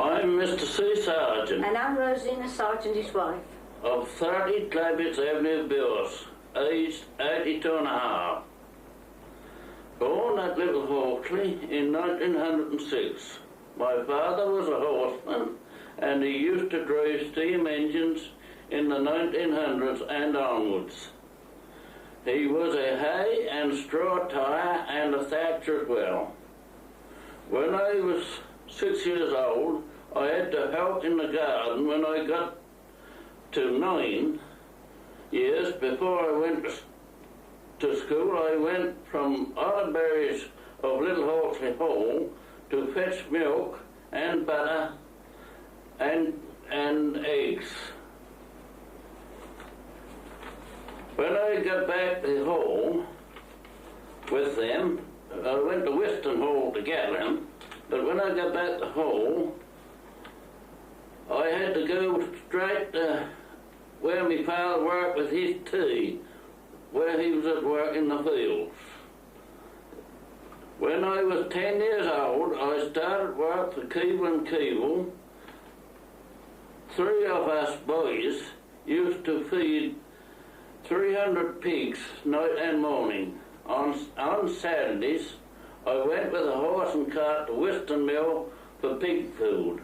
I'm Mr. C. Sargent. And I'm Rosina Sargent, his wife. Of 30 Claypits Avenue, Bures, aged 82 and a half. Born at Little Hawkley in 1906. My father was a horseman and he used to drive steam engines in the 1900s and onwards. He was a hay and straw tire and a thatcher as well. When I was 6 years old, I had to help in the garden. When I got to 9 years, before I went to school, I went from Otterberries of Little Hawkley Hall to fetch milk and butter and eggs. When I got back to the hall with them, I went to Western Hall to get them, but when I got back to Hall, I had to go straight to where my father worked with his tea, where he was at work in the fields. When I was 10 years old, I started work for Keeble and Keeble. 3 of us boys used to feed 300 pigs night and morning. On Saturdays, I went with a horse and cart to Western Mill for pig food.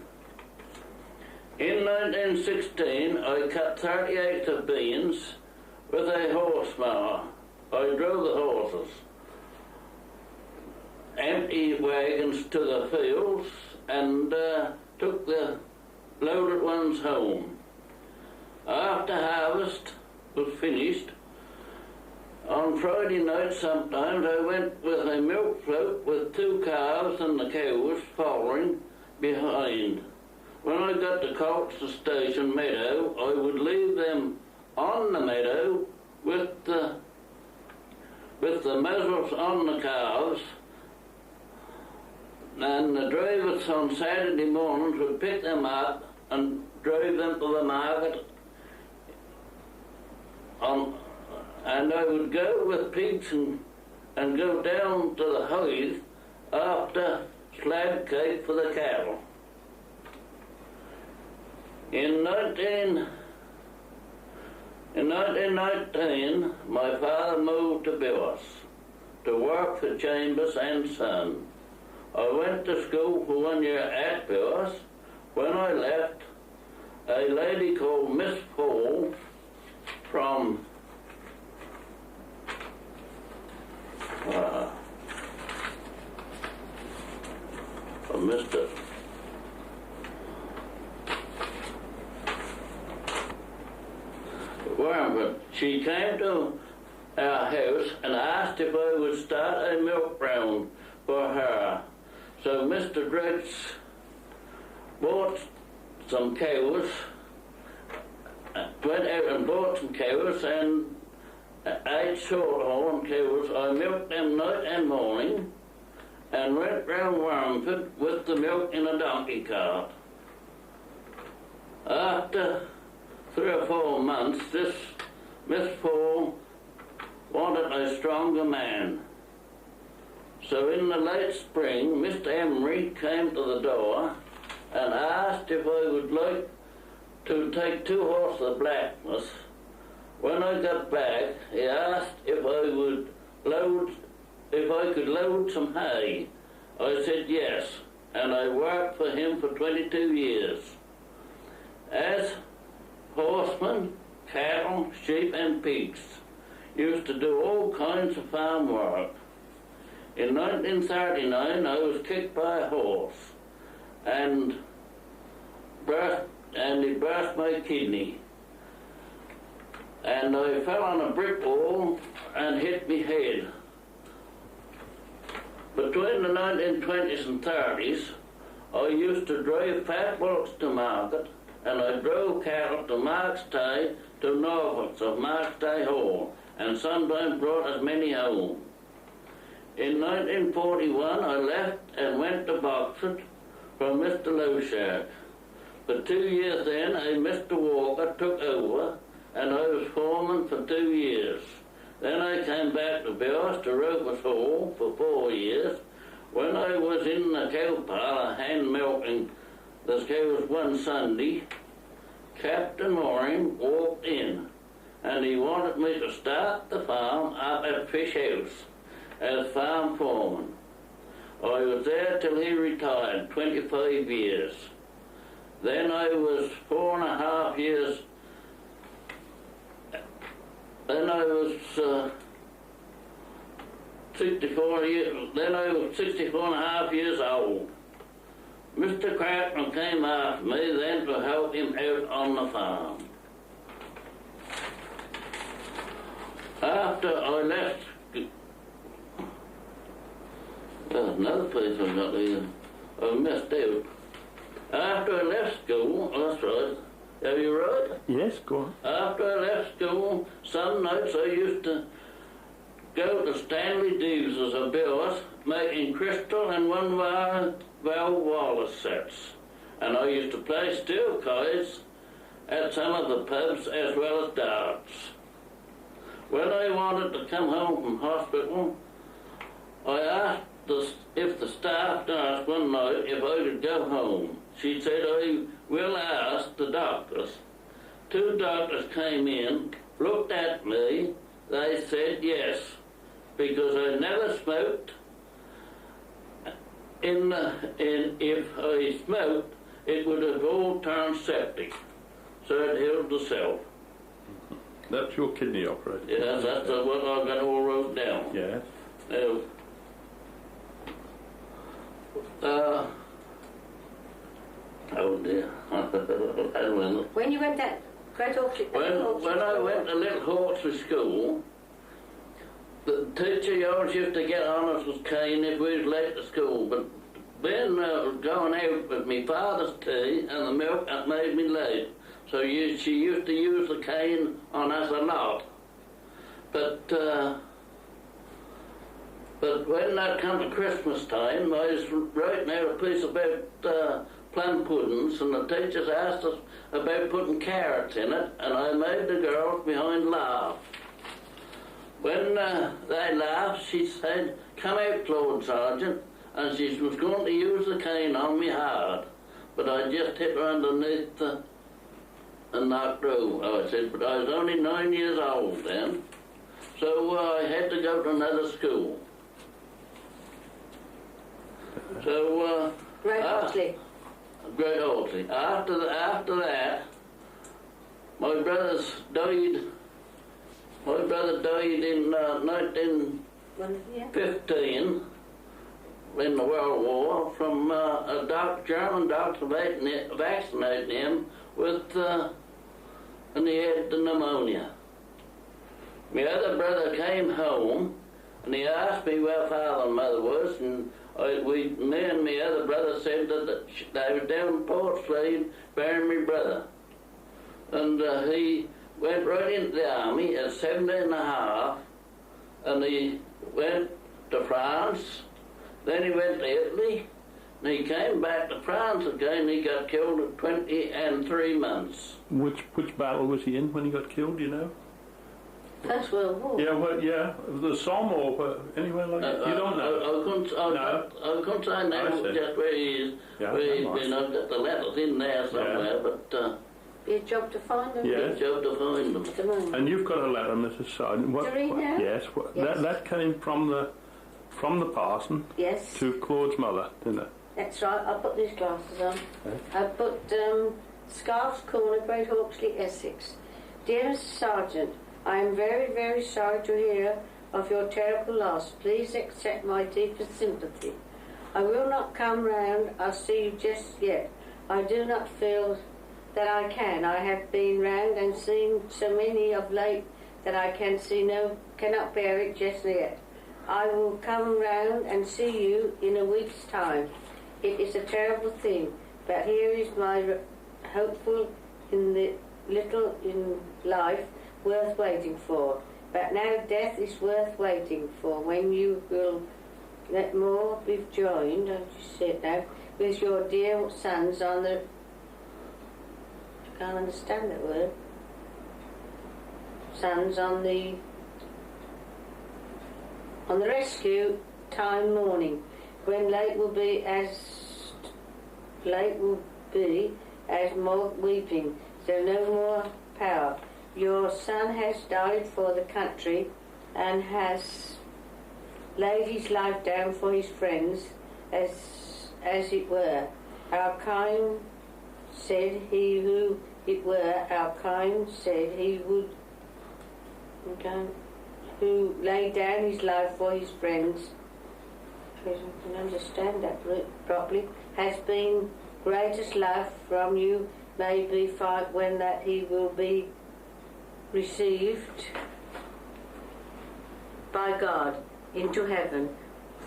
In 1916, I cut 30 acres of beans with a horse mower. I drove the horses, empty wagons to the fields, and took the loaded ones home. After harvest was finished, on Friday night sometimes I went with a milk float with 2 calves and the cows following behind. When I got to Colchester Station meadow, I would leave them on the meadow with the muzzles on the calves, and the drivers on Saturday mornings would pick them up and drive them to the market. And I would go with pigs and go down to the Hythe after slab cake for the cattle. In 1919, my father moved to Bures to work for Chambers and Son. I went to school for 1 year at Bures. When I left, a lady called Miss Paul from Mr. Weymouth, she came to our house and asked if I would start a milk round for her. So Mr. Dredge bought some cows, went out and bought some cows, and 8 shorthorn cows. I milked them night and morning and went round Wormford with the milk in a donkey cart. After 3 or 4 months, this Miss Paul wanted a stronger man. So in the late spring, Mr. Emery came to the door and asked if I would like to take 2 horses of blackness. When I got back, he asked if I could load some hay. I said yes, and I worked for him for 22 years. As horsemen, cattle, sheep and pigs, used to do all kinds of farm work. In 1939, I was kicked by a horse and he burst my kidney. And I fell on a brick wall and hit me head. Between the 1920s and 30s, I used to drive fat bullocks to market, and I drove cattle to Markstay, to Norfolk, of Markstay Hall, and sometimes brought as many home. In 1941, I left and went to Boxford from Mr. Lowshark. For 2 years then, a Mr. Walker took over, and I was foreman for 2 years. Then I came back to Bures to Rovers Hall for 4 years. When I was in the cow parlour hand milking there was one Sunday, Captain Moring walked in, and he wanted me to start the farm up at Fish House as farm foreman. I was there till he retired, 25 years. Then I was 4.5 years. Then I was 64 years. Then I was 64.5 years old. Mr. Crackman came after me then to help him out on the farm. After I left, another place I got here. I missed out. After I left school, that's right. Have you right? Yes, go on. After I left school, some nights I used to go to Stanley Deeves's of Bures, making crystal and one-valve walrus sets. And I used to play steel cards at some of the pubs as well as darts. When I wanted to come home from hospital, I asked if the staff nurse one night if I could go home. She said, I will ask the doctors. 2 doctors came in, looked at me, they said yes, because I never smoked. If I smoked, it would have all turned septic, so it healed the cell. That's your kidney operation. Yes, that's what I've got all wrote down. Yes. Now, oh dear. When you went that Great Orchard... When I went to Little Hawksley School, the teacher always used to get on us with cane if we was late to school, but Ben was going out with my father's tea and the milk that made me late. So she used to use the cane on us a lot. But when that come to Christmas time, I was writing out a piece about plum puddings, and the teachers asked us about putting carrots in it, and I made the girls behind laugh. When they laughed, she said, "Come out, Claud, Sergeant," and she was going to use the cane on me hard, but I just hit her underneath and knocked her over. I said, but I was only 9 years old then, so I had to go to another school. So, Great Orchard. Great Orchard. After that, my brother died. My brother died in 1915 in the World War from a German doctor vaccinating him with, and he had the pneumonia. My other brother came home and he asked me where father and mother was, and me and my other brother said that they were down in Port Slade burying my brother. And he went right into the army at 17.5, and he went to France, then he went to Italy, and he came back to France again. He got killed at 23 months. Which battle was he in when he got killed, you know? First World War. Yeah, well, yeah, the Somme or anywhere like that. You don't know? I couldn't say now just where he is. Yeah, where he's been. I've got the letters in there somewhere, but... Be a job to find them. Yeah. Be a job to find them. And you've got a letter, Mrs. Sergeant. To read now? Yes, Yes. That came from the parson Yes. to Claude's mother, didn't it? That's right. I put these glasses on. Okay. I put Scarf's Corner, Great Hawksley, Essex. Dearest Sergeant, I am very, very sorry to hear of your terrible loss. Please accept my deepest sympathy. I will not come round. I'll see you just yet. I do not feel that I can. I have been round and seen so many of late that I cannot bear it just yet. I will come round and see you in a week's time. It is a terrible thing, but here is my hopeful in the little in life worth waiting for. But now death is worth waiting for, when you will let more be joined, don't you see it now, with your dear sons on the... I can't understand that word. Sons on the rescue time morning, when late will be as more weeping, so no more power. Your son has died for the country and has laid his life down for his friends, as it were. Our kind said he who it were, our kind said he would, who laid down his life for his friends, I can understand that properly, has been greatest love from you, may be fight when that he will be received by God into heaven.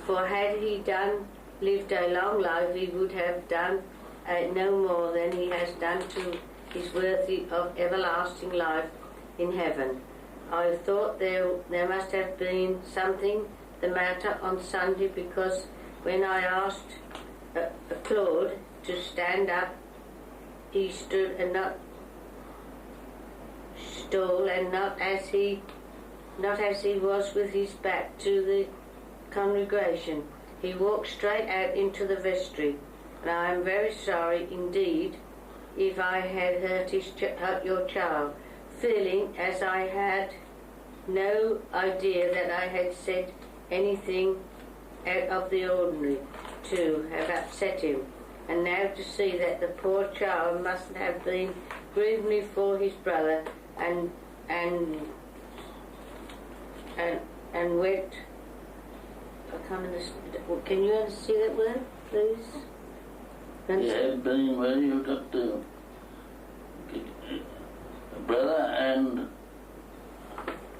For had he lived a long life, he would have done no more than he has done to his worthy of everlasting life in heaven. I thought there must have been something the matter on Sunday, because when I asked Claud to stand up, he stood and not stole, and not as he was with his back to the congregation. He walked straight out into the vestry, and I am very sorry indeed if I had hurt your child, feeling as I had no idea that I had said anything out of the ordinary to have upset him, and now to see that the poor child must have been grieving for his brother and went. I can't understand. Can you see that word, please? Yeah, been where you got the brother and.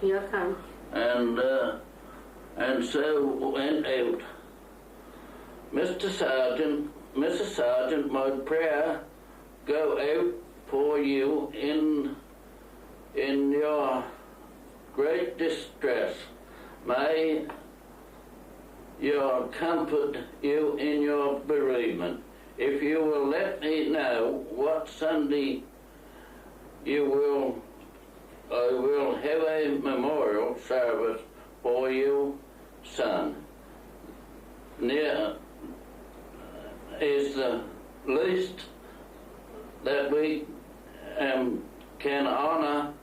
Yeah, I can. And so went out. Mr. Sergeant, Mrs. Sergeant, my prayer go out for you in your great distress. May your comfort you in your bereavement. If you will let me know what Sunday I will have a memorial service for you, son. Near is the least that we can honour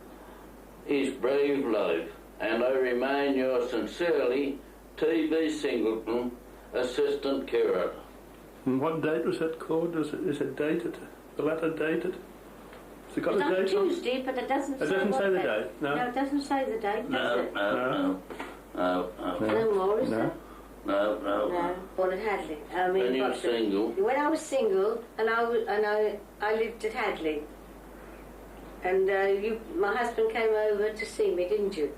his brave life. And I remain yours sincerely, T.B. Singleton, Assistant Curate. And what date was that called? Is it dated? The letter dated? Has it got It's a on date on? Tuesday, but it doesn't say It doesn't say the day. date, no? No, it doesn't say the date, does it? No. No more, is there? No. No, born at Hadley. I mean, When you were single. When I was single, and I lived at Hadley, and my husband came over to see me, didn't you?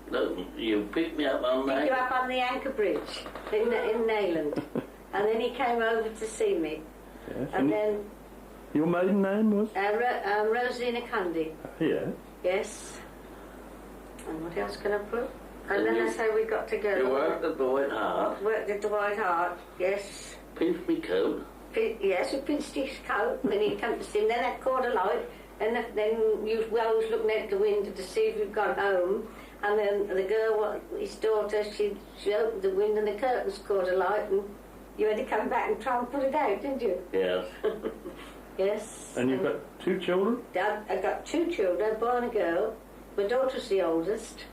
No, you picked me up on that. Picked you up on the Anchor Bridge in Nayland, and then he came over to see me, Yes. and then Your maiden name was? Rosina Cundy. Yeah. Yes. And what else can I put? And then that's how we got together. You worked at the White Hart. Worked at the White Hart, yes. Pinched me coat. Yes, we pinched his coat, and then he'd come to see him. Then I'd caught a light, and then I was looking out the window to see if he'd gone home. And then the girl, his daughter, she opened the window and the curtains caught a light, and you had to come back and try and put it out, didn't you? Yes. Yes. And you've got 2 children? I got 2 children, a boy and a girl. My daughter's the oldest.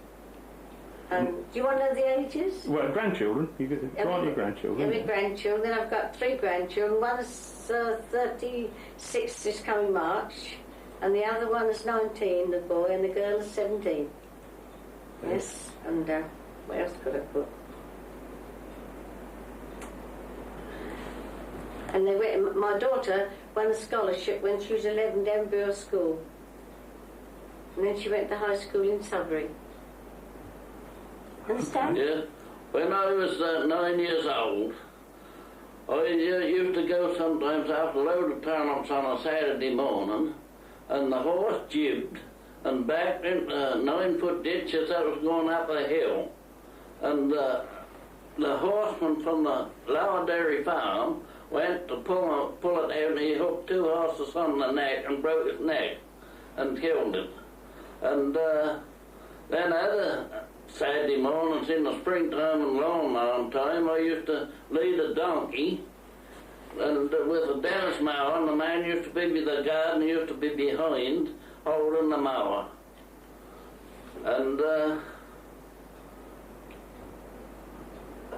And do you want to know the ages? Well, grandchildren. You get your grandchildren. Yeah, my grandchildren. I've got 3 grandchildren. One is 36 this coming March, and the other one is 19, the boy, and the girl is 17. Yes, and where else could I put? And my daughter won a scholarship when she was 11 down Bures School. And then she went to high school in Sudbury. Understand? Yeah. When I was 9 years old, I used to go sometimes after a load of turnips on a Saturday morning, and the horse jibbed and backed into a 9-foot ditch as I was going up a hill. And the horseman from the Lower Dairy Farm went to pull it out, and he hooked 2 horses on the neck and broke his neck and killed him. And then other Saturday mornings in the springtime and lawn mowing time, I used to lead a donkey And with a Dennis mower, and the man used to be with the garden, he used to be behind, holding the mower. And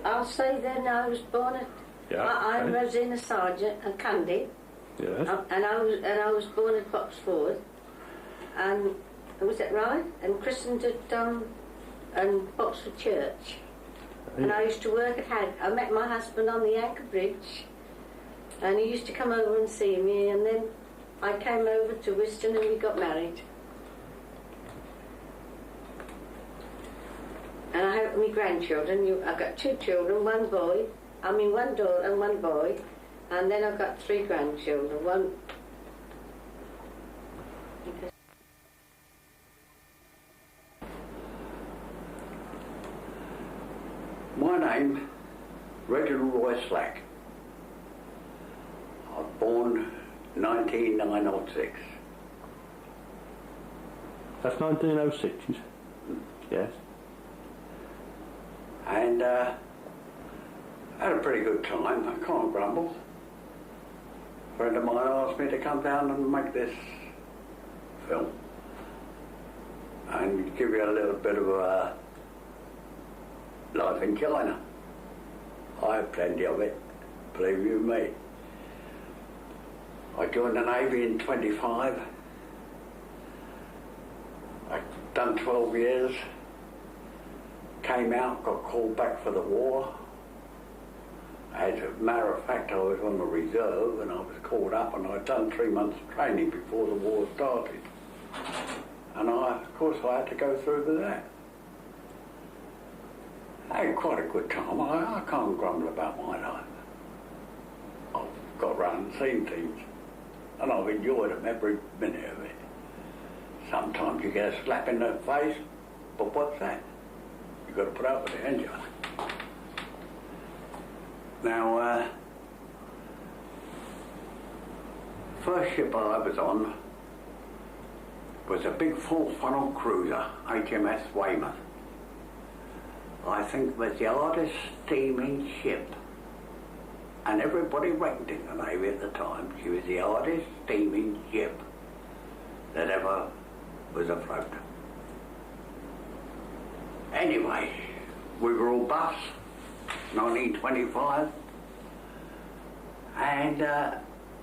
I'll say then I was born at... I'm Rosina Sargent and Cundy. Yes. And I was born at Foxearth. And was that right? And christened at Boxford Church. And I used to work at I met my husband on the Anchor Bridge, and he used to come over and see me, and then I came over to Wiston and we got married. And I have my grandchildren. I've got 2 children, one daughter and one boy, and then I've got 3 grandchildren. My name, Reginald Roy Slack. I was born 1906. That's 1906, you said? Yes. And had a pretty good time. I can't grumble. A friend of mine asked me to come down and make this film and give you a little bit of a life in China. I have plenty of it, believe you me. I joined the Navy in 25. I'd done 12 years, came out, got called back for the war. As a matter of fact, I was on the reserve and I was called up, and I'd done 3 months training before the war started. And of course I had to go through with that. I had quite a good time. I can't grumble about my life. I've got round and seen things, and I've enjoyed them, every minute of it. Sometimes you get a slap in the face, but what's that? You've got to put up with it, ain't you? Now, first ship I was on was a big full-funnel cruiser, HMS Weymouth. I think it was the hardest steaming ship, and everybody reckoned in the Navy at the time she was the hardest steaming ship that ever was afloat. Anyway, we were all buffs, 1925, and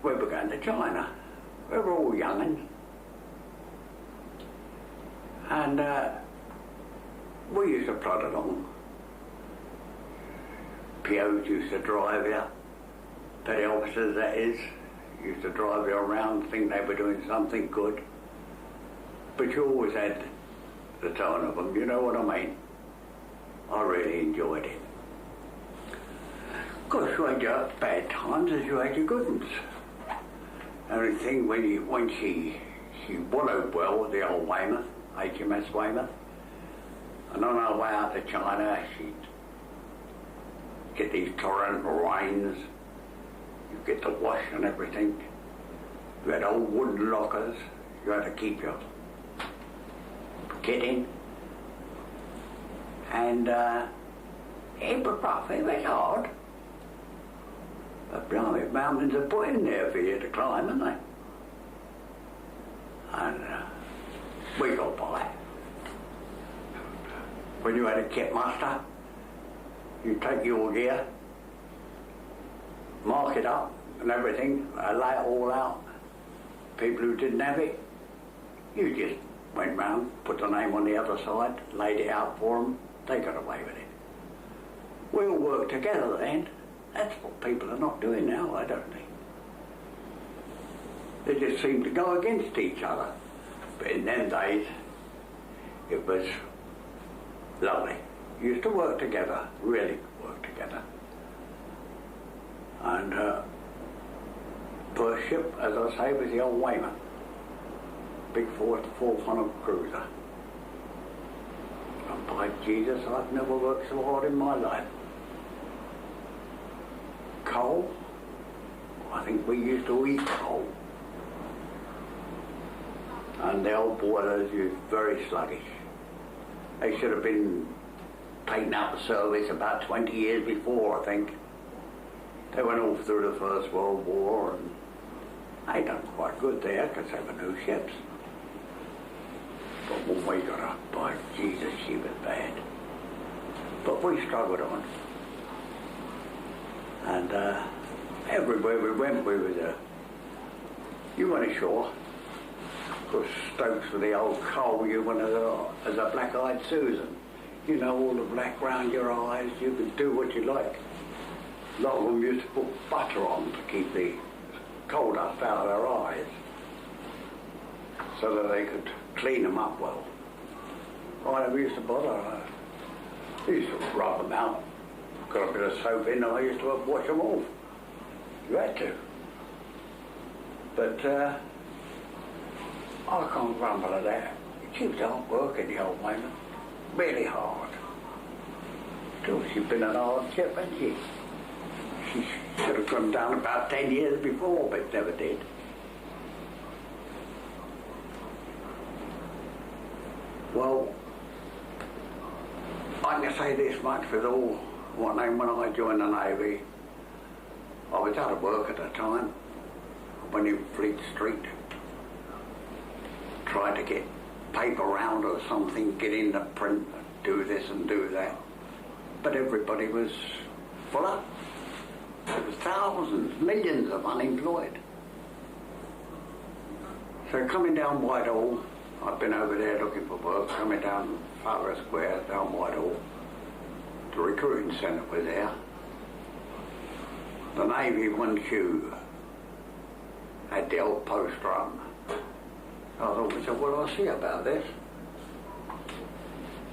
we were going to China. We were all young'uns, and we used to plod along. POs used to drive you, petty officers that is, used to drive you around, think they were doing something good. But you always had the tone of them, you know what I mean? I really enjoyed it. Of course, you had your bad times as you had your good ones. Only thing, when she wallowed well with the old Weymouth, HMS Weymouth, and on our way out to China, she'd get these torrential rains, you get the wash and everything. You had old wooden lockers, you had to keep your kit in. And it was rough, it was hard. But blimey, mountains are put in there for you to climb, aren't they? And we got by. When you had a kit muster, you take your gear, mark it up and everything, lay it all out. People who didn't have it, you just went round, put the name on the other side, laid it out for them, they got away with it. We all worked together then. That's what people are not doing now, I don't think. They just seem to go against each other. But in them days, it was lovely. We used to work together, really work together. And first ship, as I say, was the old Weymouth. Big full-funnel cruiser. And by Jesus, I've never worked so hard in my life. Coal, I think we used to eat coal. And the old boilers used very sluggish. They should have been taken out of service about 20 years before, I think. They went all through the First World War, and they done quite good there because they were new ships. But when we got up, by Jesus, she was bad. But we struggled on. And everywhere we went, we was you went ashore. Because Stokes with the old coal, you went as a black-eyed Susan. You know, all the black round your eyes, you could do what you like. A lot of them used to put butter on to keep the coal dust out of their eyes, so that they could clean them up well. I never used to bother. I used to rub them out, got a bit of soap in, and I used to wash them off. You had to. But I can't grumble at that. She was hard work in the old Weymouth. Really hard. Still, she'd been an hard ship, hadn't she? She should have come down about 10 years before, but never did. Well, I can say this much with all when I joined the Navy. I was out of work at the time. I went in Fleet Street, tried to get paper round or something, get in the print, do this and do that. But everybody was full up. There was thousands, millions of unemployed. So coming down Whitehall, I've been over there looking for work, coming down Foxearth Square, down Whitehall. The recruiting centre was there. The Navy 1Q had the old post run. I thought to myself, well, I'll see about this.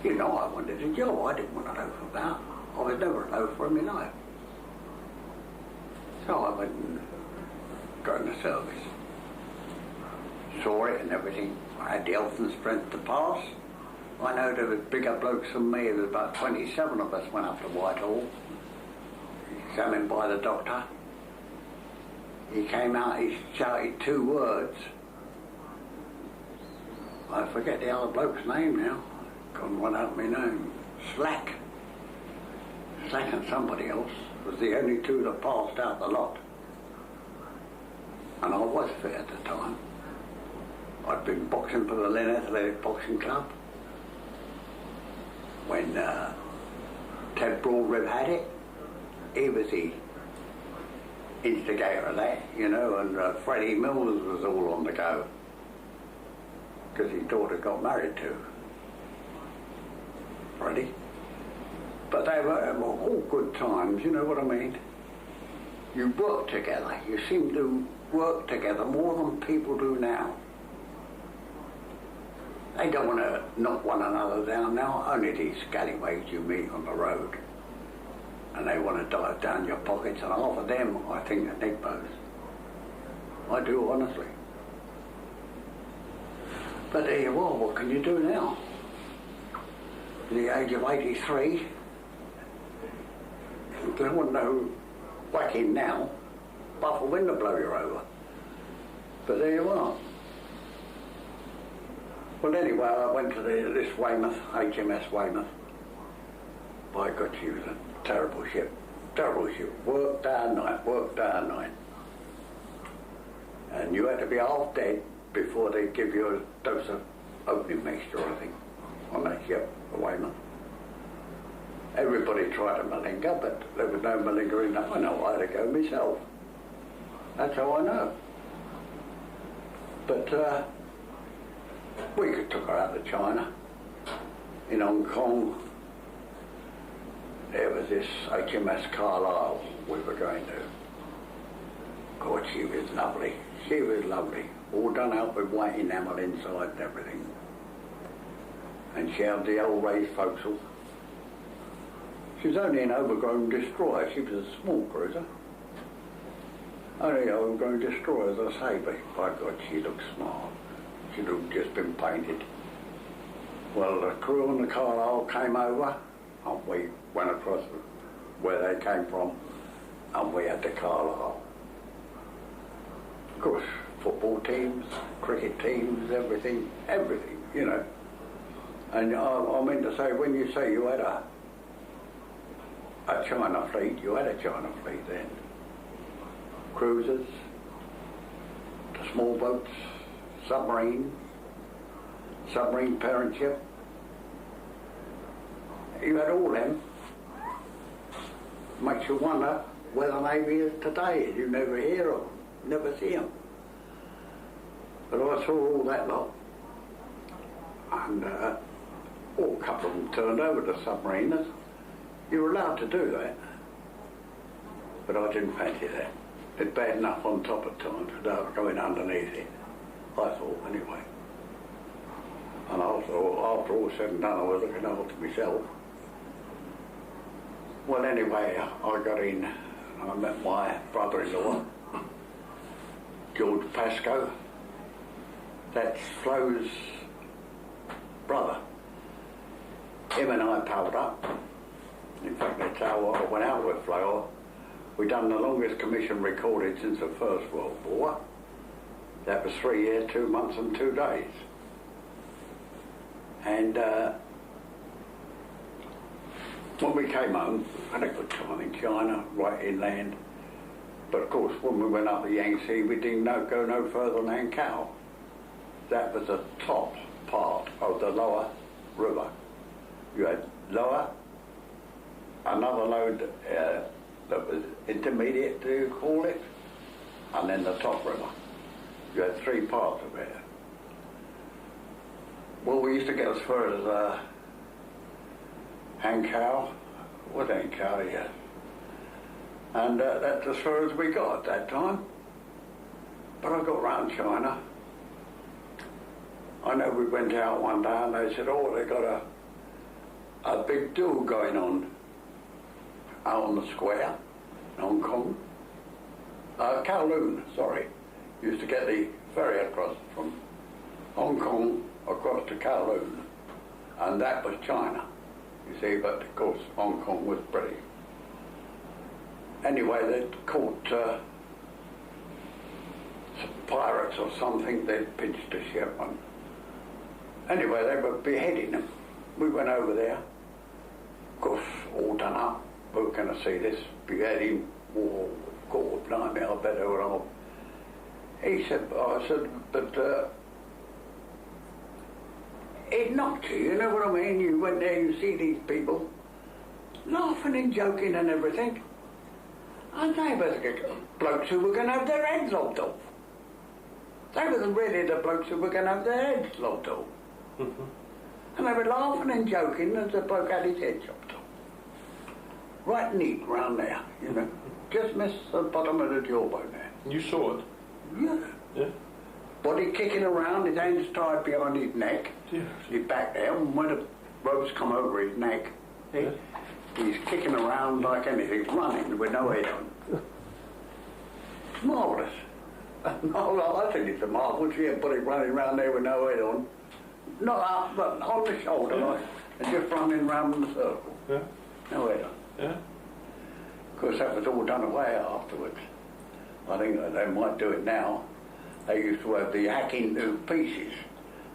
You know, I wanted a job. I didn't want to loaf about. I was never a loafer in my life. So I went and got in the service. Saw it and everything. I had the health and strength to pass. I know there was bigger blokes than me. There was about 27 of us went up to Whitehall, examined by the doctor. He came out, he shouted 2 words. I forget the other bloke's name now. Couldn't run out my name. Slack. Slack and somebody else was the only 2 that passed out the lot. And I was fit at the time. I'd been boxing for the Lynn Athletic Boxing Club. When Ted Broadrib had it, he was the instigator of that, you know, and Freddie Mills was all on the go. Because his daughter got married to Freddie. But they were all good times, you know what I mean? You work together. You seem to work together more than people do now. They don't want to knock one another down now. Only these scallywags you meet on the road. And they want to dive down your pockets, and half of them, I think, are nigbos. I do, honestly. But there you are, what can you do now? At the age of 83, there wasn't no whacking now, but for wind to blow you over. But there you are. Well, anyway, I went to this Weymouth, HMS Weymouth. By God, she was a terrible ship. Terrible ship. Work day and night, work day and night. And you had to be half dead before they give you a dose of opium mixture, I think, on that ship, the Weymouth. Everybody tried to malinger, but there was no malingering. I know I had to go myself. That's how I know. But we took her out to China. In Hong Kong, there was this HMS Carlisle we were going to. God, she was lovely. She was lovely. All done out with white enamel inside and everything. And she had the old raised forecastle. She was only an overgrown destroyer. She was a small cruiser. Only an overgrown destroyer, as I say, but by God, she looked smart. She'd have just been painted. Well, the crew on the Carlisle came over, and we went across where they came from, and we had the Carlisle. Of course, football teams, cricket teams, everything, you know. And I meant to say, when you say you had a China fleet, you had a China fleet then. cruisers, the small boats, submarine parent ship. You had all them. Makes you wonder where the Navy is today. You never hear of them, never see them. But I saw all that lot. And a couple of them turned over to submariners. You were allowed to do that. But I didn't fancy that. It's bad enough on top of times without going underneath it. I thought, anyway. And also, after all said and done, I was looking after myself. Well, anyway, I got in and I met my brother-in-law, George Pascoe. That's Flo's brother. Him and I palled up. In fact, that's how I went out with Flo. We done the longest commission recorded since the First World War. That was 3 years, 2 months and 2 days. And when we came home, had a good time in China, right inland. But of course, when we went up the Yangtze, we didn't go no further than Angkau. That was the top part of the lower river. You had lower, another load that was intermediate, do you call it, and then the top river. You had 3 parts of it. Well, we used to get as far as Angkau, what Angkau, yeah. And that's as far as we got at that time. But I got round China. I know we went out one day and they said, oh, they got a big duel going on out on the square in Hong Kong. Kowloon, sorry. Used to get the ferry across from Hong Kong across to Kowloon. And that was China, you see, but of course Hong Kong was British. Anyway, they'd caught some pirates or something. They'd pinched a ship and anyway, they were beheading them. We went over there, of course, all done up. We were going to see this beheading. Oh, God, blimey, I bet they were all. He said, I said, but it knocked you know what I mean? You went there, you see these people laughing and joking and everything. And they were the blokes who were going to have their heads lopped off. They were really the blokes who were going to have their heads lopped off. And they were laughing and joking as the bloke had his head chopped off. Right neat round there, you know. Just missed the bottom of the jawbone there. You saw it? Yeah. Yeah. Body kicking around, his hands tied behind his neck. Yeah. He's back there, and when the ropes come over his neck, he's kicking around like anything, running with no head on. It's marvellous. No, I think it's a marvel. See everybody running around there with no head on. Not up, but on the shoulder, like, and just running round in a circle. Yeah. No head on. Yeah. Of course, that was all done away afterwards. I think they might do it now. They used to have the hacking to pieces,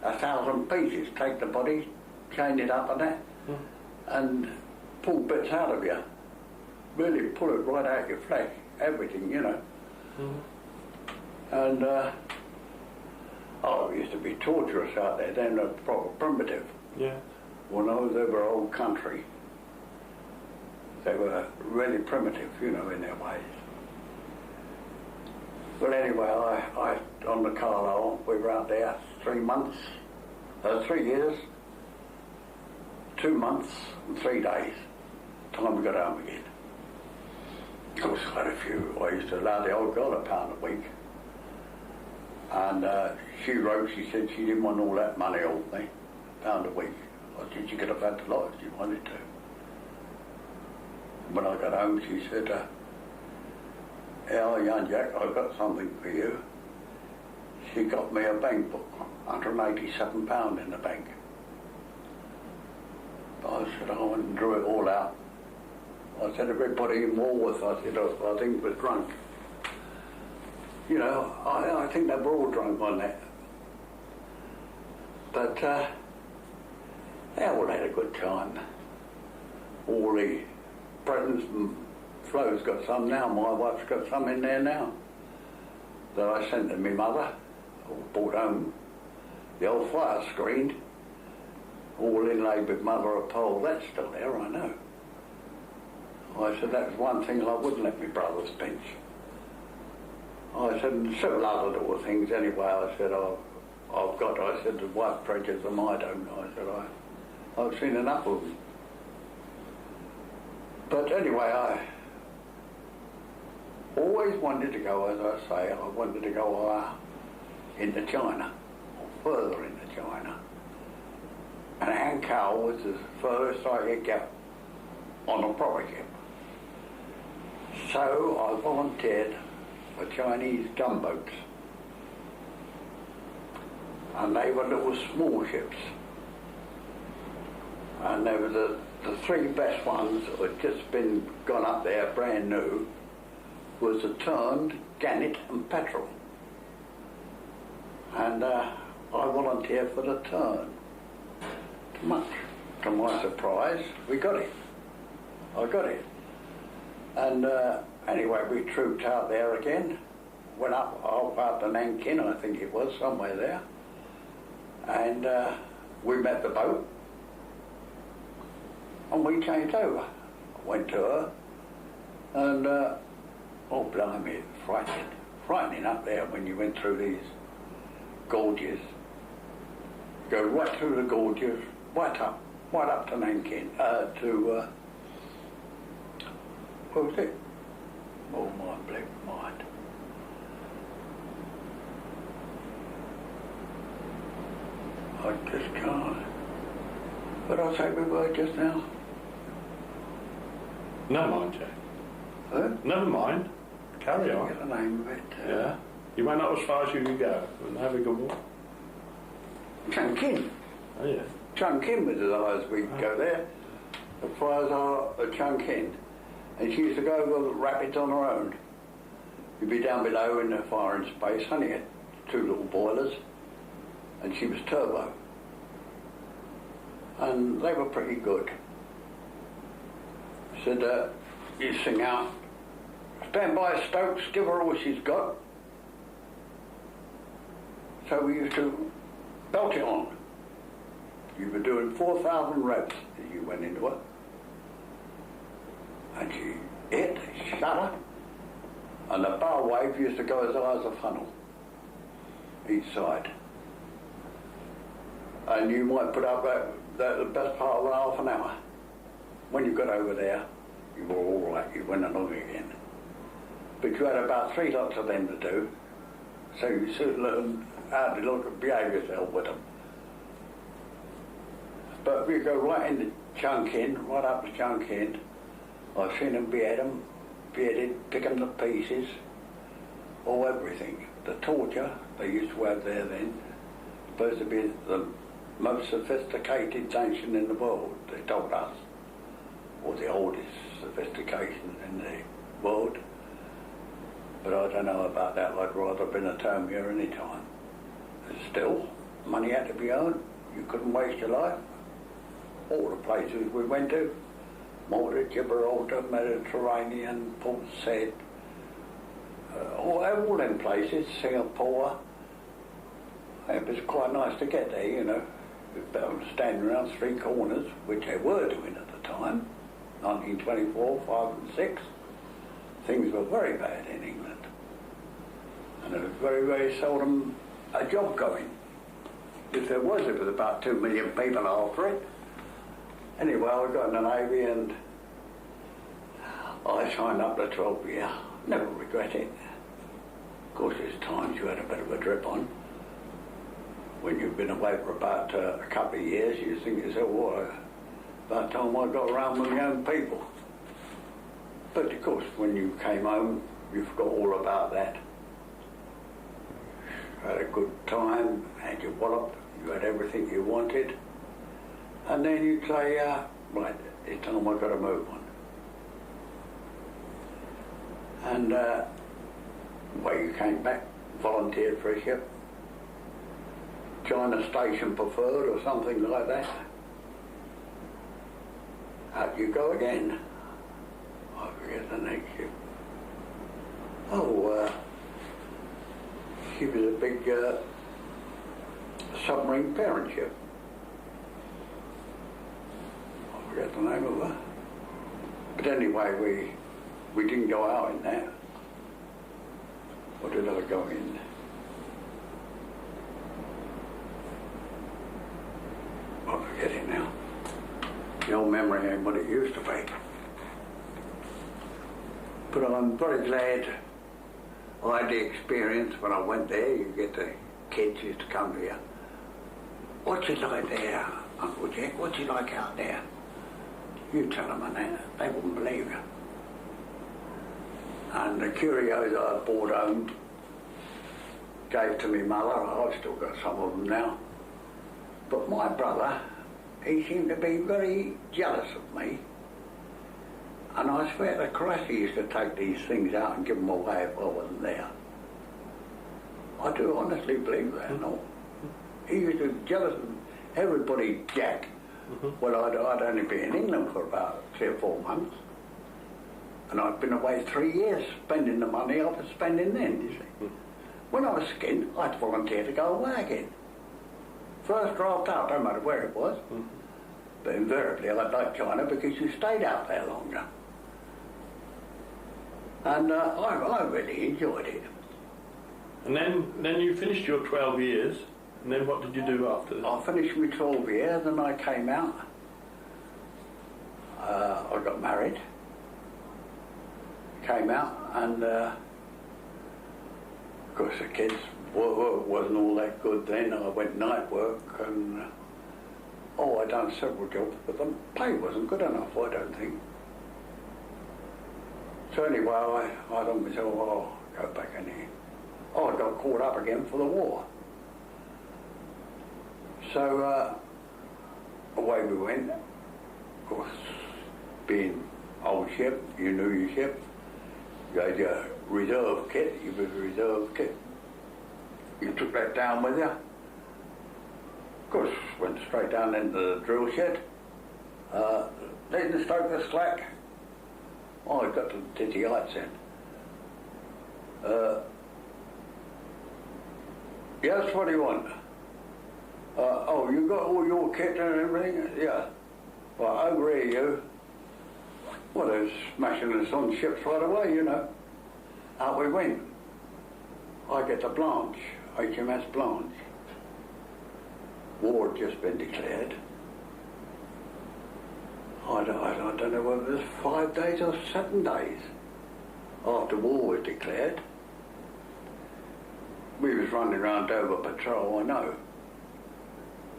1,000 pieces. Take the body, chain it up and that, and pull bits out of you. Really pull it right out your flesh, everything, you know. And it used to be torturous out there. Then they're proper primitive. Yeah. When I was over old country, they were really primitive, you know, in their ways. Well, anyway, I on the Carlisle, we were out there 3 months, 3 years, 2 months and 3 days. Time we got home again. Of course, quite a few. I used to allow the old girl £1 a week. And she wrote, she said she didn't want all that money off me, £1 a week. I said she could have had the lot if she wanted to. When I got home, she said, yeah, young Jack, I've got something for you. She got me a bank book, £187 in the bank. I said, I went and drew it all out. I said, everybody in Walworth, I said, I think was drunk. You know, I think they were all drunk on that. But they all had a good time. All the presents, and Flo's got some now, my wife's got some in there now. that I sent to my mother, or brought home, the old fire screen, all inlaid with mother of pearl, that's still there, I know. I said that was one thing I wouldn't let my brothers pinch. I said, and several other little things anyway, I said, I've got, I said, the white prejudice of I don't know. I said, I've seen enough of them. But anyway, I always wanted to go, as I say, I wanted to go into China, or further into China. And Hankow was the furthest I could get on a proper ship. So I volunteered for Chinese gunboats. And they were little small ships. And they were the three best ones that had just been gone up there brand new was the Tern, Gannet and Petrel. And I volunteered for the Tern. Much to my surprise, we got it. I got it. And anyway, we trooped out there again, went up to Nankin, I think it was, somewhere there. And we met the boat. And we changed over. I went to her, and oh blimey, it was frightening up there when you went through these gorges. Go right through the gorges, right up to Nankin, to what was it? Oh my black mind. I just can't. What did I say we were just now? Never mind, Jay. Huh? Never mind. Carry on. Get the name of it. Yeah. You went up as far as you could go and have a good walk. Chunkin. Oh, yeah. Chunkin was as high as we could go there. As far as our Chunkin. And she used to go over the rapids on her own. You'd be down below in the firing space, honey had two little boilers, and she was turbo. And they were pretty good. Said, you sing out, stand by Stokes, give her all she's got. So we used to belt it on. You were doing 4,000 revs as you went into it. And she hit, shut her, and the bow wave used to go as high as a funnel, each side. And you might put up the best part of half an hour. When you got over there, you were all right, you went along again. But you had about 3 lots of them to do, so you should learn how to look and behave yourself with them. But we go right into Chunkin, right up to Chunkin. I've seen them beheaded, pick them to pieces, all everything. The torture they used to have there then, supposed to be the most sophisticated nation in the world, they told us, or the oldest sophistication in the world. But I don't know about that, I'd rather have been at home here any time. Still, money had to be earned, you couldn't waste your life. All the places we went to, Malta, Gibraltar, Mediterranean, Port Said, all them places, Singapore. It was quite nice to get there, you know. Standing around 3 corners, which they were doing at the time, 1924, 5 and 6. Things were very bad in England. And there was very, very seldom a job going. If there was, it was about 2 million people after it. Anyway, I got in the Navy and I signed up the 12 year. Never regret it. Of course, there's times you had a bit of a drip on. When you've been away for about a couple of years, you think to yourself, well, about time I got around with my own people. But of course, when you came home, you forgot all about that. Had a good time, had your wallop, you had everything you wanted. And then you'd say, right, it's time I've got to move on. And well, you came back, volunteered for a ship, China Station Preferred or something like that. How'd you go again? I forget the next ship. Oh, She was a big submarine parent ship. I forget the name of her. But anyway, we didn't go out in that. Or did I go in? I forget it now. The old memory ain't what it used to be. But I'm very glad I had the experience when I went there. You get the kids used to come here. What's it like there, Uncle Jack? What's it like out there? You tell them and that, they wouldn't believe you. And the curios I brought home, gave to me mother. I've still got some of them now. But my brother, he seemed to be very jealous of me. And I swear to Christ he used to take these things out and give them away if I wasn't there. I do honestly believe that, no. He used to be jealous of everybody, Jack. Well, I'd only been in England for about 3 or 4 months. And I'd been away 3 years spending the money I was spending then, you see. When I was skint, I'd volunteer to go away again. First draft out, don't matter where it was. But invariably I'd like China because you stayed out there longer. And I really enjoyed it. And then you finished your 12 years, and then what did you do after that? I finished my 12 years and I came out. I got married. Came out and of course the kids wasn't all that good then. I went night work and I done several jobs, but the pay wasn't good enough, I don't think. So anyway, I thought myself, I'll go back in here. I got caught up again for the war. So away we went. Of course, being old ship, you knew your ship. You had your reserve kit, you was a reserve kit. You took that down with you. Of course, went straight down into the drill shed. Didn't stoke the slack. I got to dizzy heights then. Yes, what do you want? You got all your kit and everything? Yeah. Well, over here, you. Well, they're smashing us on ships right away, you know. Out we went. I get the Blanche, HMS Blanche. War had just been declared. I don't know whether it was 5 days or 7 days after war was declared. We was running around Dover patrol, I know.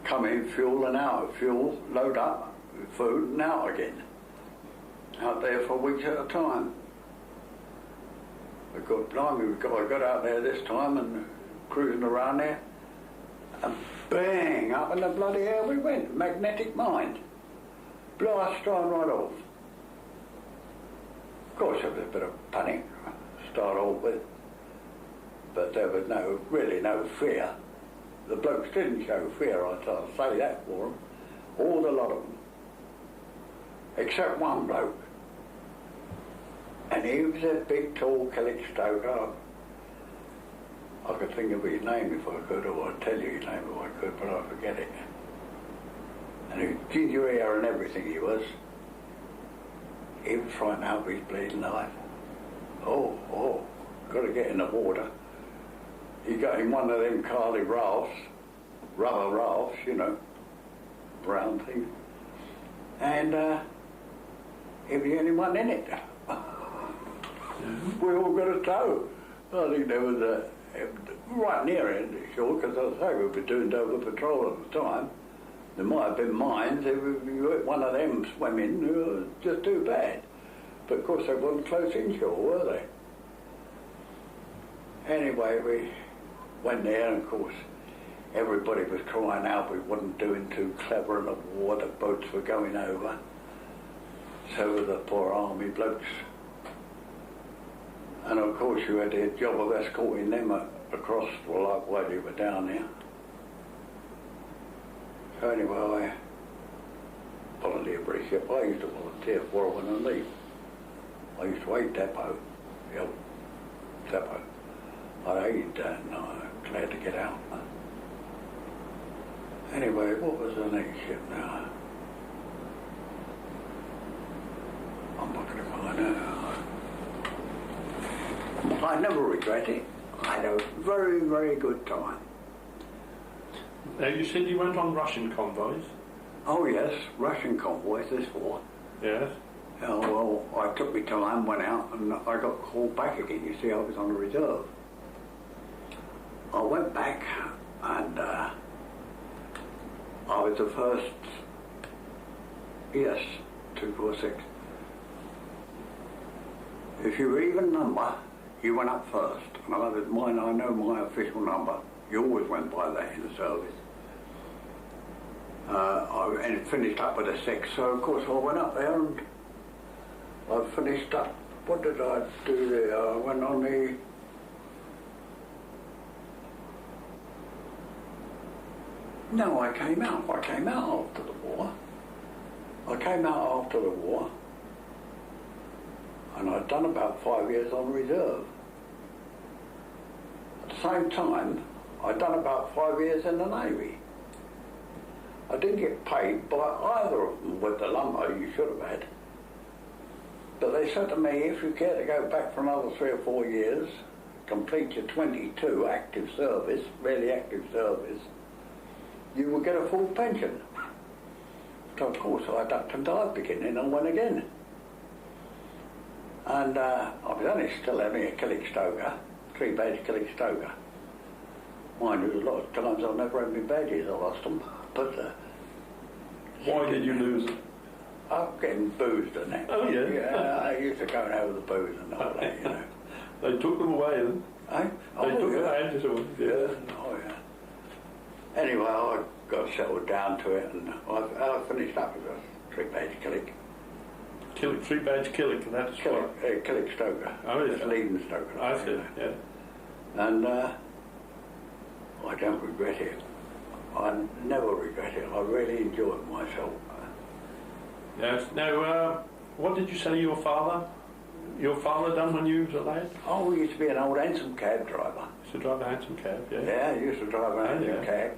Come in, fuel and out, fuel, load up, food and out again. Out there for weeks at a time. I got out there this time and cruising around there and bang, up in the bloody air we went, magnetic mine. Blast on right off. Of course there was a bit of panic to start off with, but there was really no fear. The blokes didn't show fear, I'll say that for them. All the lot of them. Except one bloke. And he was a big, tall Celtic stoker. I could think of his name if I could, or I'd tell you his name if I could, but I forget it. And he was ginger hair and everything he was. He was frightened out of his bleeding life. Oh, got to get in the water. He got in one of them Carly rafts, rubber rafts, you know, brown thing. And he was the only one in it. We all got a tow. I think there was right near it, sure, because as I say, we were doing Dover patrol at the time. There might have been mines. If you hit one of them swimming, it was just too bad. But of course they weren't close inshore, were they? Anyway, we went there, and of course everybody was crying out we wasn't doing too clever in the war, the boats were going over. So were the poor army blokes. And of course you had the job of escorting them across, well, like while they were down there. So anyway, I volunteer for a ship. I used to volunteer for when I leave. I used to hate depot, the old depot. I hated that, no. actually had to get out. Anyway, what was the next ship now? I'm not going to find out. I never regret it. I had a very, very good time. Now, you said you went on Russian convoys? Oh yes, Russian convoys this war. Yes. Well, I took me till I went out and I got called back again. You see, I was on the reserve. I went back and I was the first, yes, 246. If you were even number, you went up first. And I know my official number. You always went by that in the service. I finished up with a 6, so of course I went up there and I finished up. What did I do there? I went on the... No, I came out. I came out after the war. I came out after the war and I'd done about 5 years on reserve. At the same time, I'd done about 5 years in the Navy. I didn't get paid by either of them with the lumber you should have had. But they said to me, if you care to go back for another 3 or 4 years, complete your 22 active service, really active service, you will get a full pension. So of course I ducked and dived beginning and went again. And I was only still having a killick stoker, 3-badge killick stoker. Mind you, a lot of times I've never had my badges, I lost them. But why did you lose them? I'm getting boozed and that. Oh yeah. Yeah, I used to go and over the booze and all that, you know. They took them away then? Eh? They took the badges away. Yeah. Oh yeah. Anyway, I got settled down to it and I finished up as a 3-badge killick. 3-badge killick, and that's what? Killick stoker. Oh, yeah. Just leading stoker. I see, yeah. And I don't regret it. I never regret it. I really enjoyed myself. Yes. Now, what did you say your father done when you was a lad? Oh, he used to be an old hansom cab driver. Used to drive a hansom cab, yeah. Yeah, he used to drive a hansom cab.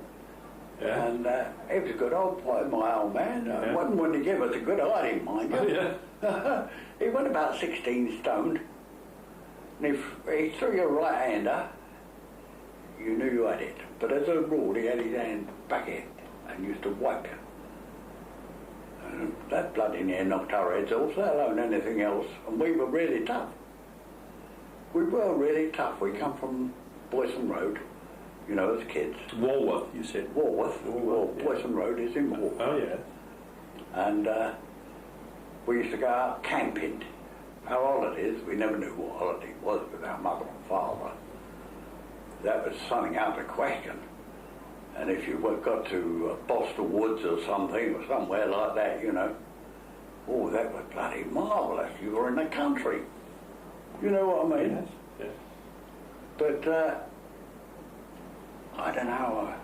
Yeah. And he was a good old boy, my old man. Wasn't one to give us a good hiding, mind you. Oh, yeah. He went about 16 stone. And if he threw you a right-hander, you knew you had it. But as a rule, he had his hand back in and used to wipe you. And that blood in here knocked our heads off, let alone anything else. And we were really tough. We were really tough. We come from Boyson Road, you know, as kids. Walworth, you said? Walworth. Yeah. Boyson Road is in Walworth. Oh, yeah. And we used to go out camping. Our holidays, we never knew what holiday it was with our mother and father. That was something out of question. And if you got to Boston Woods or something, or somewhere like that, you know, oh, that was bloody marvellous. You were in the country. You know what I mean? Yes. Yeah. But I don't know.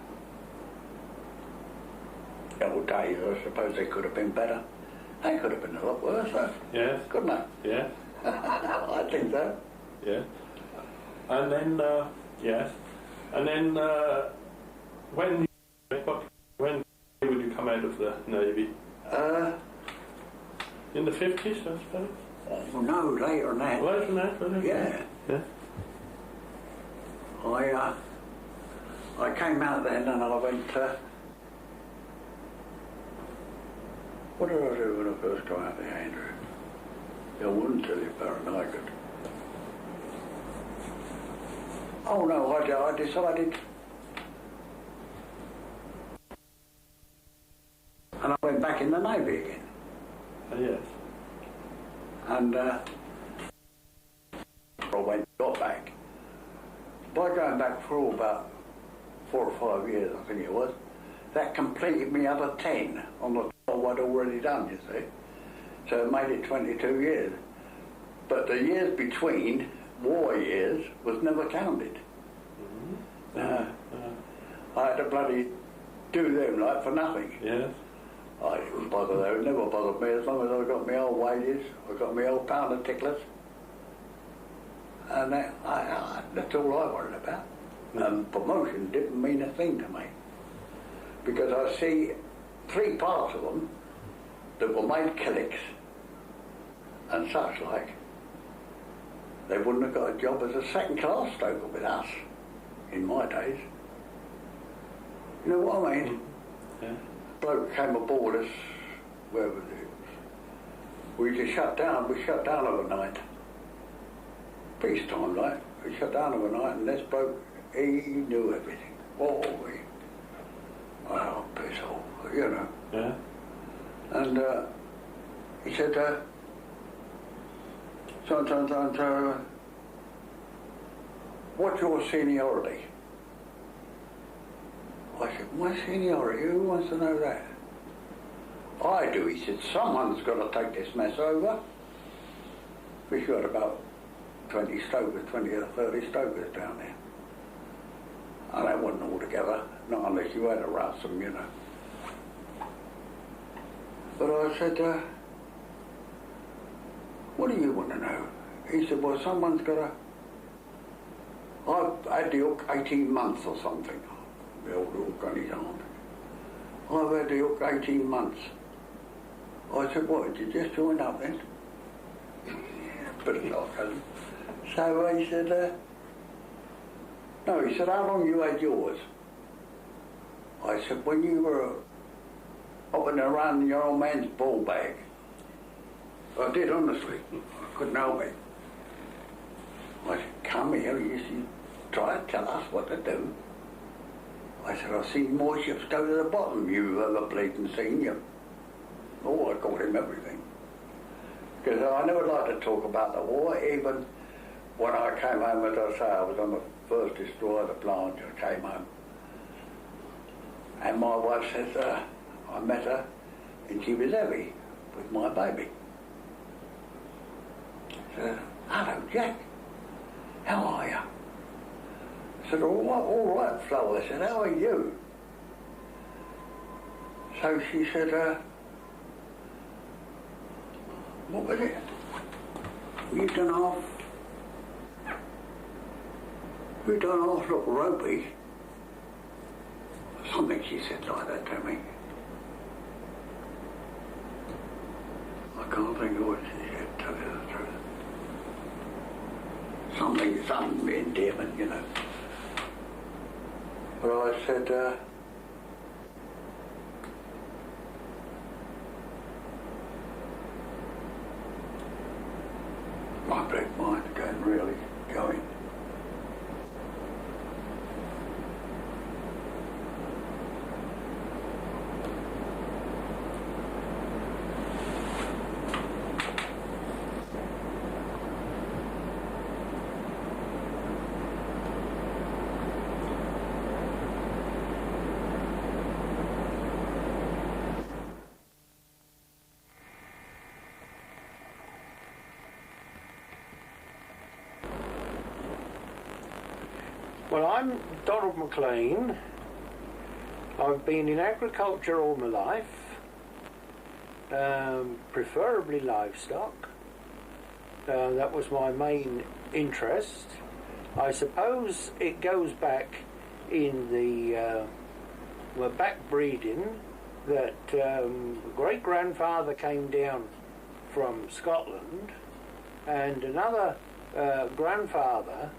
The old days, I suppose they could have been better. They could have been a lot worse, though. Yes. Couldn't they? Yeah. I think so. Yeah. And then, yes. And then, when would you come out of the Navy? In the 50s, I suppose? Oh, no, later than that. Later than that, wasn't it? Yeah. Yeah. I came out then and I went, what did I do when I first got out there, Andrew? I wouldn't tell you better than I could. Oh no, I decided. And I went back in the Navy again. Oh, yes. And I got back. By going back for about 4 or 5 years, I think it was, that completed me other 10 on the 12 I'd already done, you see. So it made it 22 years. But the years between, war years, was never counted. I had to bloody do them like for nothing. Yes. I didn't bother though, it never bothered me as long as I got my old wages, I got my old pound of ticklers. And that's all I worried about. Promotion didn't mean a thing to me. Because I see 3 parts of them that were made killicks and such like. They wouldn't have got a job as a second-class stoker with us in my days. You know what I mean? Yeah. Bloke came aboard us, where was it? We just shut down overnight. Peacetime, like. We shut down overnight, and this bloke, he knew everything. Oh, piss off, you know. Yeah. And he said, son, what's your seniority? I said, my seniority? Who wants to know that? I do. He said, someone's got to take this mess over. We got about 20 or 30 stokers down there. And that wasn't all together, not unless you had to rouse them, you know. But I said, what do you want to know? He said, well, someone's got to... I've had the hook 18 months or something. The old hook on his arm. I've had the hook 18 months. I said, what, did you just join up then? But it's not, Helen. So he said, no, he said, how long you had yours? I said, when you were up and around your old man's ball bag. I did, honestly. I couldn't help it. I said, come here, you try to tell us what to do. I said, I've seen more ships go to the bottom you've ever bleeding seen you. Oh, I called him everything. Because I never liked to talk about the war, even when I came home, as I say, I was on the first destroyer, the Blanche. I came home. And my wife says, I met her, and she was heavy with my baby. She said, hello, Jack. How are you? I said, all right, Flo. I said, how are you? So she said, what was it? You done half look ropey. Something she said like that to me. I can't think of what she said, to tell you the truth. Some endearment, you know. But I said, my black mind's going really going. Well, I'm Donald McLean. I've been in agriculture all my life, preferably livestock. That was my main interest. I suppose it goes back in the back breeding that great-grandfather came down from Scotland, and another grandfather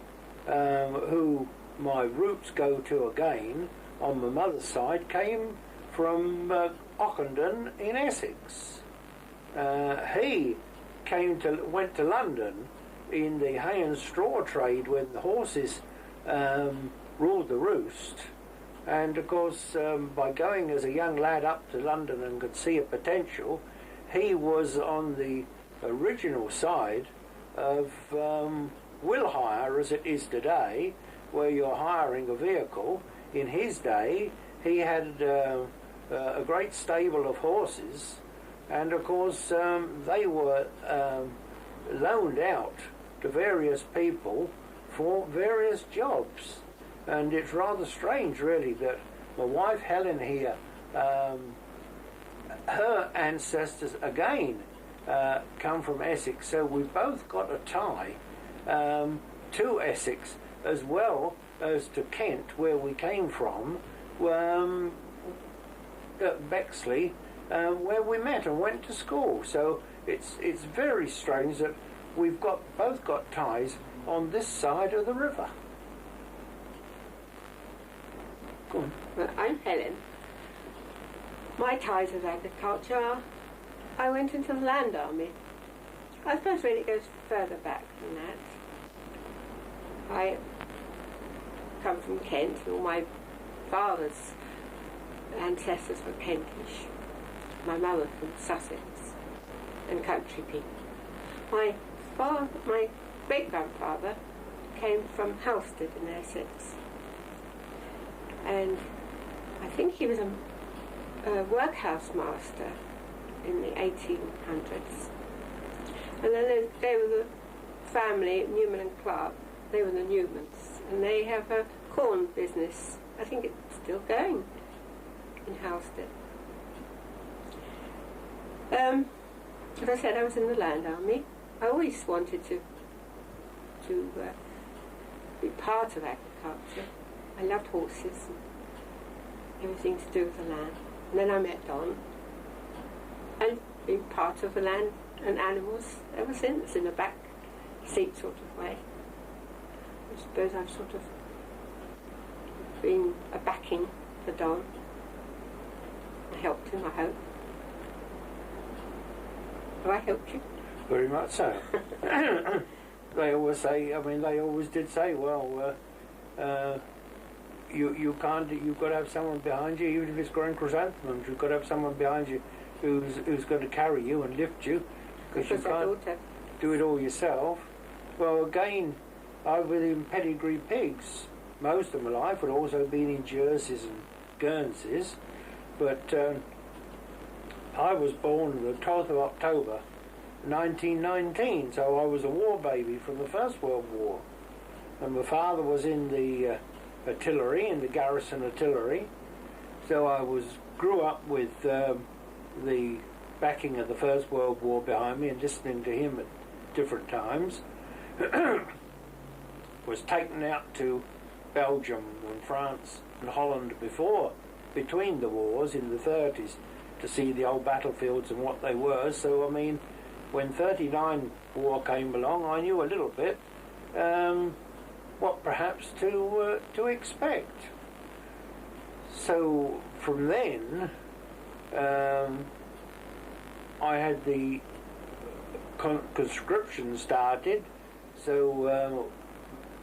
who my roots go to again on my mother's side came from Ockenden in Essex. He went to London in the hay and straw trade when the horses ruled the roost, and of course by going as a young lad up to London and could see a potential, he was on the original side of will hire as it is today, where you're hiring a vehicle. In his day, he had a great stable of horses, and of course they were loaned out to various people for various jobs. And it's rather strange, really, that my wife Helen here, her ancestors again come from Essex, so we've both got a tie to Essex. as well as to Kent, where we came from, at Bexley, where we met and went to school. So it's very strange that we've both got ties on this side of the river. Go on. Well, I'm Helen. My ties with agriculture are I went into the land army. I suppose really it goes further back than that. I come from Kent, and all my father's ancestors were Kentish. My mother from Sussex and country people. My great-grandfather came from Halstead in Essex, and I think he was a workhouse master in the 1800s. And then they were the family, Newman and Clark. They were the Newmans, and they have a corn business. I think it's still going in Halstead. As I said, I was in the land army. I always wanted to be part of agriculture. I loved horses and everything to do with the land. And then I met Don, and been part of the land and animals ever since, in a back seat sort of way. I suppose I've sort of been a backing for Don. I helped him, I hope. Have I helped you? Very much so. They always say, they always did say, well, you've got to have someone behind you, even if it's growing chrysanthemums, you've got to have someone behind you who's going to carry you and lift you, because you can't do it all yourself. Well, again, I've been in pedigree pigs most of my life, but also been in jerseys and Guernseys, but I was born the 12th of October 1919, so I was a war baby from the First World War, and my father was in the artillery, in the garrison artillery, so I grew up with the backing of the First World War behind me and listening to him at different times. Was taken out to Belgium and France and Holland between the wars in the 30s to see the old battlefields and what they were. So when 39 war came along, I knew a little bit what perhaps to expect. So from then, I had the conscription started. So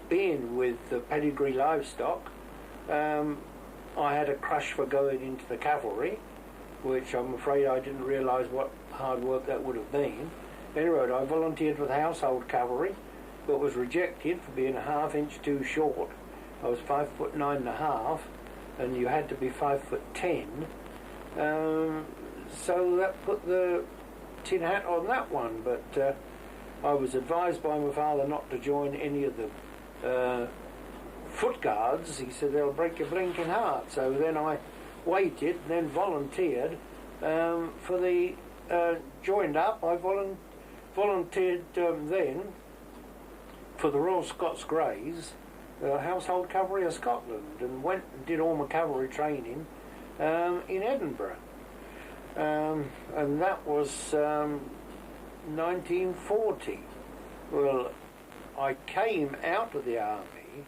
being with the pedigree livestock, I had a crush for going into the cavalry, which I'm afraid I didn't realise what hard work that would have been. Anyway, I volunteered with household cavalry, but was rejected for being a half-inch too short. I was 5'9½", and you had to be 5'10". So that put the tin hat on that one, but I was advised by my father not to join any of the foot guards. He said, they'll break your blinking heart. So then I waited, then volunteered for the joined up. I volunteered then for the Royal Scots Greys, Household Cavalry of Scotland, and went and did all my cavalry training in Edinburgh, and that was 1940. Well, I came out of the army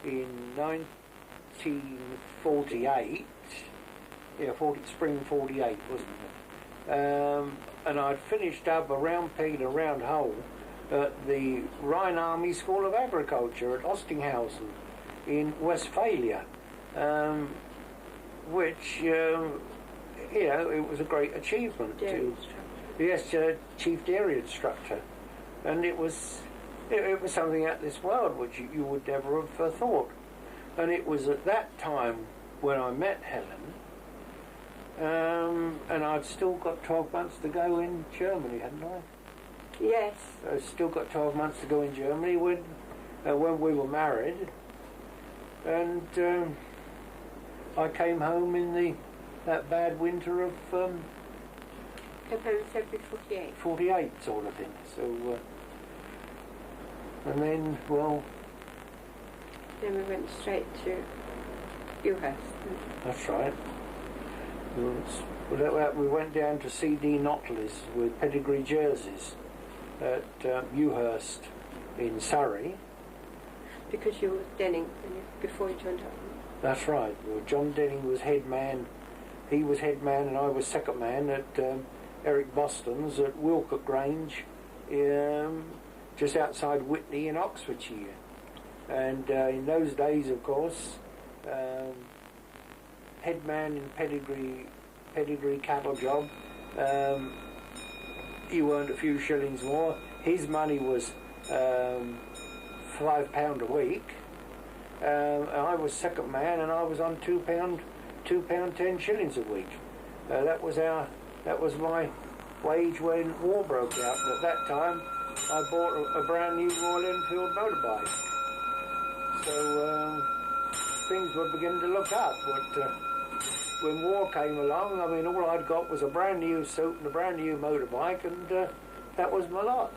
in 1948. Spring 48, wasn't it? And I'd finished up a round peg and a round hole at the Rhine Army School of Agriculture at Ostinghausen in Westphalia, which, it was a great achievement. Chief Dairy Instructor. And it was something out of this world which you would never have thought. And it was at that time when I met Helen, and I'd still got 12 months to go in Germany, hadn't I? Yes. I'd still got 12 months to go in Germany when we were married, and I came home in that bad winter of February 48. 48 sort of thing. So and then, well, Then we went straight to Ewhurst. That's right. We went down to CD Notley's with pedigree jerseys at Ewhurst in Surrey. Because you were Denning before you joined up. That's right. Well, John Denning was head man. He was head man and I was second man at Eric Boston's at Wilcock Grange, just outside Whitney in Oxfordshire. And in those days, of course, head man in pedigree cattle job, you earned a few shillings more. His money was £5 a week. I was second man, and I was on £2, 10 shillings a week. That was my wage when war broke out. And at that time, I bought a brand new Royal Enfield motorbike. So things were beginning to look up. But when war came along, I mean, all I'd got was a brand new suit and a brand new motorbike, and that was my lot.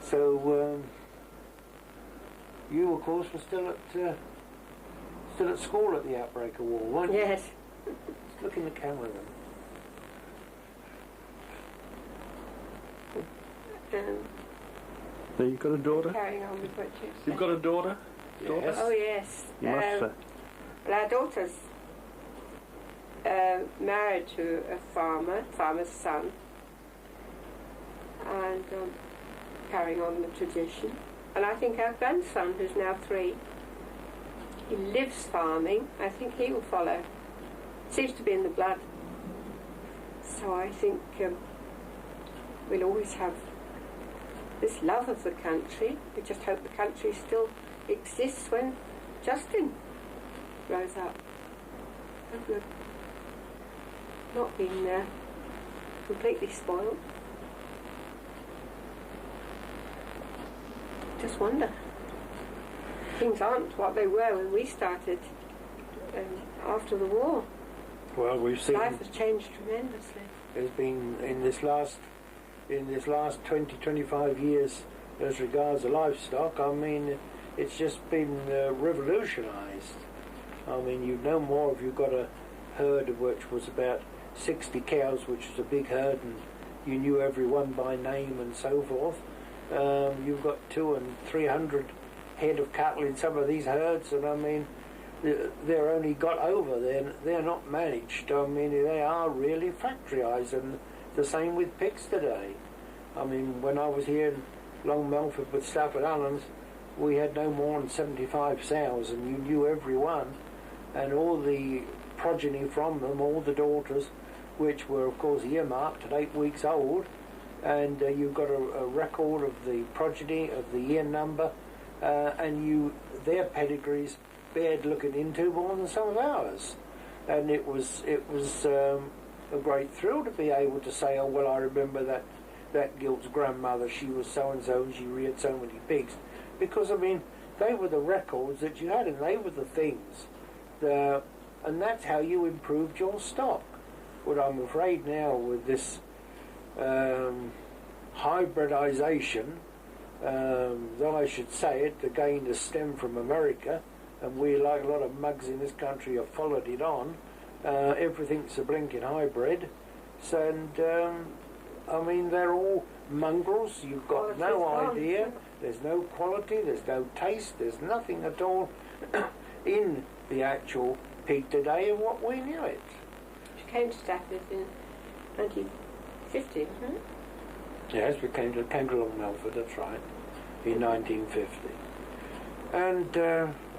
So you, of course, were still at school at the outbreak of war, weren't you? Yes. Let's look in the camera then. So you've got a daughter? Carrying on with what you You've got a daughter? Yes. Oh, yes. You must say. Well, our daughter's married to a farmer's son, and carrying on the tradition. And I think our grandson, who's now 3, he lives farming. I think he will follow. Seems to be in the blood. So I think we'll always have this love of the country. We just hope the country still exists when Justin grows up. Hope we've not been completely spoiled. Just wonder. Things aren't what they were when we started after the war. Well, we've seen Life has changed tremendously. there's been in this last 20-25 years as regards the livestock. I mean, it's just been revolutionised. I mean, you've no more if you've got a herd of which was about 60 cows, which was a big herd, and you knew everyone by name and so forth. You've got 200 and 300 head of cattle in some of these herds, and I mean, they're only got over. They're not managed. I mean, they are really factoryized, and the same with pigs today. I mean, when I was here in Long Melford with Stafford Allens, we had no more than 75 sows, and you knew every one, and all the progeny from them, all the daughters, which were of course earmarked at 8 weeks old, and you've got a record of the progeny, of the year number, and their pedigrees bared looking into more than some of ours. And it was a great thrill to be able to say, oh well, I remember that Gilt's grandmother, she was so and so and she reared so many pigs, because I mean they were the records that you had, and they were the things, and that's how you improved your stock. But I'm afraid now with this hybridization, though I should say it, again, has stemmed from America, and we, like a lot of mugs in this country, have followed it on. Everything's a blinking hybrid. So, and I mean, they're all mongrels. You've got no idea. There's no quality, there's no taste, there's nothing at all in the actual pig today of what we knew it. She came to Stafford in 1950, wasn't it? Yes, we came to Long Melford, that's right, in 1950. And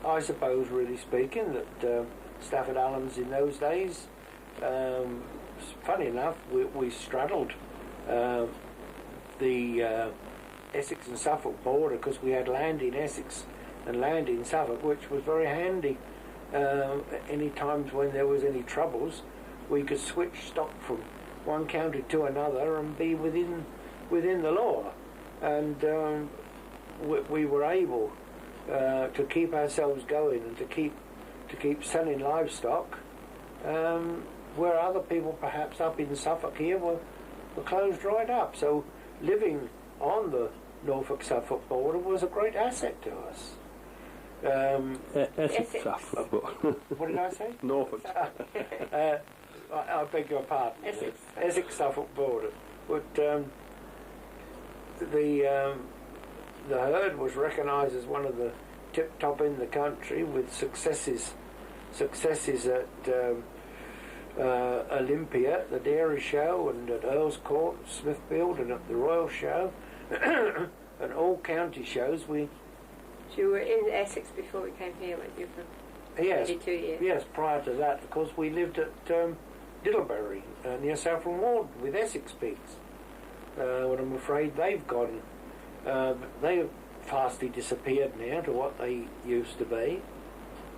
I suppose, really speaking, that Stafford Allens in those days, funny enough, we straddled the Essex and Suffolk border, because we had land in Essex and land in Suffolk, which was very handy. Any times when there was any troubles, we could switch stock from one county to another and be within the law, and we were able to keep ourselves going and to keep selling livestock, where other people perhaps up in Suffolk here were closed right up. So living on the Norfolk-Suffolk border was a great asset to us. Essex, Essex. Suffolk. What did I say? Norfolk. I beg your pardon. Essex. Essex-Suffolk border. But the herd was recognised as one of the tip-top in the country, with successes at Olympia, the Dairy Show, and at Earl's Court, Smithfield, and at the Royal Show, and all county shows. So you were in Essex before we came here, weren't you, for Yes, 2 years? yes. Prior to that, of course, we lived at Diddlebury, near Saffron Walden, with Essex pigs. But I'm afraid they've gone. They fastly disappeared now to what they used to be,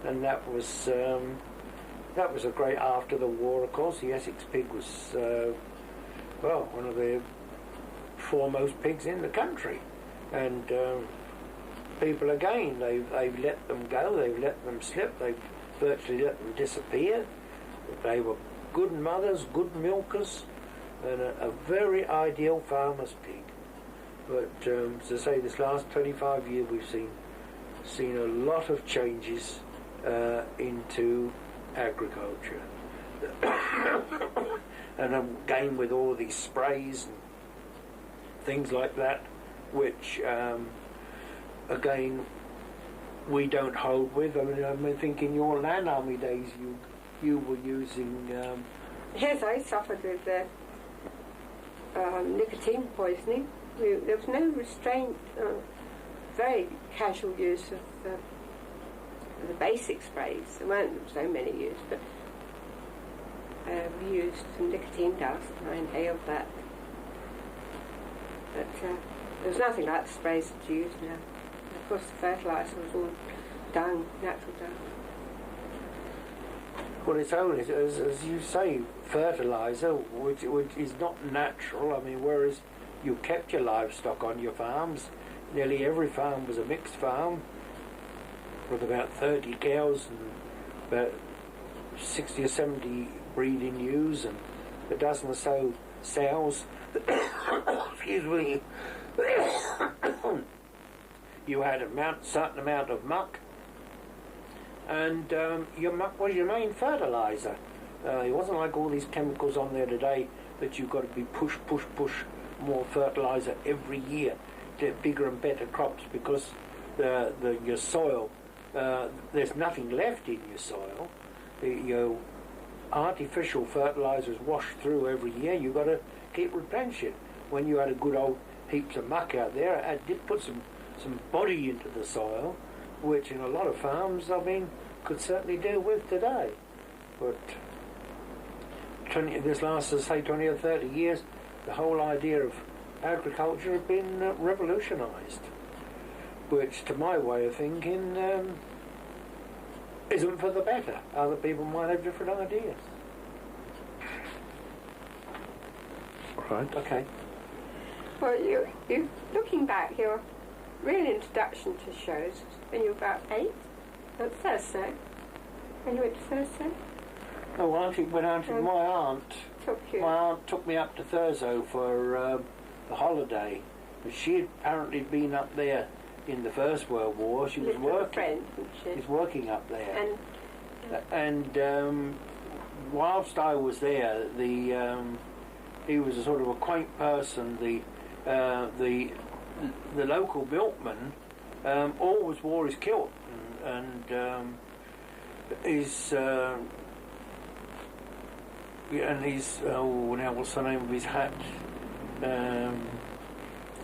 and that was a great after the war. Of course, the Essex pig was one of the foremost pigs in the country, and people again they've let them go, they've let them slip, they've virtually let them disappear. They were good mothers, good milkers, and a very ideal farmer's pig. But as I say, this last 25 years we've seen a lot of changes into agriculture. And again with all these sprays and things like that, which again we don't hold with. I think in your land army days you were using Yes, I suffered with nicotine poisoning. There was no restraint, very casual use of the basic sprays. There weren't so many used, but we used some nicotine dust, and I inhaled that. But there was nothing like the sprays that you use now. And of course, the fertiliser was all dung, natural dung. Well, it's only, as you say, fertiliser, which is not natural. I mean, whereas you kept your livestock on your farms, nearly every farm was a mixed farm with about 30 cows and about 60 or 70 breeding ewes and a dozen or so sows. Excuse me. You had a certain amount of muck, and your muck was your main fertiliser. It wasn't like all these chemicals on there today that you've got to be push more fertiliser every year to get bigger and better crops, because your soil, there's nothing left in your soil. Your artificial fertilisers wash through every year. You've got to keep replenishing. When you had a good old heaps of muck out there, it did put some body into the soil, which in a lot of farms, could certainly do with today. But this last, say, 20 or 30 years, the whole idea of agriculture has been revolutionised, which, to my way of thinking, isn't for the better. Other people might have different ideas. Right. Okay. Well, you looking back, your real introduction to shows when you were about 8 at Thursday. When you went to Thursday? Oh, my aunt took me up to Thurso for a holiday. But she had apparently been up there in the First World War. She was working. Friend, she? She's working up there. And whilst I was there, he was a sort of a quaint person. The local milkman always wore his kilt, and his now what's the name of his hat?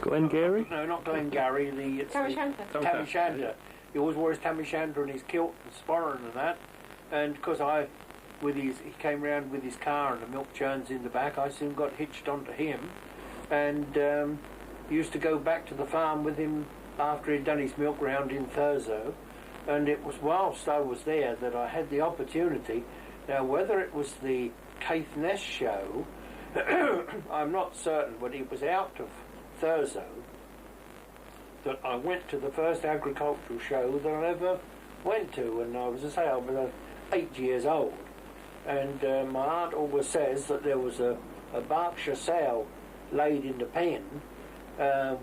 Glengarry? No, not Glengarry. Tam Tam O'Shanter. He always wore his Tam O'Shanter and his kilt and sporran and that. And because he came round with his car and the milk churns in the back, I soon got hitched onto him, and used to go back to the farm with him after he'd done his milk round in Thurso. And it was whilst I was there that I had the opportunity. Now, whether it was the Caithness show, I'm not certain, but it was out of Thurso that I went to the first agricultural show that I ever went to, and I was 8 years old. And my aunt always says that there was a Berkshire sow laid in the pen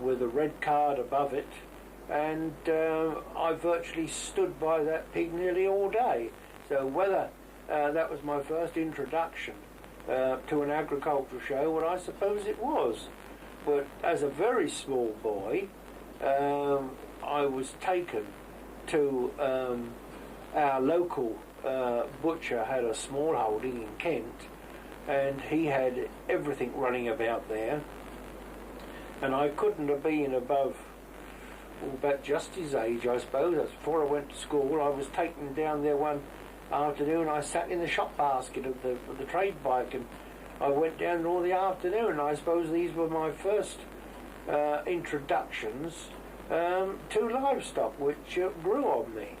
with a red card above it, and I virtually stood by that pig nearly all day. So whether that was my first introduction to an agricultural show, well, I suppose it was. But as a very small boy, I was taken to our local butcher had a small holding in Kent, and he had everything running about there, and I couldn't have been above about just his age, I suppose. That's before I went to school. I was taken down there one afternoon. I sat in the shop basket of the trade bike, and I went down there all the afternoon. I suppose these were my first introductions to livestock, which grew on me.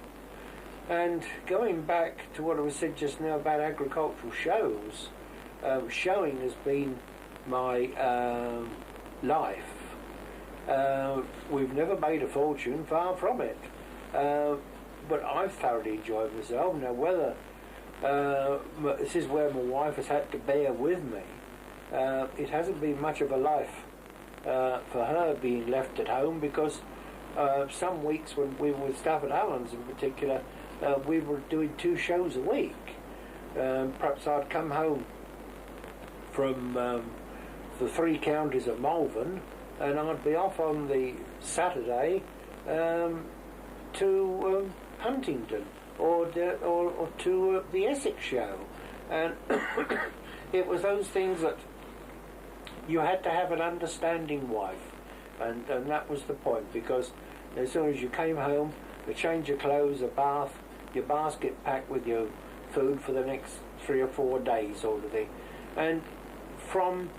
And going back to what I was said just now about agricultural shows, showing has been my life. We've never made a fortune, far from it. But I've thoroughly enjoyed myself. Now, whether this is where my wife has had to bear with me, it hasn't been much of a life for her being left at home, because some weeks when we were with Stafford Hallands in particular, we were doing 2 shows a week. Perhaps I'd come home from the 3 counties of Malvern, and I'd be off on the Saturday to Huntingdon or to the Essex Show, and it was those things that you had to have an understanding wife, and that was the point, because as soon as you came home, a change of clothes, a bath, your basket packed with your food for the next 3 or 4 days, sort of thing. And from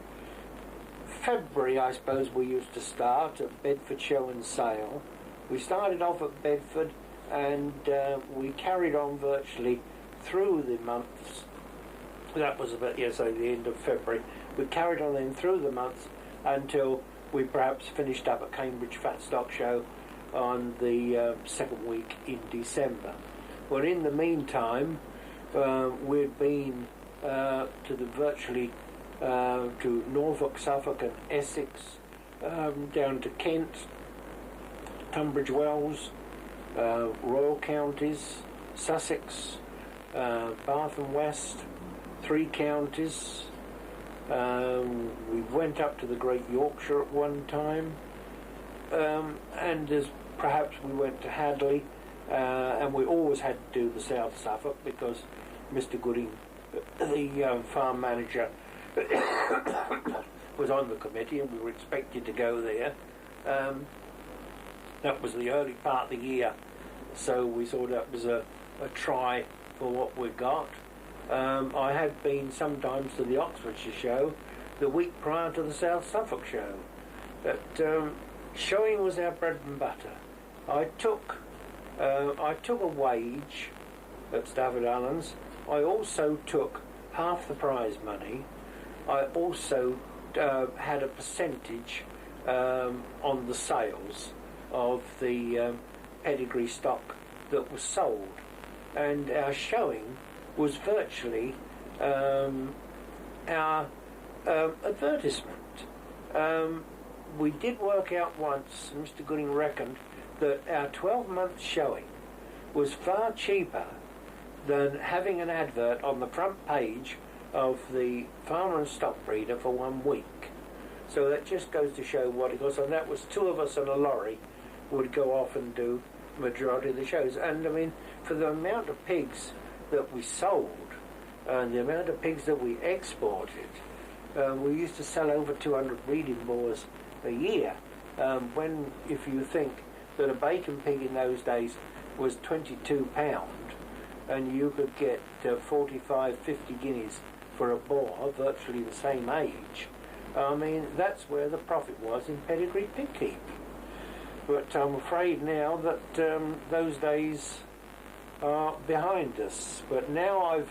February, I suppose, we used to start at Bedford Show and Sale. We started off at Bedford, and we carried on virtually through the months. That was about, the end of February. We carried on then through the months until we perhaps finished up at Cambridge Fat Stock Show on the second week in December. Well, in the meantime, we'd been to Norfolk, Suffolk and Essex, down to Kent, Tunbridge Wells, Royal Counties, Sussex, Bath and West, 3 counties. We went up to the Great Yorkshire at one time, and as perhaps we went to Hadley, and we always had to do the South Suffolk because Mr. Gooding, the farm manager, was on the committee, and we were expected to go there. That was the early part of the year, so we thought that was a try for what we got. I had been sometimes to the Oxfordshire show the week prior to the South Suffolk show, but showing was our bread and butter. I took a wage at Stafford Hallands. I also took half the prize money. I also had a percentage on the sales of the pedigree stock that was sold, and our showing was virtually our advertisement. We did work out once, Mr. Gooding reckoned, that our 12-month showing was far cheaper than having an advert on the front page of the Farmer and Stock Breeder for 1 week. So that just goes to show what it was, and that was 2 of us in a lorry would go off and do the majority of the shows. And I mean, for the amount of pigs that we sold and the amount of pigs that we exported, we used to sell over 200 breeding boars a year. When, if you think that a bacon pig in those days was £22, and you could get 45, 50 guineas for a boar, virtually the same age, I mean, that's where the profit was in pedigree pig keeping. But I'm afraid now that those days are behind us. But now I've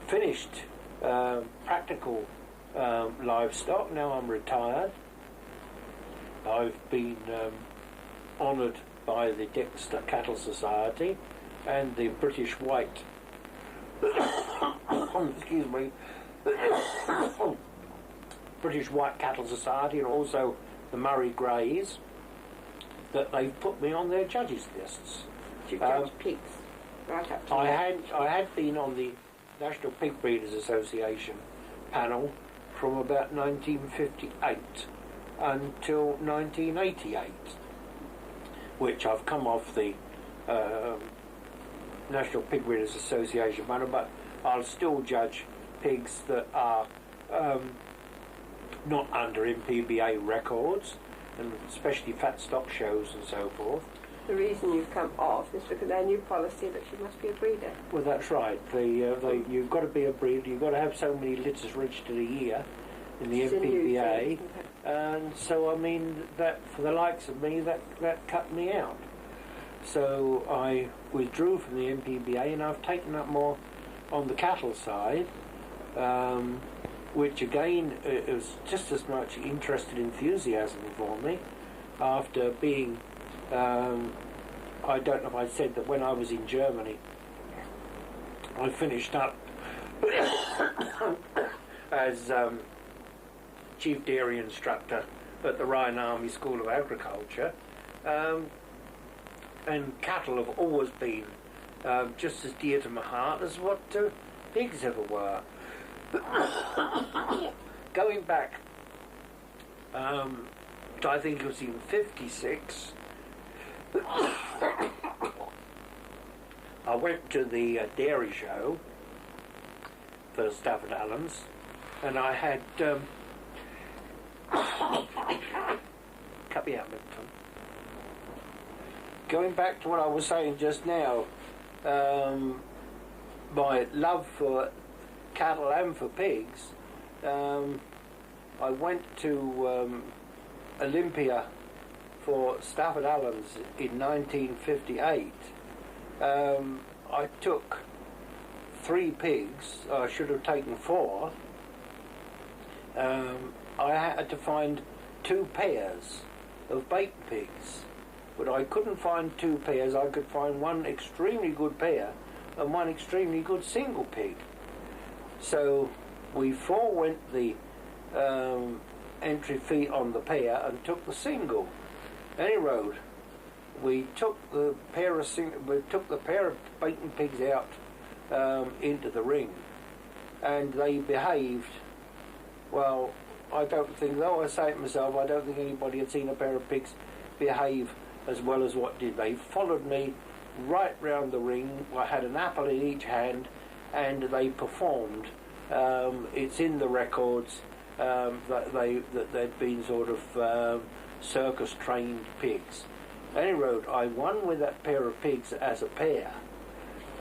finished practical livestock. Now I'm retired. I've been honoured by the Dexter Cattle Society and the British White excuse me British White Cattle Society, and also the Murray Greys. that they've put me on their judges' lists. Do you judge pigs right up to I now? had been on the National Pig Breeders Association panel from about 1958 until 1988, which I've come off the National Pig Breeders Association panel, but I'll still judge pigs that are not under MPBA records, and especially fat stock shows and so forth. The reason you've come off is because their new policy that you must be a breeder. Well, that's right. You've got to be a breeder. You've got to have so many litters registered a year in the It's a new MPBA, thing. and so I mean that for the likes of me, that cut me out. So I withdrew from the MPBA, and I've taken up more on the cattle side, which again is just as much interest and enthusiasm for me. After being, I don't know if I said that when I was in Germany, I finished up as Chief Dairy Instructor at the Rhine Army School of Agriculture, and cattle have always been just as dear to my heart as what pigs ever were. Going back, I think it was in '56, I went to the dairy show for Stafford Allens, and I had cut me out, Milton. Going back to what I was saying just now, my love for cattle and for pigs, I went to Olympia for Stafford Allens in 1958. I took 3 pigs. I should have taken 4. I had to find 2 pairs of bait pigs, but I couldn't find 2 pairs. I could find one extremely good pair and one extremely good single pig. So we forewent the entry fee on the pair and took the single. Any road, we took the pair of baiting pigs out into the ring, and they behaved well. I don't think, though I say it myself, I don't think anybody had seen a pair of pigs behave as well as what did. They followed me right round the ring. I had an apple in each hand, and they performed. It's in the records that they'd been sort of circus trained pigs. Any road, I won with that pair of pigs as a pair.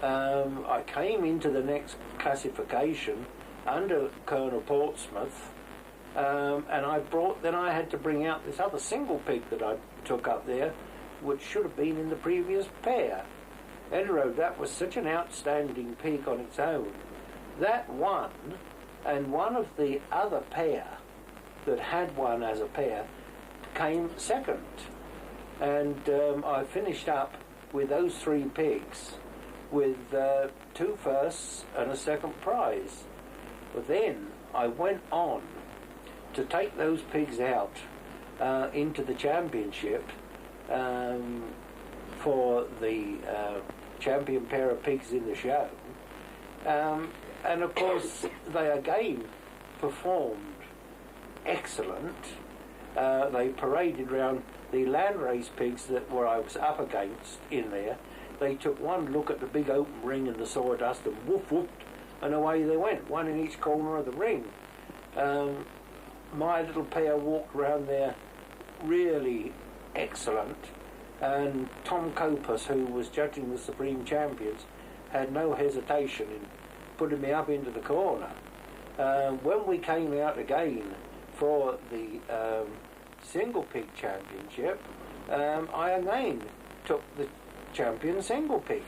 I came into the next classification under Colonel Portsmouth, and then I had to bring out this other single pig that I took up there, which should have been in the previous pair. Any road, that was such an outstanding pig on its own. That won, and one of the other pair that had one as a pair came second. And I finished up with those 3 pigs with 2 firsts and a second prize. But then I went on to take those pigs out into the championship for the champion pair of pigs in the show. And of course they again performed excellent. They paraded round the landrace pigs that I was up against in there. They took one look at the big open ring and the sawdust and whoop whooped, and away they went, one in each corner of the ring. My little pair walked round there really excellent, and Tom Copus, who was judging the Supreme Champions, had no hesitation in putting me up into the corner. When we came out again for the single pig championship, I again took the champion single pig,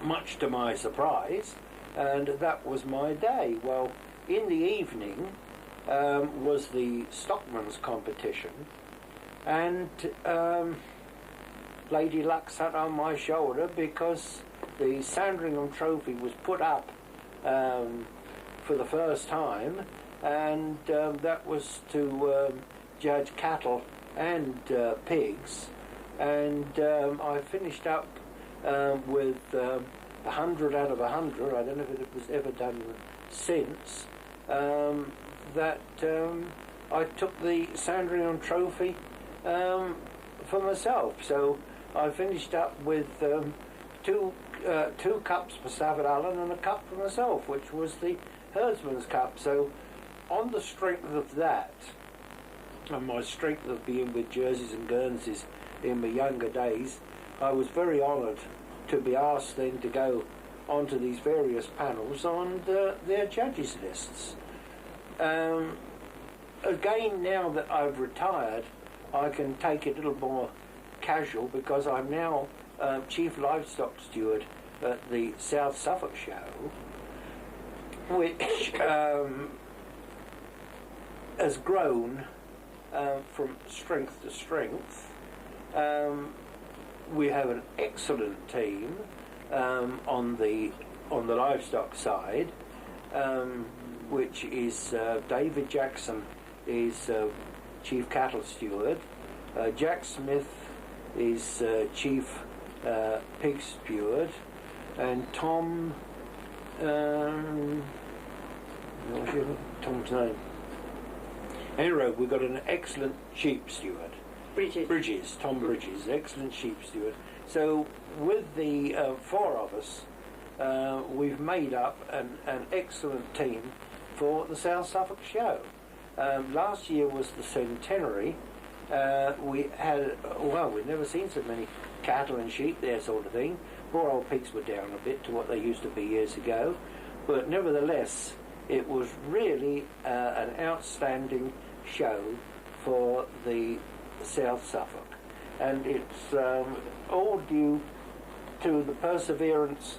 much to my surprise, and that was my day. Well, in the evening was the stockman's competition, and Lady Luck sat on my shoulder because the Sandringham Trophy was put up for the first time, and that was to judge cattle and pigs, and I finished up with 100 out of 100. I don't know if it was ever done since. That I took the Sandringham Trophy for myself. So I finished up with two cups for Stafford Allen and a cup for myself, which was the Herdsman's Cup. So on the strength of that, and my strength of being with Jerseys and Guernseys in my younger days, I was very honoured to be asked then to go onto these various panels on their judges' lists. Again, now that I've retired, I can take it a little more casual because I'm now Chief Livestock Steward at the South Suffolk Show, which has grown from strength to strength. We have an excellent team on the livestock side, which is David Jackson is Chief Cattle Steward, Jack Smith is Chief Pig Steward, and Tom, what's Tom's name? Anyway, we've got an excellent sheep steward. Tom Bridges, excellent sheep steward. So with the four of us, we've made up an excellent team for the South Suffolk Show. Last year was the centenary. We had, we'd never seen so many cattle and sheep there, sort of thing. Poor old pigs were down a bit to what they used to be years ago, but nevertheless, it was really an outstanding show for the South Suffolk, and it's all due to the perseverance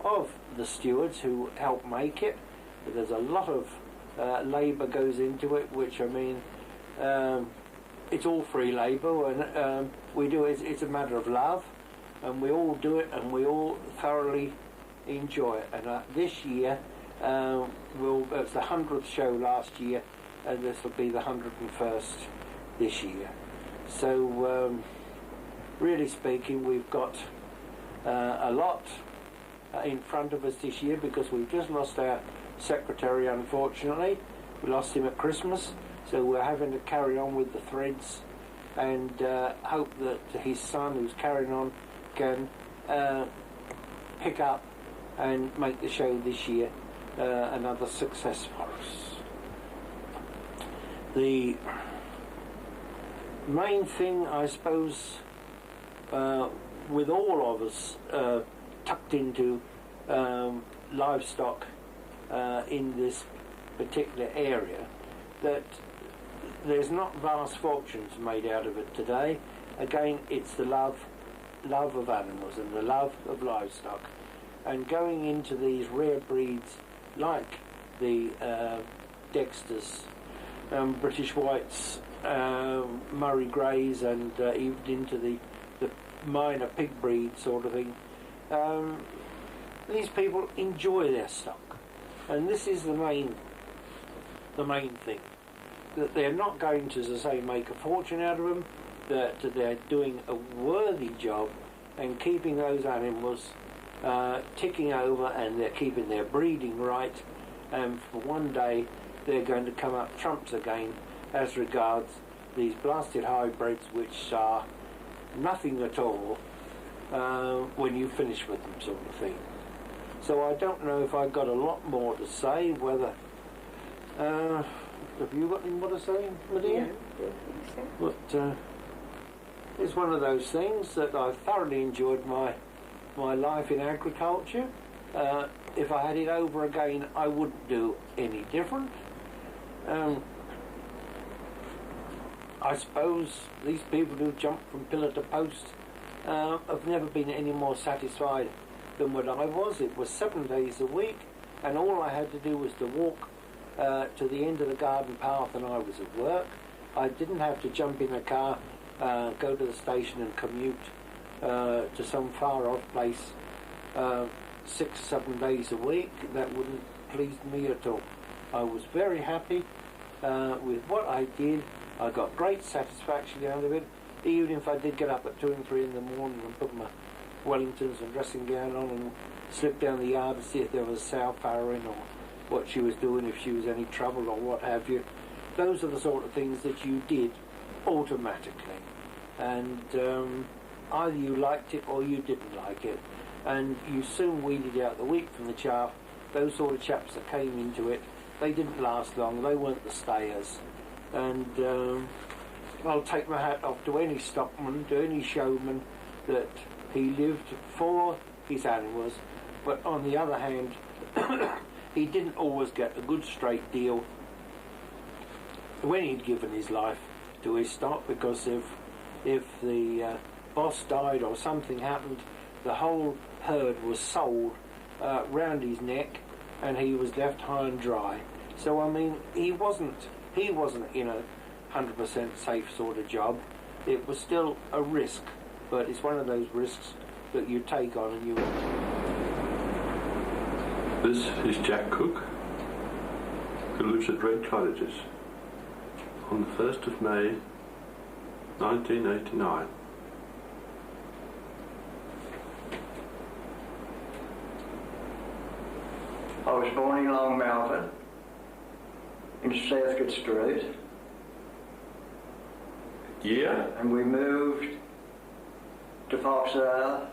of the stewards who helped make it. There's a lot of labour goes into it, which, I mean, it's all free labour, and we do it. It's a matter of love, and we all do it, and we all thoroughly enjoy it. And this year, it's the 100th show last year, and this will be the 101st this year. So, really speaking, we've got a lot in front of us this year, because we've just lost our secretary, unfortunately. We lost him at Christmas, so we're having to carry on with the threads, and hope that his son, who's carrying on, can pick up and make the show this year another success for us. The main thing, I suppose, with all of us tucked into livestock in this particular area, that there's not vast fortunes made out of it today. Again, it's the love of animals and the love of livestock, and going into these rare breeds like the Dexters, British Whites, Murray Greys, and even into the minor pig breed sort of thing. These people enjoy their stock, and this is the main thing, that they're not going to, as I say, make a fortune out of them, that they're doing a worthy job and keeping those animals ticking over, and they're keeping their breeding right, and for one day they're going to come up trumps again as regards these blasted hybrids, which are nothing at all when you finish with them, sort of thing. So I don't know if I've got a lot more to say, whether have you got any more to say, Medea? No, I don't think so. But it's one of those things that I've thoroughly enjoyed my life in agriculture. If I had it over again, I wouldn't do any different. I suppose these people who jump from pillar to post have never been any more satisfied than what I was. It was 7 days a week, and all I had to do was to walk to the end of the garden path, and I was at work. I didn't have to jump in a car, go to the station and commute to some far off place 6-7 days a week. That wouldn't please me at all. I was very happy with what I did, I got great satisfaction out of it, even if I did get up at 2 and 3 in the morning and put my Wellingtons and dressing gown on and slip down the yard to see if there was a sow farrowing or what she was doing, if she was any trouble or what have you. Those are the sort of things that you did automatically, and either you liked it or you didn't like it, and you soon weeded out the wheat from the chaff. Those sort of chaps that came into it, they didn't last long, they weren't the stayers. And I'll take my hat off to any stockman, to any showman, that he lived for his animals, but on the other hand he didn't always get a good straight deal when he'd given his life to his stock, because if the boss died or something happened, the whole herd was sold round his neck and he was left high and dry. So I mean, he wasn't in a 100% safe sort of job. It was still a risk, but it's one of those risks that you take on and you... This is Jack Cook, who lives at Red Cottages on the 1st of May 1989. I was born in Long Melford, in Southgate Street. Yeah? And we moved to Foxearth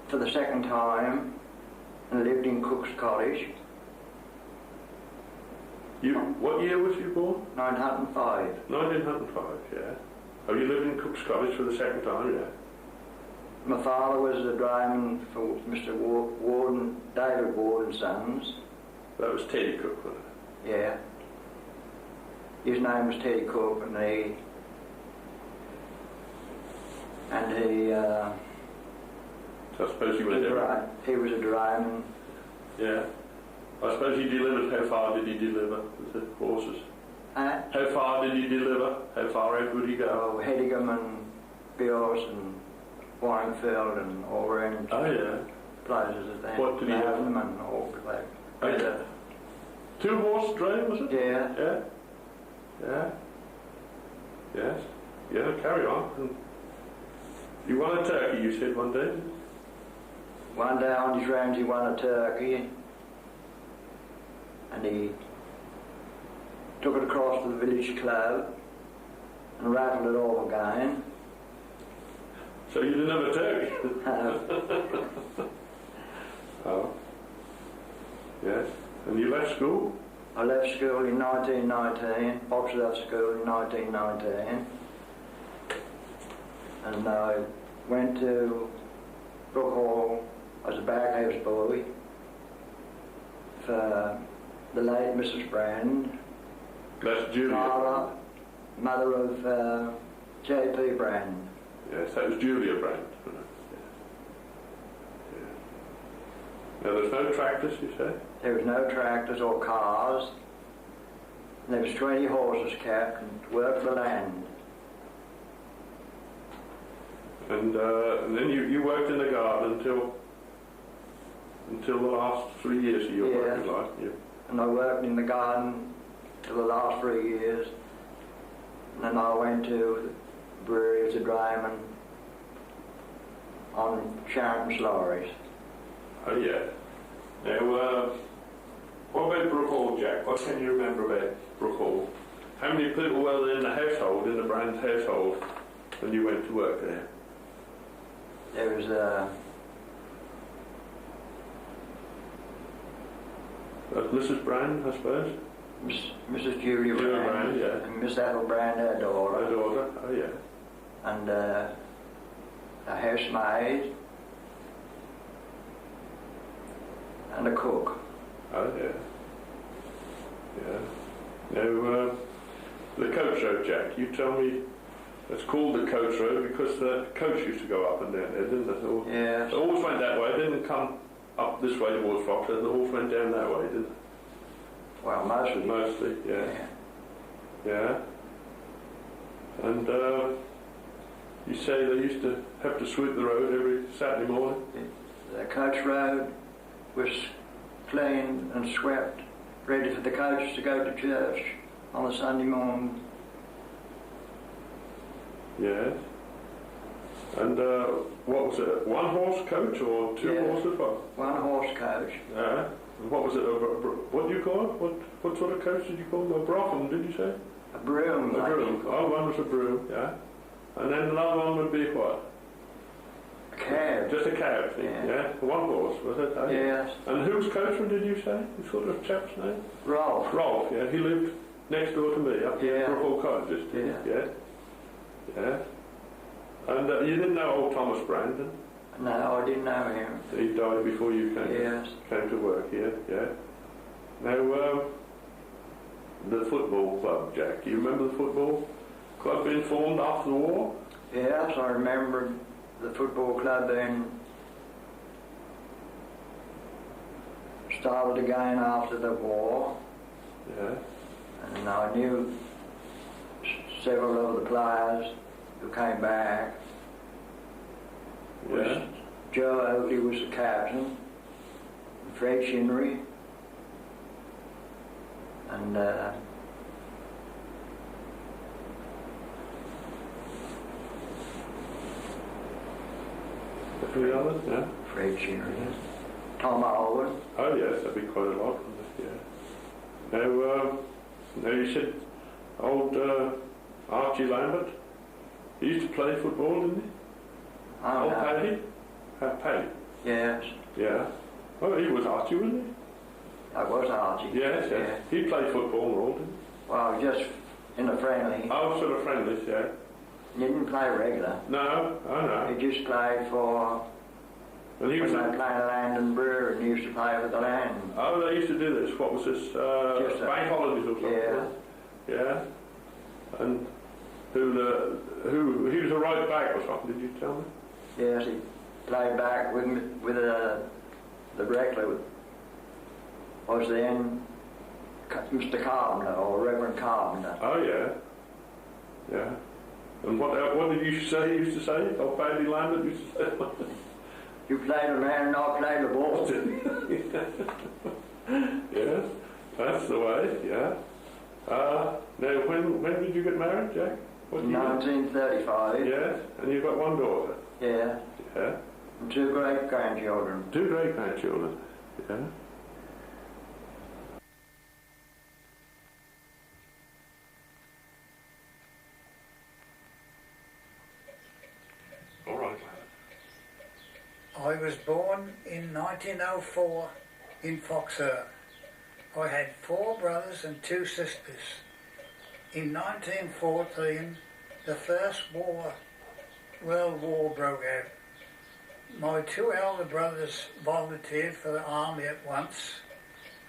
for the second time and lived in Cook's Cottage. What year was you born? 1905. 1905, yeah. Have you lived in Cook's Cottage for the second time, yeah? My father was the drayman for Mr. Warden, David Warden's sons. That was Teddy Cook, wasn't it? Yeah. His name was Teddy Cook, and he So I suppose he went there. He was a drayman. Yeah. I suppose he delivered. How far did he deliver with the horses? How far did he deliver? How far out would he go? Oh, Hedingham and Bures and Warringfield and all around places as that. What did he have? And all that. Okay. 2 horse drain, was it? Yeah. Yeah. Yeah. Yes. Yeah, carry on. And you won a turkey, you said, one day? One day on his rounds he won a turkey, and he took it across to the village club and rattled it off again. So you didn't have a turkey? Oh. Yes. And you left school? I left school in 1919, Foxearth School in 1919, and I went to Brook Hall as a backhouse boy for the late Mrs. Brand. That's Julia. Father, mother of J.P. Brand. Yes, that was Julia Brand. Now there's no tractors, you say? There was no tractors or cars. And there was 20 horses kept and worked the land. And then you worked in the garden until the last 3 years of your working life. Yeah. And I worked in the garden for the last 3 years. And then I went to Bures as a drayman on Sharon's lorries. Oh yeah. Now, what about Brook Hall, Jack? What can you remember about Brook Hall? How many people were there in the household, in the Brand household, when you went to work there? There was Mrs. Brand, I suppose? Mrs. Julia Brand, yeah. And Miss Ethel Brand, her daughter. Her daughter, oh yeah. And a housemaid. And a cook. Oh yeah. Yeah. Now, the coach road, Jack, you tell me it's called the coach road because the coach used to go up and down there, didn't it? Yeah. It always went that way, it didn't come up this way towards Foxearth, it always went down that way, didn't it? Well, mostly. Mostly, yeah. Yeah. And you say they used to have to sweep the road every Saturday morning? The coach road was cleaned and swept, ready for the coach to go to church. on a Sunday morning. Yes. And what was it? One horse coach or two horses? What? One horse coach. Yeah. And what was it? What do you call it? What sort of coach did you call it? A brougham, did you say? A broom. A broom. Oh, one was a broom, yeah. And then another one would be what? A cab. Just a cab thing, yeah? One horse, was it? Yes. And whose coachman did you say? The sort of chap's name? Rolf. Rolf, yeah. He lived next door to me, up Yeah. in Brookall Cottage. Yeah. Yeah. And you didn't know old Thomas Brandon? No, I didn't know him. He died before you came to work here, yeah. Now, the football club, Jack. Do you remember the football club being formed after the war? Yes, I remember the football club being started again after the war. Yeah. And I knew several of the players who came back. Yeah. Joe Oakley was the captain, Fred Shinnery, and Any others? Yeah. Fred Shinnery, Tom Alwyn. Oh yes, that'd be quite a lot, wouldn't it? Yeah. Now you said old Archie Lambert. He used to play football, didn't he? Oh, Old no. Paddy? Paddy? Yes, Yeah. Oh, he was Archie, wasn't that was Archie. he? Yes, yes. He played football and all, didn't he? Well, just in a friendly. Oh, sort of friendlies, yeah. He didn't play regular. No, I know. He just played for And he when was. they played land and Bures, and he used to play for the land. Oh, they used to do this. What was this? Just bank holidays or something? Yeah. Yeah. And who he was a right back or something? Did you tell me? Yes, he played back with the rector was then Mr. Carpenter or Reverend Carpenter. Oh yeah. Yeah. And what did you say? He used to say? Oh, Paddy Lambert used to say. You played the man and I played the ball. Yeah, that's the way. Yeah. Now, when did you get married, Jack? What year? 1935. Yes, and you've got one daughter. Yeah. Yeah. And two great grandchildren. Two great grandchildren. Yeah. All right. I was born in 1904 in Foxearth. I had 4 brothers and 2 sisters. In 1914, the First World War broke out. My 2 elder brothers volunteered for the army at once,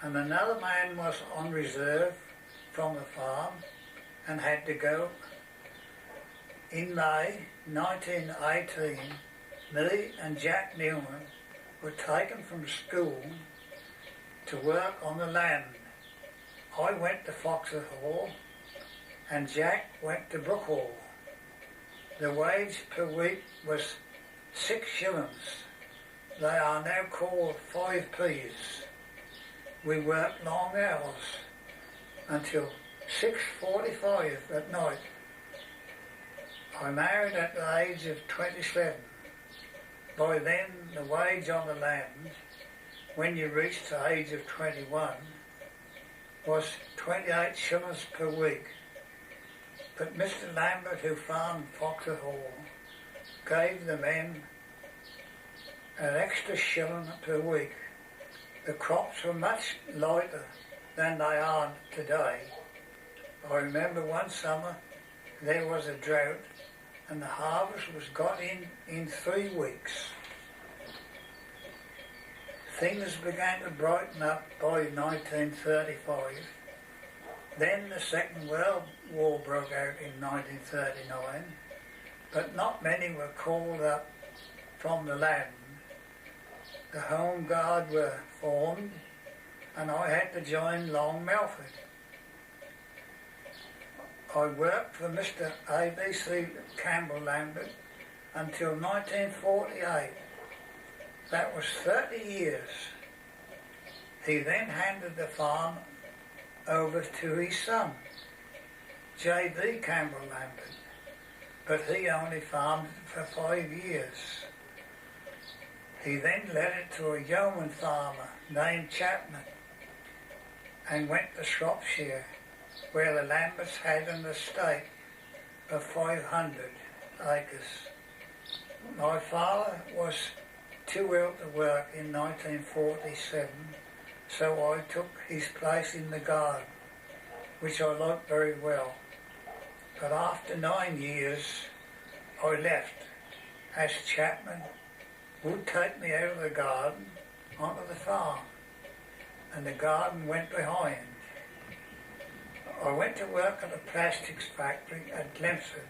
and another man was on reserve from the farm and had to go. In May 1918, me and Jack Newman were taken from school to work on the land. I went to Foxearth Hall and Jack went to Brookall. The wage per week was 6 shillings. They are now called 5p's. We worked long hours until 6:45 at night. I married at the age of 27. By then, the wage on the land, when you reached the age of 21, was 28 shillings per week. But Mr. Lambert, who farmed Foxearth Hall, gave the men an extra shilling per week. The crops were much lighter than they are today. I remember one summer there was a drought and the harvest was got in 3 weeks. Things began to brighten up by 1935. Then the Second World War broke out in 1939, but not many were called up from the land. The Home Guard were formed and I had to join Long Melford. I worked for Mr. A.B.C. Campbell Lambert until 1948. That was 30 years. He then handed the farm over to his son, J.B. Campbell Lambert, but he only farmed it for 5 years. He then let it to a yeoman farmer named Chapman and went to Shropshire, where the Lamberts had an estate of 500 acres. My father was too ill to work in 1947, so I took his place in the garden, which I liked very well. But after 9 years, I left, as Chapman would take me out of the garden onto the farm, and the garden went behind. I went to work at a plastics factory at Glemson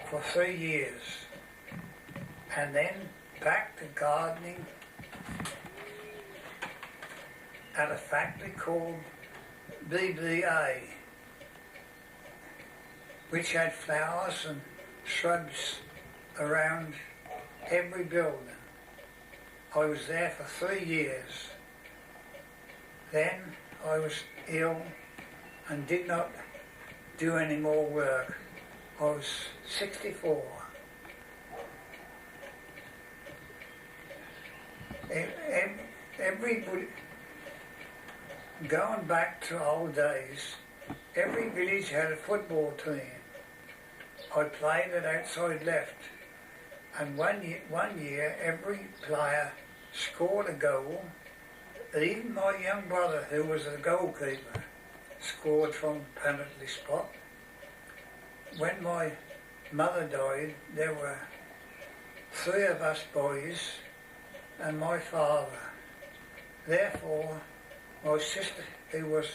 for 3 years, and then back to gardening at a factory called BBA, which had flowers and shrubs around every building. I was there for 3 years. Then I was ill and did not do any more work. I was 64. Everybody, going back to old days, every village had a football team. I played at outside left, and one year every player scored a goal. Even my young brother, who was a goalkeeper, scored from the penalty spot. When my mother died, there were 3 of us boys and my father. Therefore, my sister, who was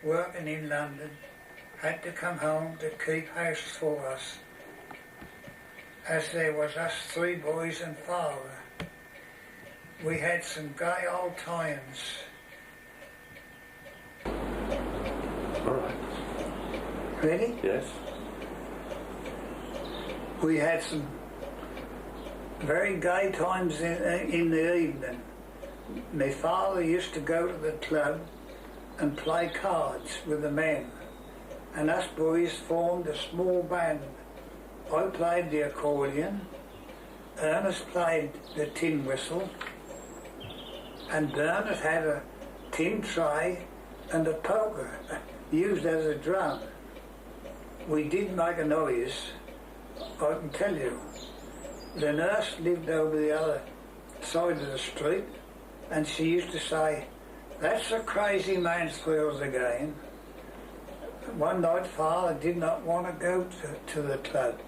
working in London, had to come home to keep house for us, as there was us 3 boys and father. We had some gay old times. All right. Ready? Yes. We had some very gay times in the evening. My father used to go to the club and play cards with the men, and us boys formed a small band. I played the accordion, Ernest played the tin whistle, and Bernard had a tin tray and a poker used as a drum. We did make a noise, I can tell you. The nurse lived over the other side of the street, and she used to say, "That's the crazy man's wheels again." One night Father did not want to go to the club.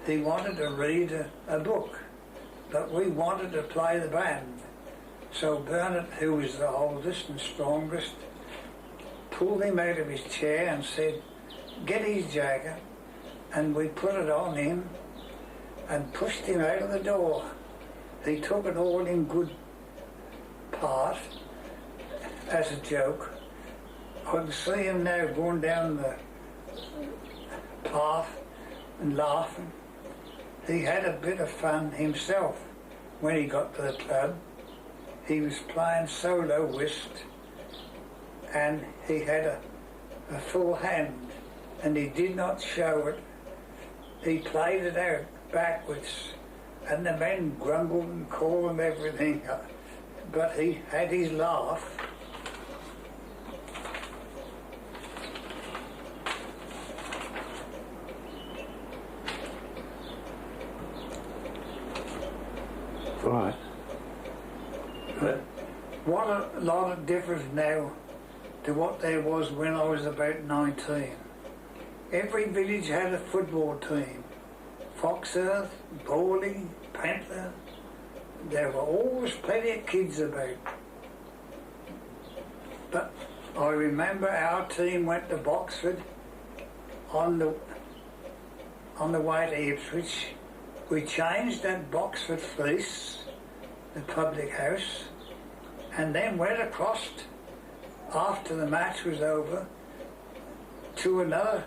He wanted to read a book, but we wanted to play the band. So Bernard, who was the oldest and strongest, pulled him out of his chair and said, "Get his jacket," and we put it on him and pushed him out of the door. He took it all in good part as a joke. I can see him now going down the path and laughing. He had a bit of fun himself when he got to the club. He was playing solo whist, and he had a full hand, and he did not show it. He played it out backwards, and the men grumbled and called him everything, but he had his laugh. Right. But what a lot of difference now to what there was when I was about 19. Every village had a football team. Foxearth, Bowling, Panther. There were always plenty of kids about. But I remember our team went to Boxford on the way to Ipswich. We changed at Boxford Fleece, the public house, and then went across after the match was over to another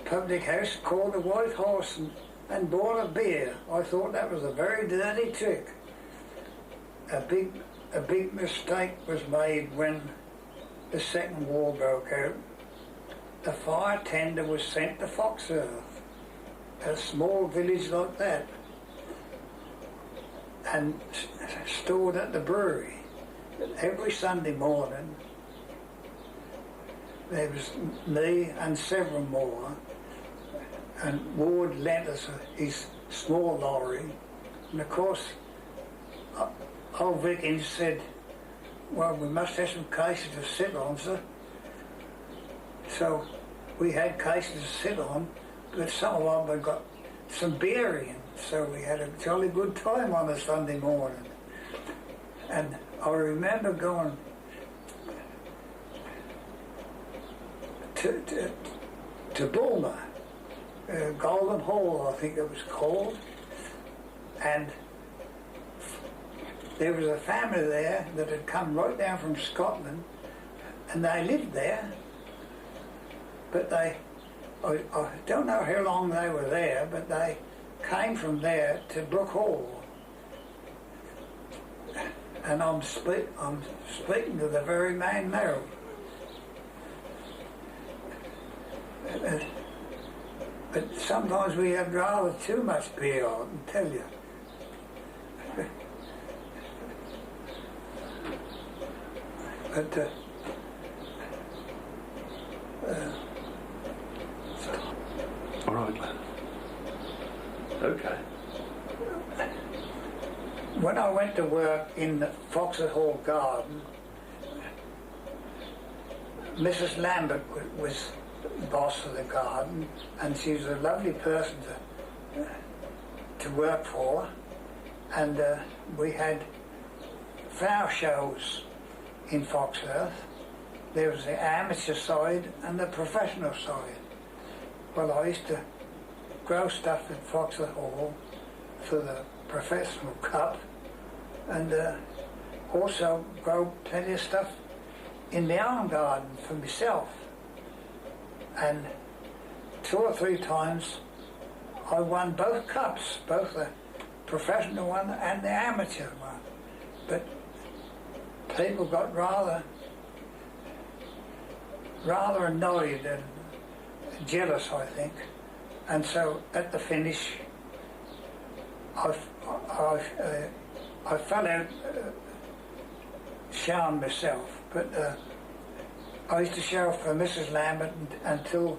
public house called the White Horse and bought a beer. I thought that was a very dirty trick. A big mistake was made when the Second War broke out. the fire tender was sent to Foxearth, a small village like that, and stored at the brewery. Every Sunday morning there was me and several more, and Ward lent us his small lorry, and of course old Vickins said, well, we must have some cases to sit on, sir. So we had cases to sit on, but some of them had got some beer in, so we had a jolly good time on a Sunday morning. And I remember going to Bulmer, Golden Hall, I think it was called, and there was a family there that had come right down from Scotland, and they lived there, but I don't know how long they were there, but they came from there to Brook Hall. And I'm speaking to the very man now. But sometimes we have rather too much beer, I can tell you. But all right, lad. Okay. When I went to work in the Foxearth Hall garden, Mrs. Lambert was the boss of the garden, and she was a lovely person to work for. And we had flower shows in Foxearth. There was the amateur side and the professional side. Well, I used to grow stuff at Foxearth Hall for the professional cup, and also grow plenty of stuff in the own garden for myself. And 2 or 3 times I won both cups, both the professional one and the amateur one. But people got rather annoyed and jealous, I think. And so at the finish, I fell out showing myself, but I used to show for Mrs. Lambert until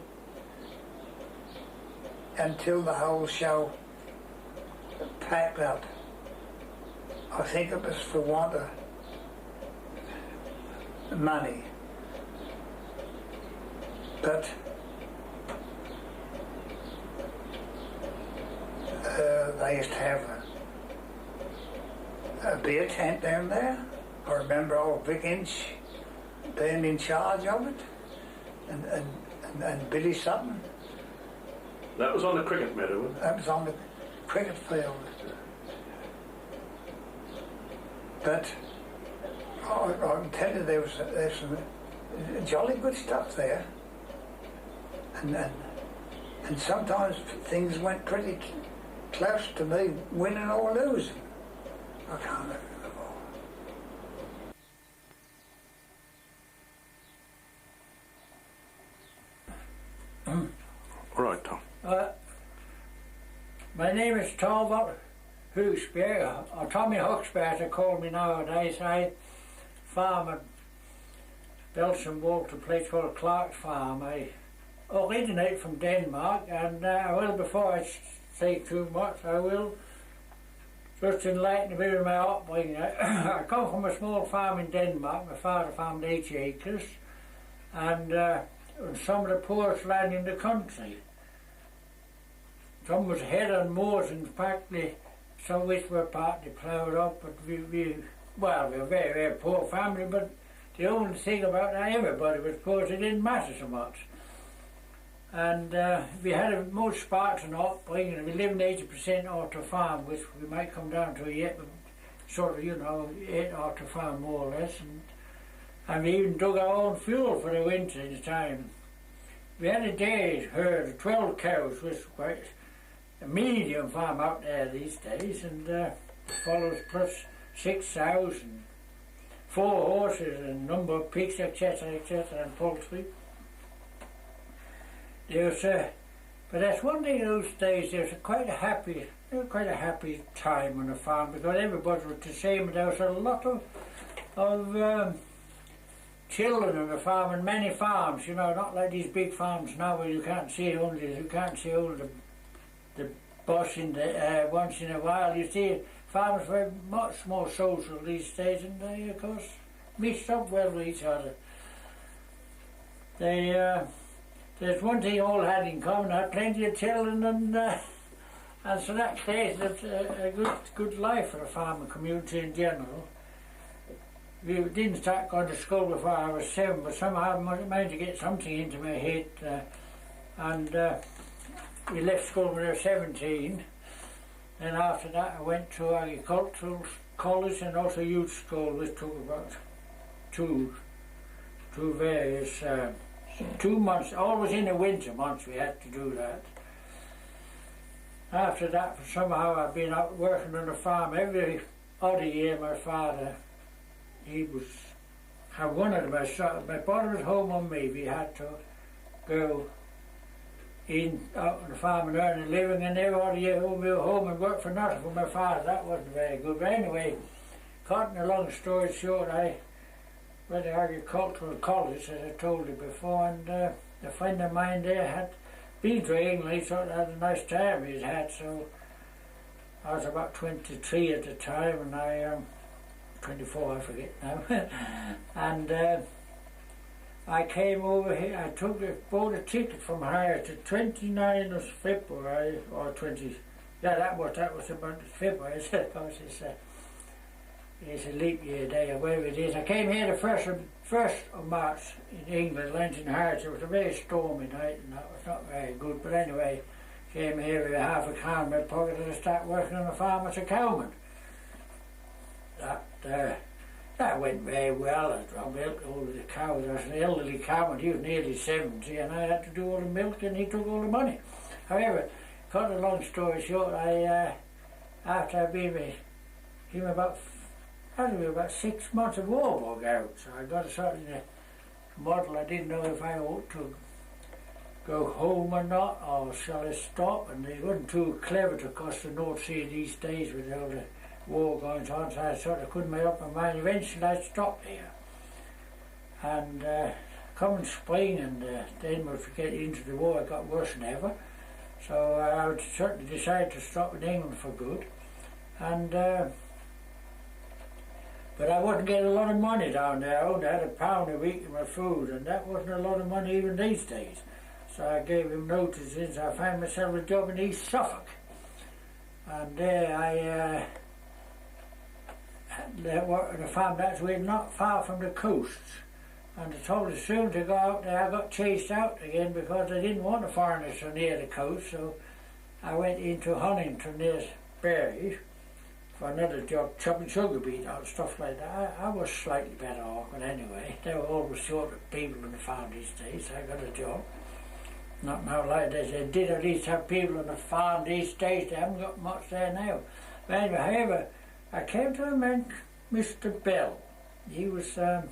the whole show packed up. I think it was for want of money, but they used to have a beer tent down there. I remember old Vickins being in charge of it, and Billy Sutton. That was on the cricket meadow, wasn't it? That was on the cricket field. But I can tell you there's some jolly good stuff there, and sometimes things went pretty close to me winning or losing. I can't remember. All right, Tom. My name is Talbot Hawksby, or Tommy Hawksby as they call me nowadays. I farm at Belsham Walter, a place called Clark's Farm. I originate from Denmark, and before I say too much, I will just enlighten a bit of my upbringing. I come from a small farm in Denmark. My father farmed 80 acres, and some of the poorest land in the country. Some was head and moors, in fact, some which were partly ploughed up, but we were a very, very poor family, but the only thing about that, everybody was poor, so it didn't matter so much. And we had a most Spartan upbringing. We lived 80% out of farm, which we might come down to yet, but sort of, ate out of farm more or less. And we even dug our own fuel for the winter in the time. We had a day's herd of 12 cows, which was quite a medium farm out there these days, and follows plus 6 sows and 4 horses and a number of pigs, etc., and poultry. but that's one thing in those days. There was quite a happy time on the farm because everybody was the same. And there was a lot of children on the farm, and many farms. You know, not like these big farms now where you can't see all the bush in the once in a while. You see, farmers were much more social these days, and they of course mixed up well with each other. There's one thing all had in common: had plenty of children, and so that created a good life for the farming community in general. We didn't start going to school before I was 7, but somehow I managed to get something into my head, and we left school when I was 17. Then after that I went to agricultural college and also youth school, which took about two various 2 months, always in the winter months we had to do that. After that, somehow I've been out working on the farm every other year. My father, one of my sons, my brother was home on me. We had to go out on the farm and earn a living, and every other year we were home and work for nothing for my father. That wasn't very good. But anyway, cutting a long story short, I went to agricultural college, as I told you before, and a friend of mine there had been to England. He thought had a nice time he'd had, so I was about 23 at the time, and I 24, I forget now. And I came over here. I bought a ticket from here to 29th of February, or 20. Yeah, that was about February. Of course, it's a leap year day or whatever it is. I came here the first of March in England, Lenten Hearts. It was a very stormy night, and that was not very good. But anyway, came here with half a crown in my pocket and I started working on the farm as a cowman. That went very well. I milked all of the cows. I was an elderly cowman. He was nearly 70, and I had to do all the milk, and he took all the money. However, cut a long story short, after I'd been with him about 6 months of war broke out, so I got a sort of model. I didn't know if I ought to go home or not, or shall I stop, and they wasn't too clever to cross the North Sea these days with all the war going on, so I sort of couldn't make up my mind. Eventually I stopped here, and coming spring, and then when we get into the war, it got worse than ever, so I would certainly decided to stop in England for good, and but I wasn't getting a lot of money down there. I only had £1 a week in my food, and that wasn't a lot of money even these days. So I gave him notice, and so I found myself a job in East Suffolk. And there I worked on a farm that's not far from the coast. And I told us soon to go out there. I got chased out again because I didn't want the foreigners so near the coast. So I went into Huntington near Bures for another job, chopping sugar beet out, stuff like that. I was slightly better off, but anyway, they were always short of people on the farm these days, so I got a job. Not now like this. They did at least have people on the farm these days. They haven't got much there now. But anyway, however, I came to a man, Mr. Bell. He was an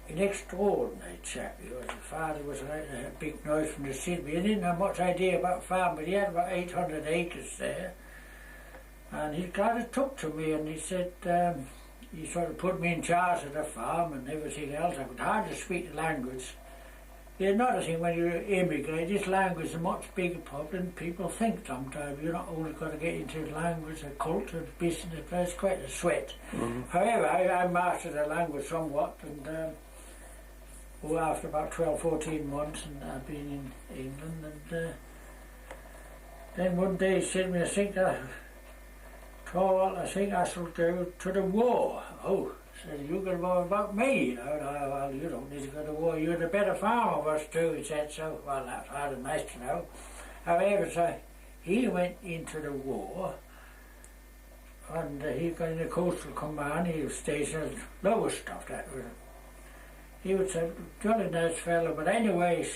extraordinary chap. His father was a big noise from the city. He didn't have much idea about farm, but he had about 800 acres there. And he kind of took to me, and he said, he sort of put me in charge of the farm and everything else. I could hardly speak the language. There's another thing, when you immigrate, this language is a much bigger problem than people think sometimes. You're not only got to get into the language, the culture, the business, but it's quite a sweat. Mm-hmm. However, I mastered the language somewhat, and after about 12, 14 months, and I've been in England, and then one day he said to me, I think I shall go to the war. Oh, said, you going to go about me? Well, you don't need to go to war. You're the better farmer of us two, he said. So, well, that's rather nice to know. However, so he went into the war, and he got in the coastal command. He was stationed at Lowestoft. He was a jolly nice fellow, but anyways,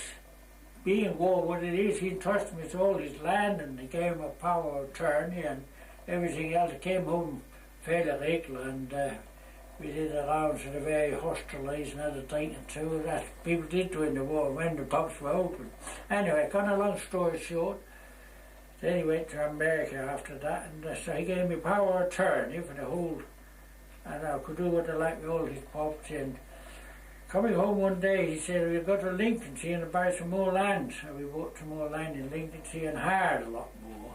being war what it is, he entrusted me with all his land, and he gave him a power of attorney and everything else. He came home fairly regular, and we did the rounds of the very hosteleries and had a drink or two. That people did do in the war when the pubs were open. Anyway, cut a long story short, then he went to America after that, and so he gave me power of attorney for the whole, and I could do what I liked with all his property. And coming home one day, he said, we'll go to Lincolnshire and buy some more land. So we bought some more land in Lincolnshire and hired a lot more.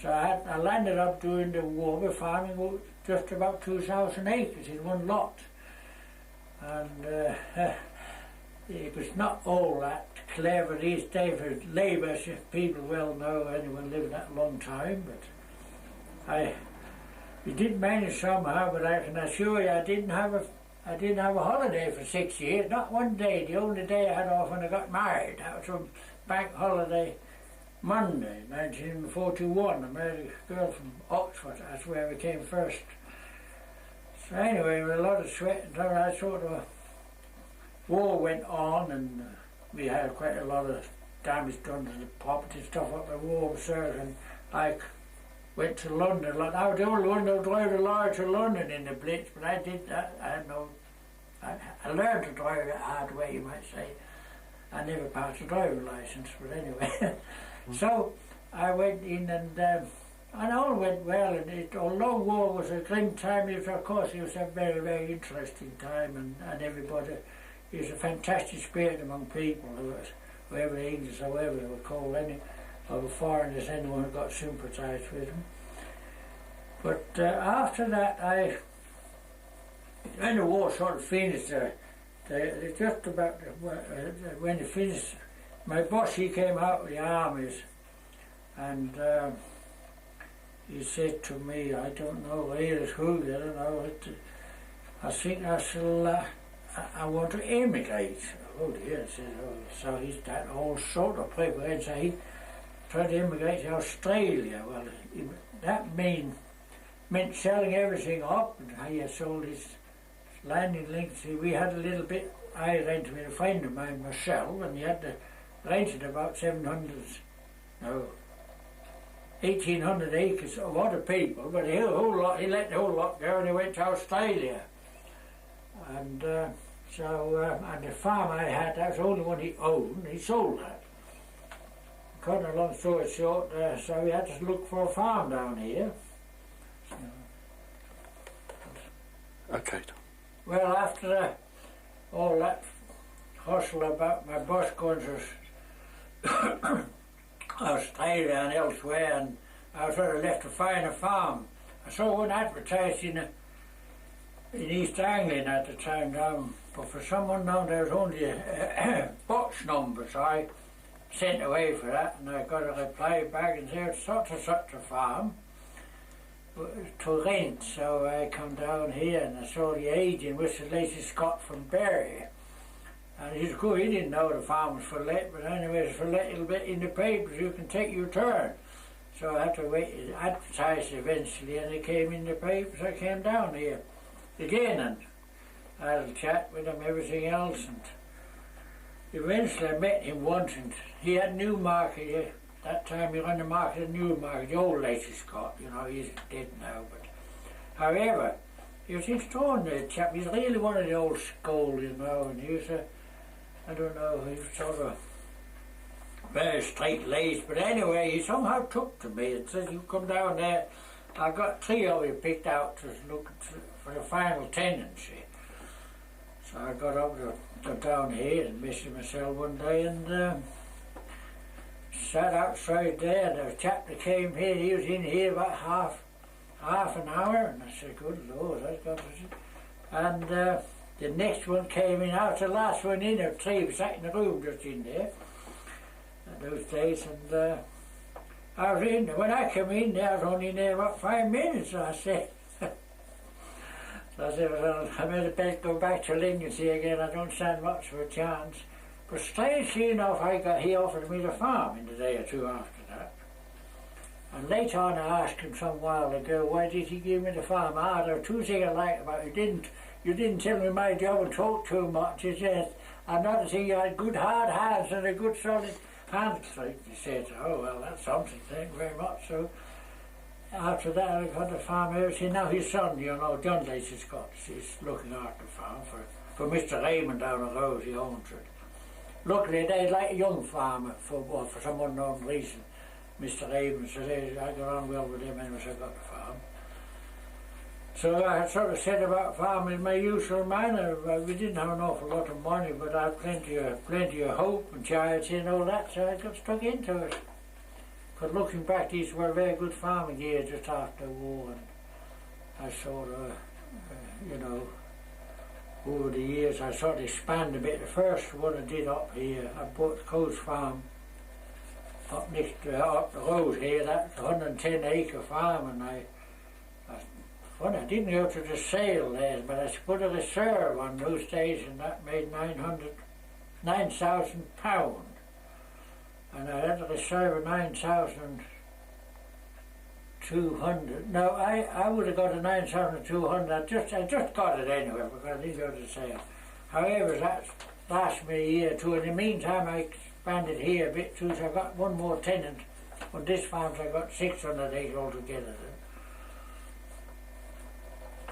So I landed up doing the war with farming just about 2,000 acres in one lot. And it was not all that clever these days with labour, as people well know, anyone living that long time, but we did manage somehow, but I can assure you I didn't have a holiday for 6 years, not one day. The only day I had off when I got married, that was on bank holiday Monday, 1941. I married a girl from Oxford, that's where we came first. So anyway, with a lot of sweat and all that sort of war went on, and we had quite a lot of damage done to the property stuff up the war was there, and I went to London. I was the only one that drove a lorry to London in the Blitz, but I did that. I learned to drive the hard way, you might say. I never passed a driving licence, but anyway. So I went in, and all went well. And although war was a grim time, it was a very, very interesting time, and everybody. It was a fantastic spirit among people, whoever English or whoever they were called, or the foreigners, anyone who got sympathised with them. But after that, when the war sort of finished, just about when it finished, my boss, he came out of the armies, and he said to me, I don't know, who, I don't know, I think I want to emigrate. Oh dear, I said, so he's that whole sort of people. So he tried to emigrate to Australia. Well, that meant selling everything up, and he had sold his land in Lincoln. We had a little bit, I rented with a friend of mine myself, and he had to rent it about 1,800 acres of other people, but he let the whole lot go, and he went to Australia. And and the farm I had, that was the only one he owned, he sold that. Cut a long story short, so we had to look for a farm down here. Okay. Well, after all that hustle about my boss going to Australia and elsewhere, and I was sort of left to find a farm. I saw one advertised in East Anglia at the time down, but for someone down there was only a box number, so I sent away for that, and I got a reply back and said such a farm to rent. So I come down here and I saw the agent, which the latest Scot from Bures, and he's good. He didn't know the farm was for let, but anyway, it's for let a little bit in the papers. You can take your turn. So I had to wait. It advertised eventually, and it came in the papers. I came down here again and I had a chat with him, everything else, and eventually I met him once, and he had Newmarket here. That time he ran the market at Newmarket, the old latest Scot, he's dead now, but however, he was an extraordinary chap. He's really one of the old school, and he was I don't know, he was sort of very straight-laced, but anyway, he somehow took to me and said, you come down there. I got 3 of you picked out to look for the final tenancy. So I got up to down here and missed myself one day, and sat outside there, and the chap that came here, he was in here about half an hour, and I said, good Lord, I've got to see. And the next one came in, I was the last one in, of 3 was sat in the room just in there, those days, and I was in, when I came in there, I was only in there about 5 minutes, I said. So I said, well, I better best go back to Lincolnshire again, I don't stand much of a chance. But strangely enough, he offered me the farm in the day or two after that. And later on I asked him some while ago, why did he give me the farm? There were 2 things I liked about it. You didn't tell me my job and talk too much. He said, another thing, you had good hard hands and a good solid hand strength. He said, oh well, that's something, thank you very much. So after that I got the farm here. See, now his son, you know, John Lacey Scots, is looking after the farm for Mr. Raymond down the road. He owns it. Luckily, they're like a young farmer for some unknown reason. Mr. Raymond, so I got on well with him anyway, so I got the farm. So I had sort of said about farming in my usual manner. We didn't have an awful lot of money, but I had plenty of hope and charity and all that, so I got stuck into it. But looking back, these were very good farming years just after the war, and I sort of, you know, over the years I sort of expanded a bit. The first one I did up here, I bought the Coast Farm up next to up the road here. That's a 110-acre farm, and I didn't go to the sale there, but I put a reserve on those days, and that made £9,000. And I had a reserve of 9,200. No, I would have got a 9,200. I just got it anyway because I didn't go to the sale. However, that lasted me a year or two. In the meantime, I expanded here a bit too, so I got one more tenant. On this farm, so I got 600 acres altogether.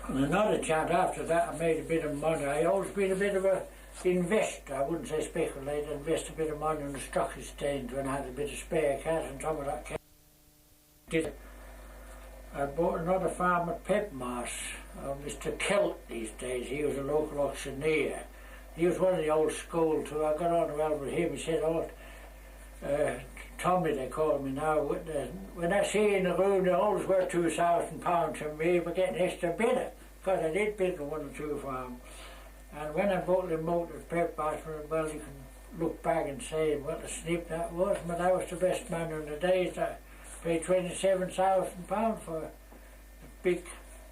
And another chance after that, I made a bit of money. I always been a bit of a investor. I wouldn't say speculator. Invest a bit of money on the stock exchange when I had a bit of spare cash, and some of that cash I bought another farm at Pepmas, Mr. Kelt these days. He was a local auctioneer. He was one of the old school too. I got on well with him. He said, "Oh, Tommy," they call me now. When I see you in the room, they always worth £2,000 to me for getting extra bidder, because I did bid for one or two farms. And when I bought the motor at Pepmas, well, you can look back and say what a snip that was, but I was the best man in the days. I paid £27,000 for a big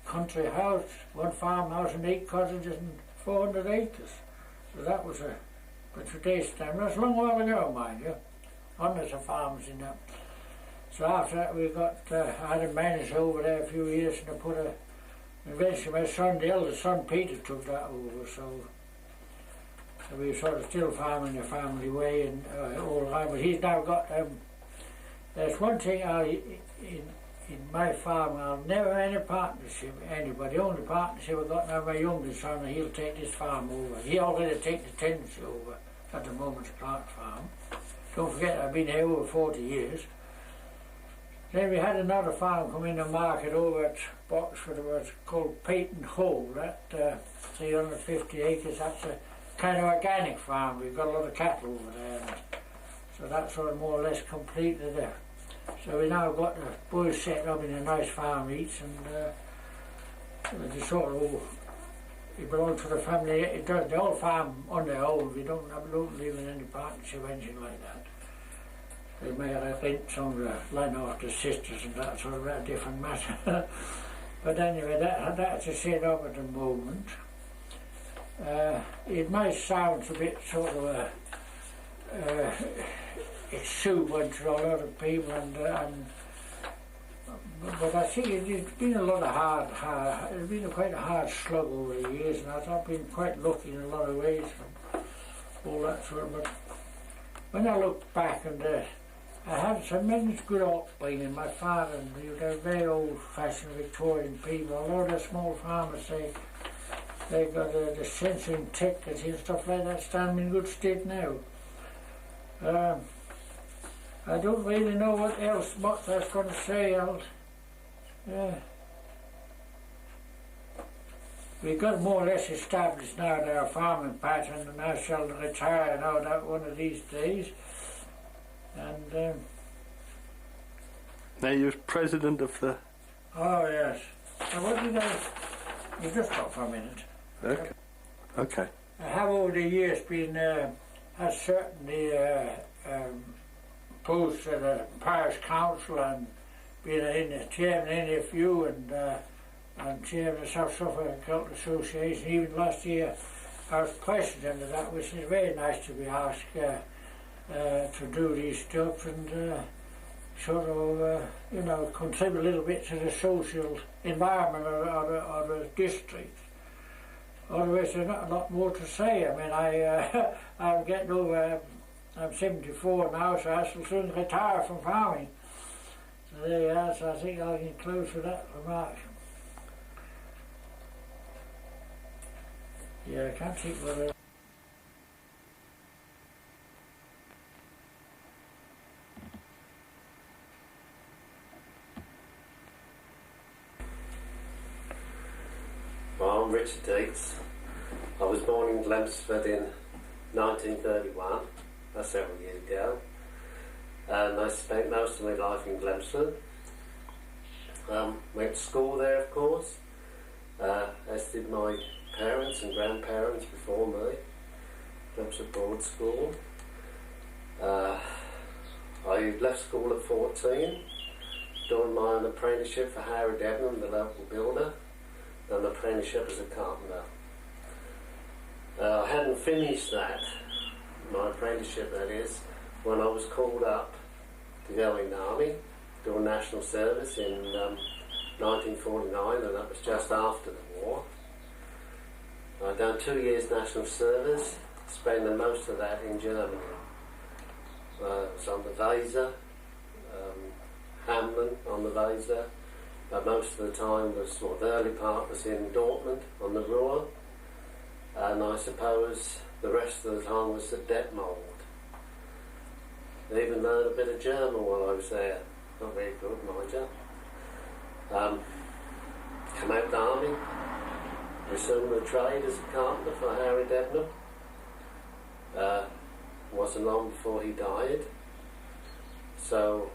country house, one farmhouse and 8 cottages and 400 acres. So that was but today's time, that's a long while ago, mind you. Hundreds of farms in that. So after that we got, I had a manager over there a few years, and I put eventually my son, the eldest son Peter, took that over, so we were sort of still farming the family way and all the time, but he's now got, there's one thing in my farm, I'll never have any partnership with anybody. The only partnership I've got now, my youngest son, he'll take this farm over. He already takes the tenancy over at the moment, the Clark farm. Don't forget, I've been here over 40 years. Then we had another farm come in the market over at Boxford. It was called Peyton Hall. That 350 acres. That's a kind of organic farm. We've got a lot of cattle over there. So that's sort of more or less completed there. So we now got the Bures set up in a nice farm each, and they sort of it belongs to the family. It does the whole farm on their own. We don't live in any partnership or anything like that. They may rent some of the land off the sisters and that sort of a different matter. But anyway, that's a set up at the moment. It might sound a bit sort of exuberant to a lot of people, but I think it's been a lot of it's been quite a hard slug over the years, and I've been quite lucky in a lot of ways and all that sort of. But when I look back, and I had tremendous good upbringing. My father, and they're very old-fashioned Victorian people. Although they're small farmers, they got the sense of integrity and stuff like that stand in good stead now. I don't really know what else much I was going to say. We've got more or less established now in our farming pattern, and I shall retire now that one of these days. And now you're president of the... Oh yes. Now what did you just stop for a minute. Okay. I have over the years been had certainly posts at the parish council, and been in the chairman of NFU and chairman of the South Suffolk Agricultural Association. Even last year I was president of that, which is very nice to be asked to do these stuff and sort of, contribute a little bit to the social environment of the district. Otherwise, there's not a lot more to say. I mean, I'm getting over, I'm 74 now, so I shall soon retire from farming. So there you are, so I think I can close with that remark. Yeah, I can't think what it. Well, I'm Richard Deeks. I was born in Glemsford in 1931, that's several years ago, and I spent most of my life in Glemsford. Went to school there, of course, as did my parents and grandparents before me. Glemsford Board School. I left school at 14, doing my own apprenticeship for Harry Debenham, the local builder, done an apprenticeship as a carpenter. I hadn't finished that, my apprenticeship that is, when I was called up to go in the army, doing national service in 1949, and that was just after the war. I'd done 2 years national service, spending most of that in Germany. I was on the Weser, Hamlin on the Weser, but most of the time was, or the early part was in Dortmund on the Ruhr, and I suppose the rest of the time was at Detmold. I even learned a bit of German while I was there. Not very good, mind you. Come out of the army, resumed the trade as a carpenter for Harry Debenham. Wasn't long before he died, so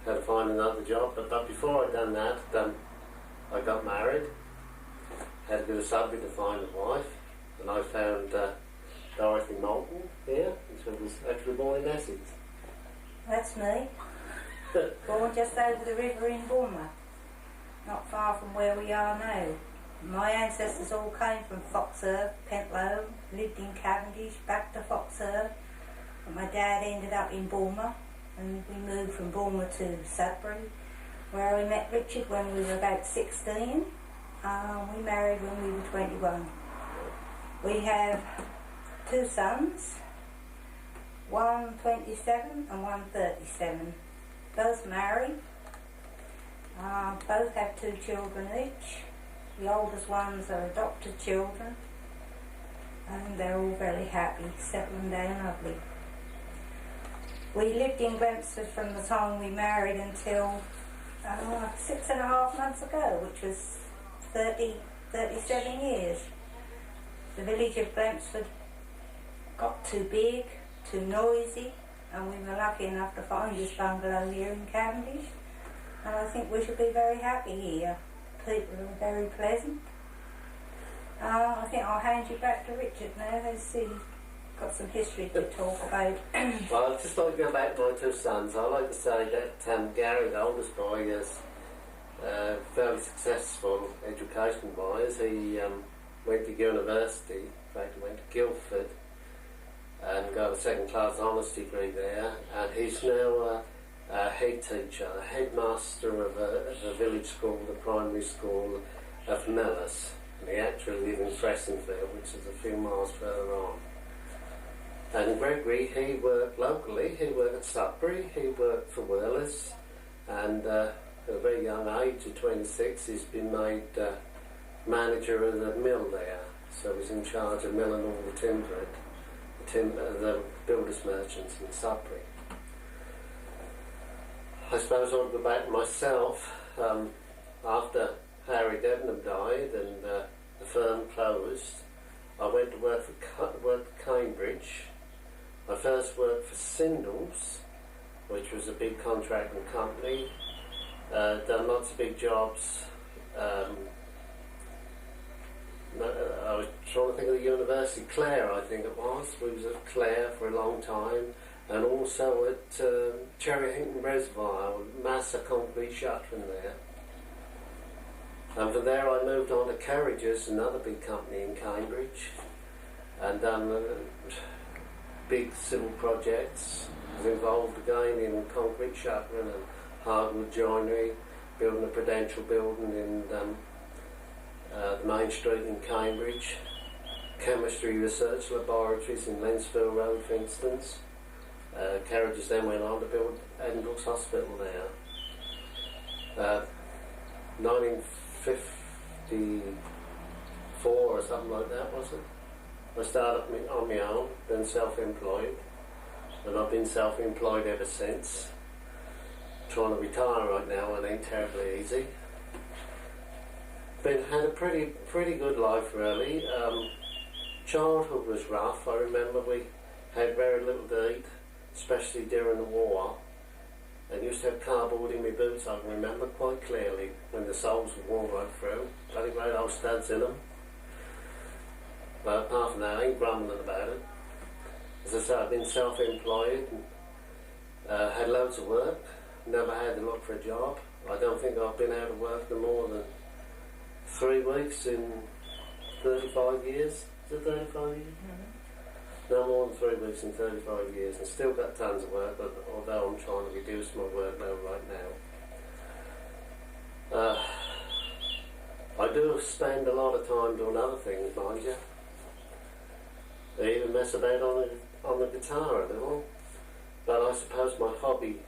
had to find another job. But before I'd done that, I got married. Had to go to Sudbury to find a wife, and I found Dorothy Moulton here, who was actually born in Essex. That's me. Born just over the river in Bournemouth, not far from where we are now. My ancestors all came from Foxearth, Pentlow, lived in Cavendish, back to Foxearth. And my dad ended up in Bournemouth, and we moved from Bournemouth to Sudbury, where we met Richard when we were about 16. We married when we were 21. We have 2 sons, one 27 and one 37. Both married, both have 2 children each. The oldest ones are adopted children, and they're all very happy, settling down lovely. We lived in Glemsford from the time we married until 6.5 months ago, which was 37 years. The village of Glemsford got too big, too noisy, and we were lucky enough to find this bungalow here in Cavendish, and I think we should be very happy here. People are very pleasant. I think I'll hand you back to Richard now. Let's see. Got some history to talk about. Well, I'd just like to go back to my 2 sons. I like to say that Gary, the oldest boy, is fairly successful education-wise. He went to university, in fact he went to Guildford and got a 2nd class honours degree there, and he's now a head teacher, a headmaster of a village school, the primary school of Mellis, and he actually lives in Fressingfield, which is a few miles further on. And Gregory, he worked locally, he worked at Sudbury, he worked for Wireless, and at a very young age, at 26, he's been made manager of the mill there, so he's in charge of milling all the timber, the builders merchants in Sudbury. I suppose I'll go back myself. After Harry Debenham died and the firm closed, I went to work for Cambridge. I first worked for Sindals, which was a big contracting company. Done lots of big jobs. I was trying to think of the university, Clare I think it was. We was at Clare for a long time, and also at Cherryhinton Reservoir, Massa concrete shuttering there. And from there I moved on to Carriages, another big company in Cambridge, and done big civil projects. Was involved again in concrete shuttering and hardwood joinery, building a Prudential building in the main street in Cambridge, chemistry research laboratories in Lensfield Road, for instance. Carriages then went on to build Edinburgh's Hospital there. 1954 or something like that, was it? I started on my own, been self-employed, and I've been self-employed ever since. Trying to retire right now, it ain't terribly easy. Had a pretty good life really. Childhood was rough. I remember we had very little to eat, especially during the war. And used to have cardboard in my boots, I can remember quite clearly, when the soles were worn right through. Bloody great old studs in them. But apart from that, I ain't grumbling about it. As I said, I've been self-employed, and, had loads of work, never had to look for a job. I don't think I've been out of work no more than 3 weeks in 35 years. Is it 35 years? Mm-hmm. No more than 3 weeks in 35 years, and still got tons of work, but although I'm trying to reduce my workload right now. I do spend a lot of time doing other things, mind you. I even mess about on the guitar a little, but I suppose my hobby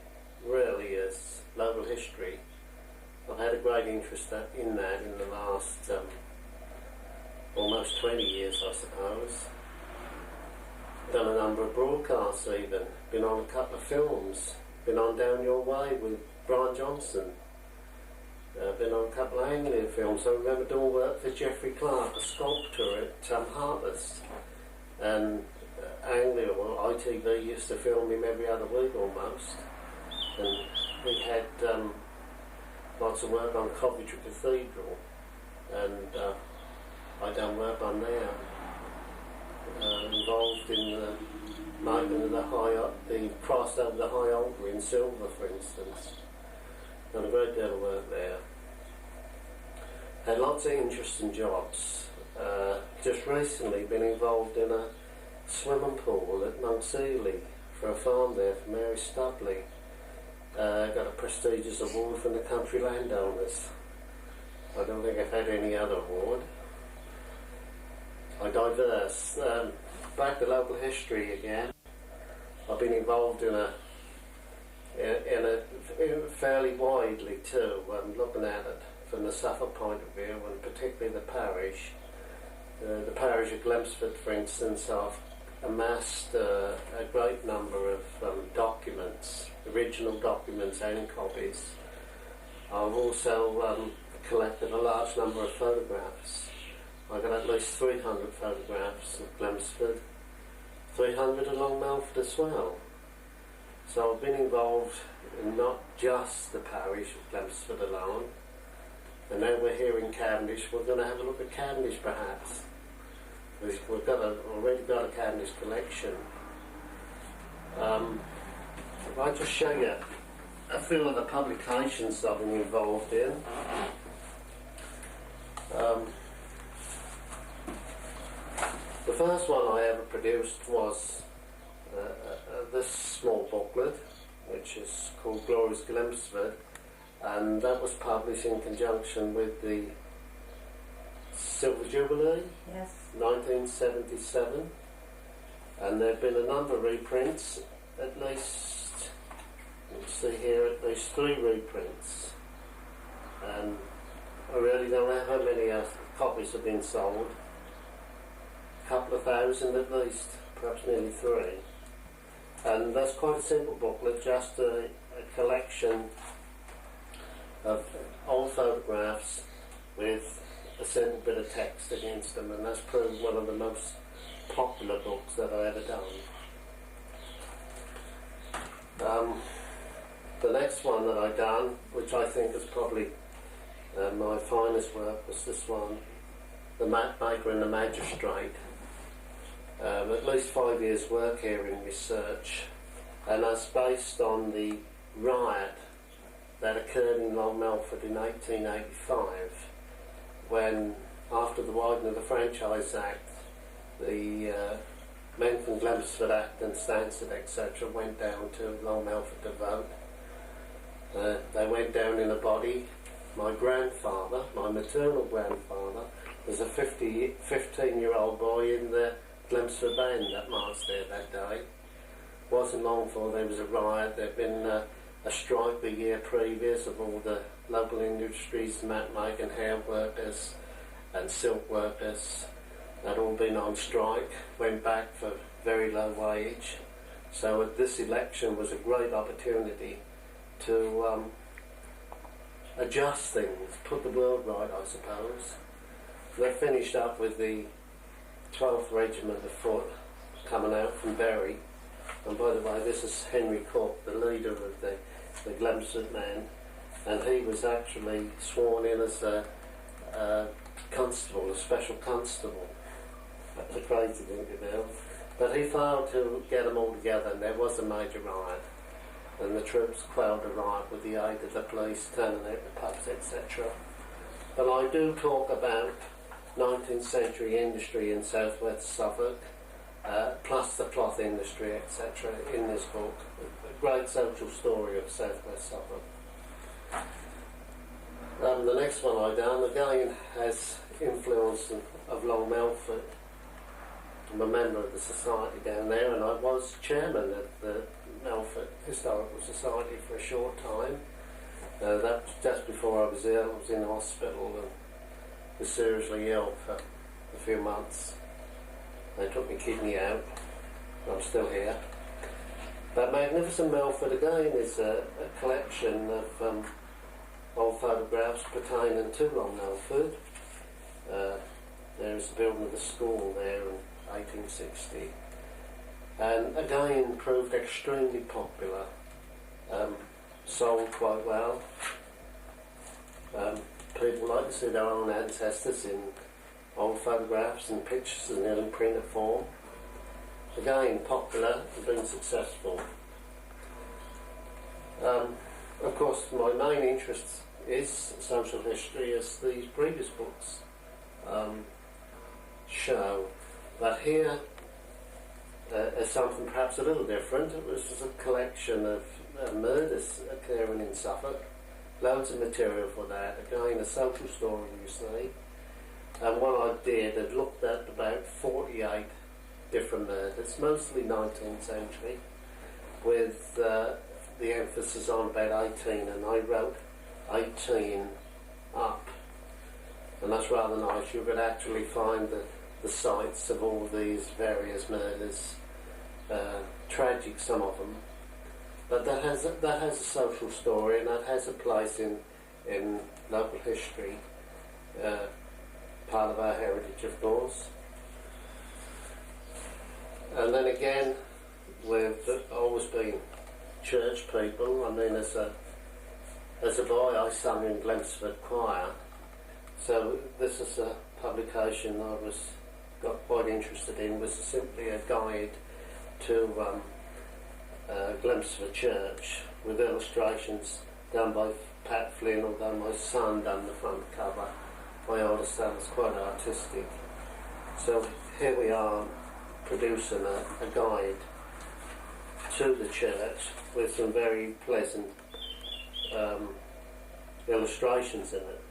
really is local history. I've had a great interest in that in the last almost 20 years, I suppose. Done a number of broadcasts even, been on a couple of films, been on Down Your Way with Brian Johnson, been on a couple of Anglia films. I remember doing work for Geoffrey Clark, a sculptor at Heartless, and Anglia, or ITV, used to film him every other week almost, and we had lots of work on Coventry Cathedral, and I done work on there. Involved in the making of the crossed over the high altar in silver, for instance. Done a great deal of work there. Had lots of interesting jobs. Just recently been involved in a swimming pool at Monksealy for a farm there for Mary Stubley. Got a prestigious award from the country landowners. I don't think I've had any other award. I diverse. Back to local history again. I've been involved in a fairly widely too. I'm looking at it from the Suffolk point of view, and particularly the parish. The parish of Glemsford, for instance, I've amassed a great number of documents, original documents and copies. I've also collected a large number of photographs. I got at least 300 photographs of Glemsford, 300 along Melford as well. So I've been involved in not just the parish of Glemsford alone, and now we're here in Cavendish. We're going to have a look at Cavendish perhaps. We've already got a Cavendish collection. If I just show you a few of the publications I've been involved in. The first one I ever produced was this small booklet, which is called Glory's Glemsford, and that was published in conjunction with the Silver Jubilee, yes, 1977, and there have been a number of reprints, at least, you can see here, at least 3 reprints, and I really don't know how many copies have been sold. Couple of thousand at least, perhaps nearly 3. And that's quite a simple booklet, just a collection of old photographs with a simple bit of text against them, and that's proved one of the most popular books that I've ever done. The next one that I done, which I think is probably my finest work, was this one, The Mapmaker and the Magistrate. At least 5 years work here in research, and that's based on the riot that occurred in Long Melford in 1885, when, after the widening of the Franchise Act, the men from Glemsford, Acton, Stansted, etc. went down to Long Melford to vote. They went down in a body. My grandfather, my maternal grandfather, was a 15-year-old boy in the Glemsford band that marched there that day. Wasn't long before there was a riot. There'd been a strike the year previous of all the local industries, mat making, hair workers and silk workers had all been on strike, went back for very low wage. So this election was a great opportunity to adjust things, put the world right, I suppose. They finished up with the 12th Regiment of Foot coming out from Bury. And by the way, this is Henry Cook, the leader of the Glemsford men, and he was actually sworn in as a constable, a special constable. That's a crazy thing to do. But he failed to get them all together, and there was a major riot. And the troops quelled the riot with the aid of the police, turning out the pubs, etc. But I do talk about 19th century industry in southwest Suffolk, plus the cloth industry, etc. in this book. A great social story of southwest Suffolk. The next one I done again has influence of Long Melford. I'm a member of the society down there, and I was chairman of the Melford Historical Society for a short time. That was just before I was ill. I was in hospital and was seriously ill for a few months. They took my kidney out. I'm still here. But Magnificent Melford again is a collection of old photographs pertaining to Long Melford. There's the building of the school there in 1860. And again proved extremely popular. Sold quite well. People like to see their own ancestors in old photographs and pictures and in printed form. Again, popular and been successful. Of course, my main interest is social history, as these previous books show. But here is something perhaps a little different. It was a collection of murders occurring in Suffolk. Loads of material for that. Again, a social story, you see. And what I did, I looked at about 48 different murders, mostly 19th century, with the emphasis on about 18, and I wrote 18 up. And that's rather nice. You could actually find the sites of all these various murders, tragic, some of them. But that has a social story, and that has a place in local history, part of our heritage, of course. And then again, we've always been church people. I mean, as a boy, I sung in Glemsford Choir, so this is a publication I got quite interested in. Was simply a guide to Glemsford Church with illustrations done by Pat Flynn, although my son done the front cover. My oldest son was quite artistic. So here we are producing a guide to the church with some very pleasant illustrations in it.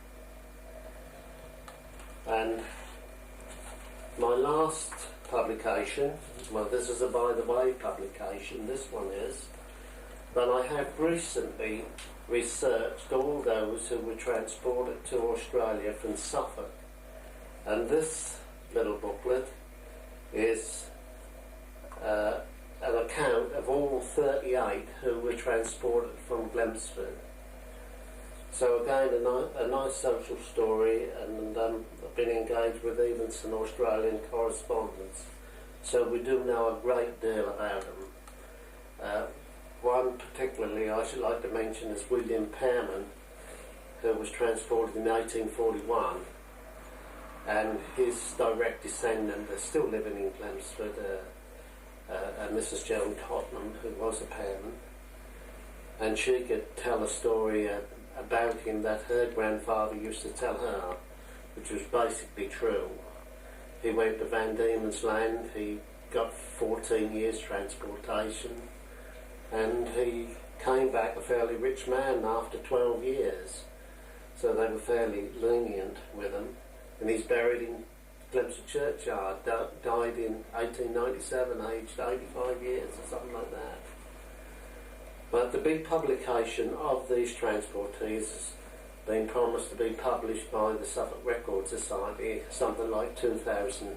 And my last publication, well, this is a by-the-way publication, this one is, but I have recently researched all those who were transported to Australia from Suffolk. And this little booklet is an account of all 38 who were transported from Glemsford. So again, a nice social story, and I've been engaged with even some Australian correspondents. So we do know a great deal about them. One particularly I should like to mention is William Pearman, who was transported in 1841, and his direct descendant is still living in Glemsford, Mrs. Joan Tottenham, who was a Pearman, and she could tell a story about him that her grandfather used to tell her, which was basically true. He went to Van Diemen's Land, he got 14 years transportation, and he came back a fairly rich man after 12 years. So they were fairly lenient with him, and he's buried in Glemsford Churchyard, died in 1897, aged 85 years or something like that. But the big publication of these transportees been promised to be published by the Suffolk Record Society, something like 2,000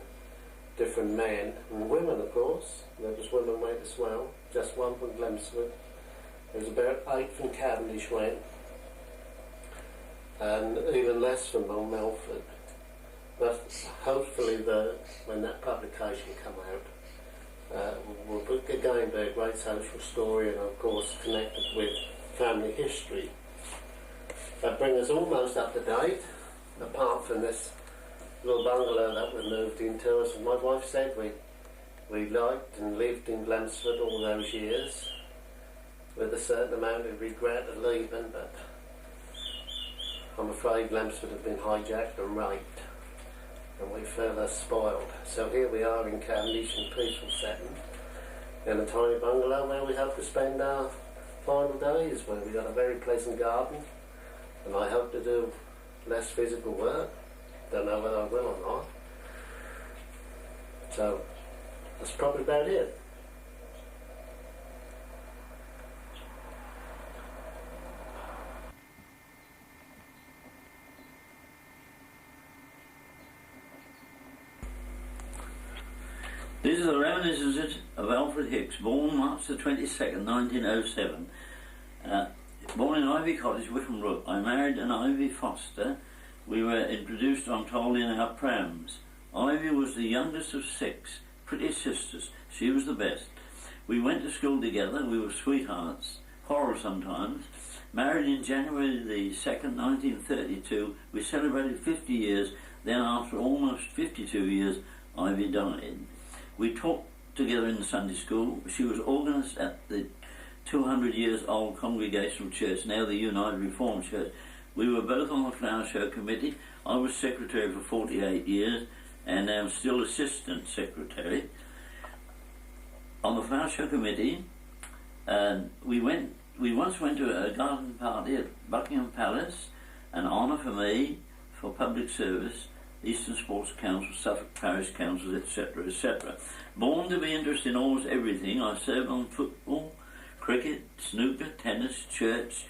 different men and women, of course. There was women went as well, just one from Glemsford. There was about 8 from Cavendish went, and even less from Melford. But hopefully when that publication come out, will again be a great social story, and of course connected with family history. That brings us almost up to date, apart from this little bungalow that we moved into. As my wife said, we liked and lived in Glemsford all those years, with a certain amount of regret of leaving, but I'm afraid Glemsford have been hijacked and raped, and we further spoiled. So here we are in Cavendish, in peaceful setting, in a tiny bungalow where we hope to spend our final days, where we've got a very pleasant garden, and I hope to do less physical work. Don't know whether I will or not. So that's probably about it. These are the reminiscences of Alfred Hicks, born March the 22nd, 1907. Born in Ivy Cottage, Wickham Brook. I married an Ivy Foster. We were introduced, I'm told, in our prams. Ivy was the youngest of 6, pretty sisters. She was the best. We went to school together. We were sweethearts, quarrelled sometimes. Married in January the 2nd, 1932. We celebrated 50 years. Then after almost 52 years, Ivy died. We taught together in the Sunday school. She was organist at the 200 years old Congregational Church, now the United Reformed Church. We were both on the Flower Show Committee. I was secretary for 48 years and am still assistant secretary. On the Flower Show Committee, we once went to a garden party at Buckingham Palace, an honour for me for public service, Eastern Sports Council, Suffolk Parish Councils, etc., etc. Born to be interested in almost everything, I served on football, cricket, snooker, tennis, church,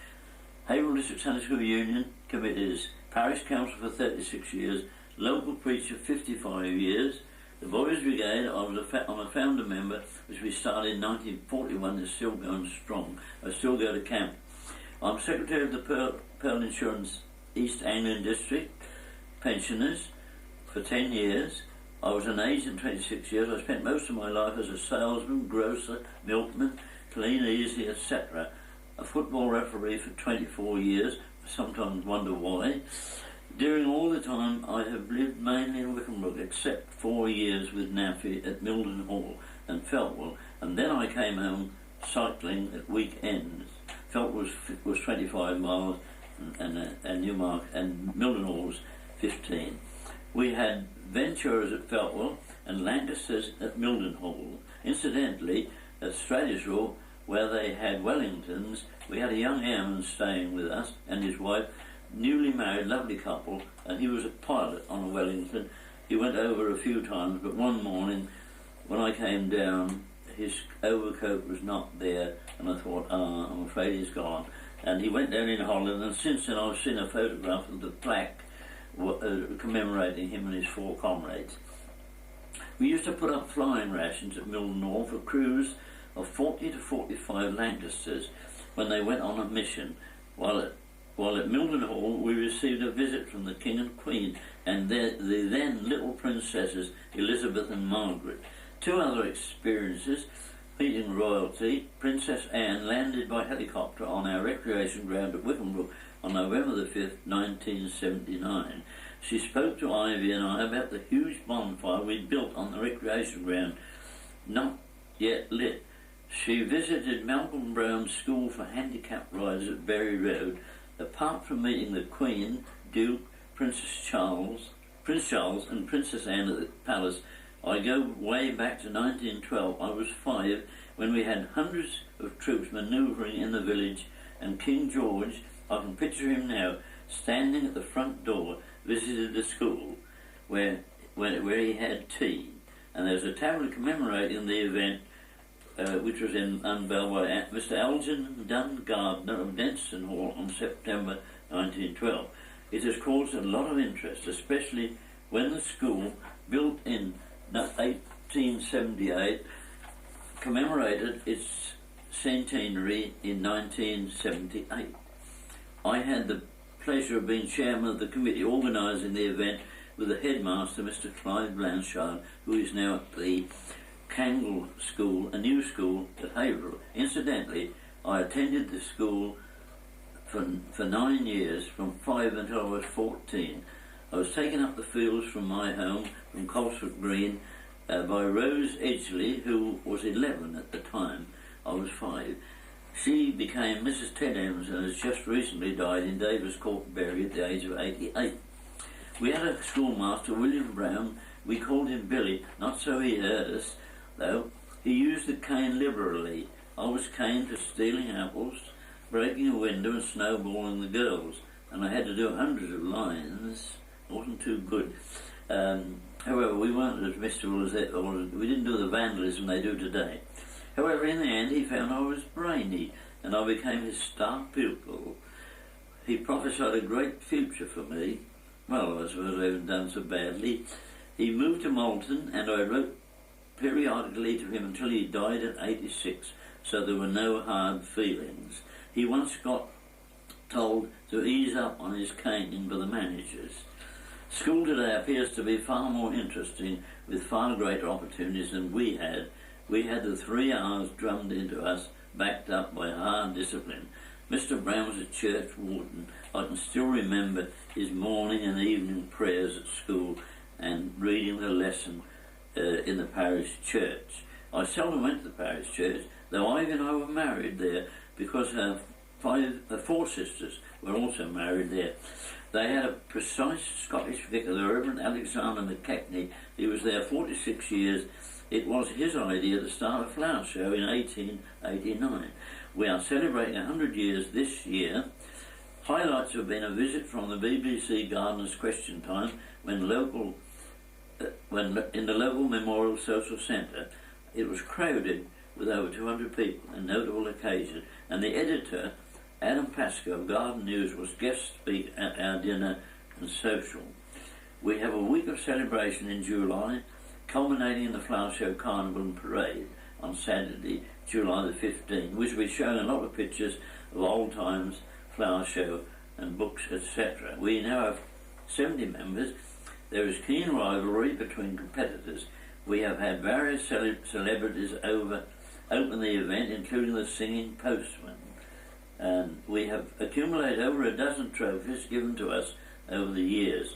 Haverhill District Sunday School Union committees, Parish Council for 36 years, local preacher 55 years, the Boys Brigade. I'm a founder member, which we started in 1941, is still going strong. I still go to camp. I'm secretary of the Pearl Insurance East Anglian District pensioners for 10 years. I was an agent 26 years. I spent most of my life as a salesman, grocer, milkman, clean, easy, etc. A football referee for 24 years. I sometimes wonder why. During all the time, I have lived mainly in Wickham Brook, except 4 years with Naffy at Milden Hall and Feltwell, and then I came home cycling at weekends. Feltwell was 25 miles, and Newmark and Milden Hall was 15. We had Venturas at Feltwell and Lancasters at Milden Hall. Incidentally, at Strathshaw, where they had Wellingtons, we had a young airman staying with us and his wife, newly married, lovely couple, and he was a pilot on a Wellington. He went over a few times, but one morning when I came down, his overcoat was not there, and I thought, I'm afraid he's gone. And he went down in Holland, and since then I've seen a photograph of the plaque commemorating him and his 4 comrades. We used to put up flying rations at Milden Hall for crews of 40 to 45 Lancasters when they went on a mission. While at Milden Hall, we received a visit from the King and Queen and the then little princesses Elizabeth and Margaret. 2 other experiences: meeting royalty. Princess Anne landed by helicopter on our recreation ground at Wickham Brook on November the 5th, 1979. She spoke to Ivy and I about the huge bonfire we'd built on the recreation ground, not yet lit. She visited Malcolm Brown's School for Handicapped Riders at Berry Road. Apart from meeting the Queen, Duke, Prince Charles and Princess Anne at the palace, I go way back to 1912. I was 5 when we had hundreds of troops manoeuvring in the village, and King George, I can picture him now, standing at the front door, visited the school where he had tea. And there's a tablet commemorating the event, which was unveiled by Mr. Elgin Dunn Gardner of Denstone Hall on September 1912. It has caused a lot of interest, especially when the school, built in 1878, commemorated its centenary in 1978. I had the pleasure of being chairman of the committee organising the event with the headmaster, Mr. Clive Blanchard, who is now at the Kangle School, a new school at Haverhill. Incidentally, I attended the school for 9 years, from 5 until I was 14. I was taken up the fields from my home, from Colesford Green, by Rose Edgley, who was 11 at the time. I was 5. She became Mrs. Ted Evans and has just recently died in Davis Court, Bury, at the age of 88. We had a schoolmaster, William Brown. We called him Billy, not so he heard us, though. He used the cane liberally. I was caned for stealing apples, breaking a window and snowballing the girls, and I had to do hundreds of lines. It wasn't too good. However, we weren't as mystical as that, or we didn't do the vandalism they do today. However, in the end, he found I was brainy, and I became his star pupil. He prophesied a great future for me. Well, I suppose I haven't done so badly. He moved to Malton, and I wrote periodically to him until he died at 86, so there were no hard feelings. He once got told to ease up on his caning by the managers. School today appears to be far more interesting, with far greater opportunities than we had. We had the 3 hours drummed into us, backed up by hard discipline. Mr. Brown was a church warden. I can still remember his morning and evening prayers at school and reading the lesson in the parish church. I seldom went to the parish church, though Ivy and I were married there, because her 4 sisters were also married there. They had a precise Scottish vicar, the Reverend Alexander McKechnie. He was there 46 years. It was his idea to start a flower show in 1889. We are celebrating 100 years this year. Highlights have been a visit from the BBC Gardeners' Question Time when in the local Memorial Social Centre. It was crowded with over 200 people, a notable occasion, and the editor, Adam Pascoe of Garden News, was guest speaker at our dinner and social. We have a week of celebration in July, culminating in the Flower Show Carnival and Parade on Saturday, July the 15th, which will be showing a lot of pictures of old times, flower show and books, etc. We now have 70 members. There is keen rivalry between competitors. We have had various celebrities open the event, including the singing postman. And we have accumulated over a dozen trophies given to us over the years.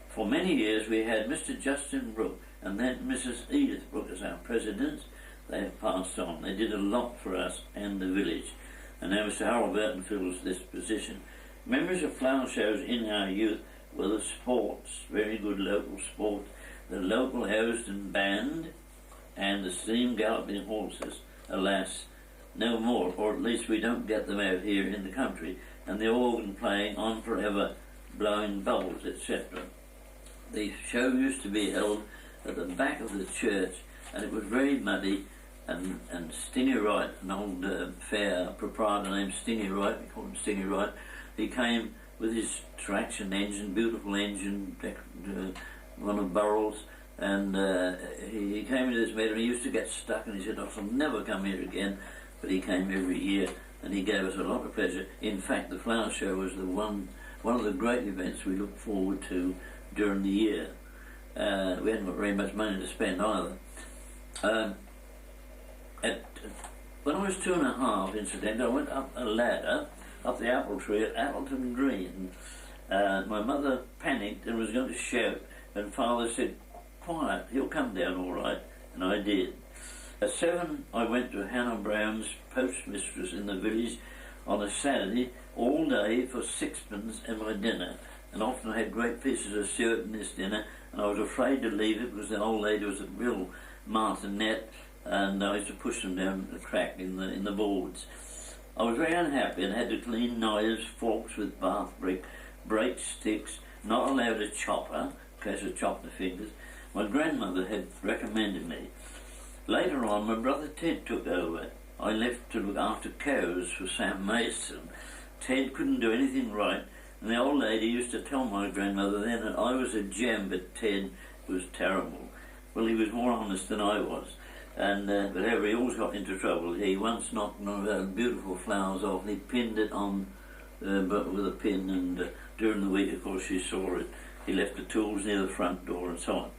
For many years we had Mr. Justin Brooke and then Mrs. Edith Brooke as our presidents. They have passed on. They did a lot for us and the village. And now Mr. Harold Burton fills this position. Memories of flower shows in our youth were the sports, very good local sport, the local Housden band and the steam galloping horses. Alas, no more, or at least we don't get them out here in the country, and the organ playing on forever, blowing bubbles, etc. The show used to be held at the back of the church, and it was very muddy, and Stingy Wright, an old fair proprietor named Stingy Wright, we called him Stingy Wright, he came with his traction engine, beautiful engine, one of Burrell's, and he came into this meadow and he used to get stuck, and he said, I'll never come here again. But he came every year, and he gave us a lot of pleasure. In fact, the flower show was one of the great events we looked forward to during the year. We hadn't got very much money to spend either. When I was 2.5, incidentally, I went up a ladder, up the apple tree at Appleton Green. My mother panicked and was going to shout, and Father said, quiet, he'll come down all right, and I did. At 7, I went to Hannah Brown's postmistress in the village on a Saturday all day for 6pence and my dinner, and often had great pieces of suet in this dinner, and I was afraid to leave it because the old lady was a real martinet, and I used to push them down the crack in the boards. I was very unhappy and had to clean knives, forks with bath brick, break sticks, not allowed a chopper in case I chopped the fingers. My grandmother had recommended me. Later on, my brother Ted took over. I left to look after cows for Sam Mason. Ted couldn't do anything right, And the old lady used to tell my grandmother then that I was a gem, but Ted was terrible. Well, he was more honest than I was. And but however, he always got into trouble. He once knocked one of our beautiful flowers off, and he pinned it on but with a pin, and during the week, of course, she saw it. He left the tools near the front door and so on.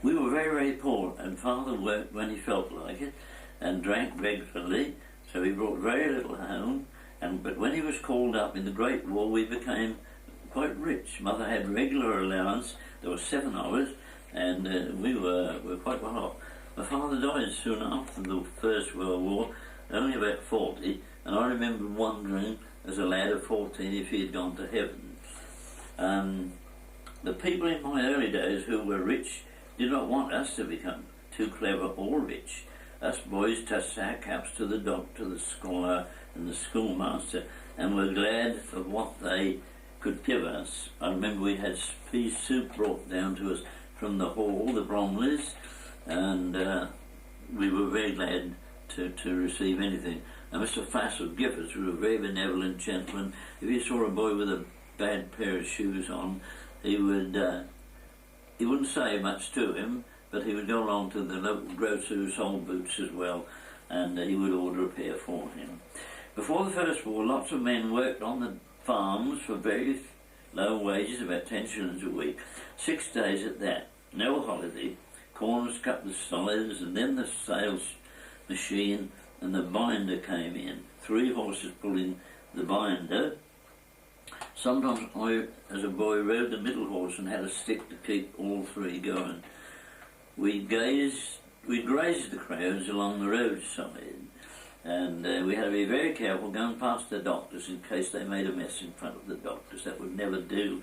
We were very, very poor, and Father worked when he felt like it and drank regularly, so he brought very little home. But when he was called up in the Great War, we became quite rich. Mother had regular allowance. There were 7 of us, and we were quite well off. My father died soon after the First World War, only about 40, and I remember wondering as a lad of 14 if he had gone to heaven. The people in my early days who were rich did not want us to become too clever or rich. Us boys touched our caps to the doctor, the squire and the schoolmaster, and were glad of what they could give us. I remember we had pea soup brought down to us from the hall, the Bromleys, and we were very glad to receive anything. And Mr. Fassel Giffords was a very benevolent gentleman. If he saw a boy with a bad pair of shoes on, he wouldn't say much to him, but he would go along to the local grocer who sold boots as well, and he would order a pair for him. Before the First War, lots of men worked on the farms for very low wages, about 10 shillings a week, 6 days at that, no holiday. Corn was cut with scythes, and then the sales machine and the binder came in. 3 horses pulling the binder. Sometimes I, as a boy, rode the middle horse and had a stick to keep all 3 going. We grazed the crowds along the roadside, and we had to be very careful going past the doctors in case they made a mess in front of the doctors. That would never do.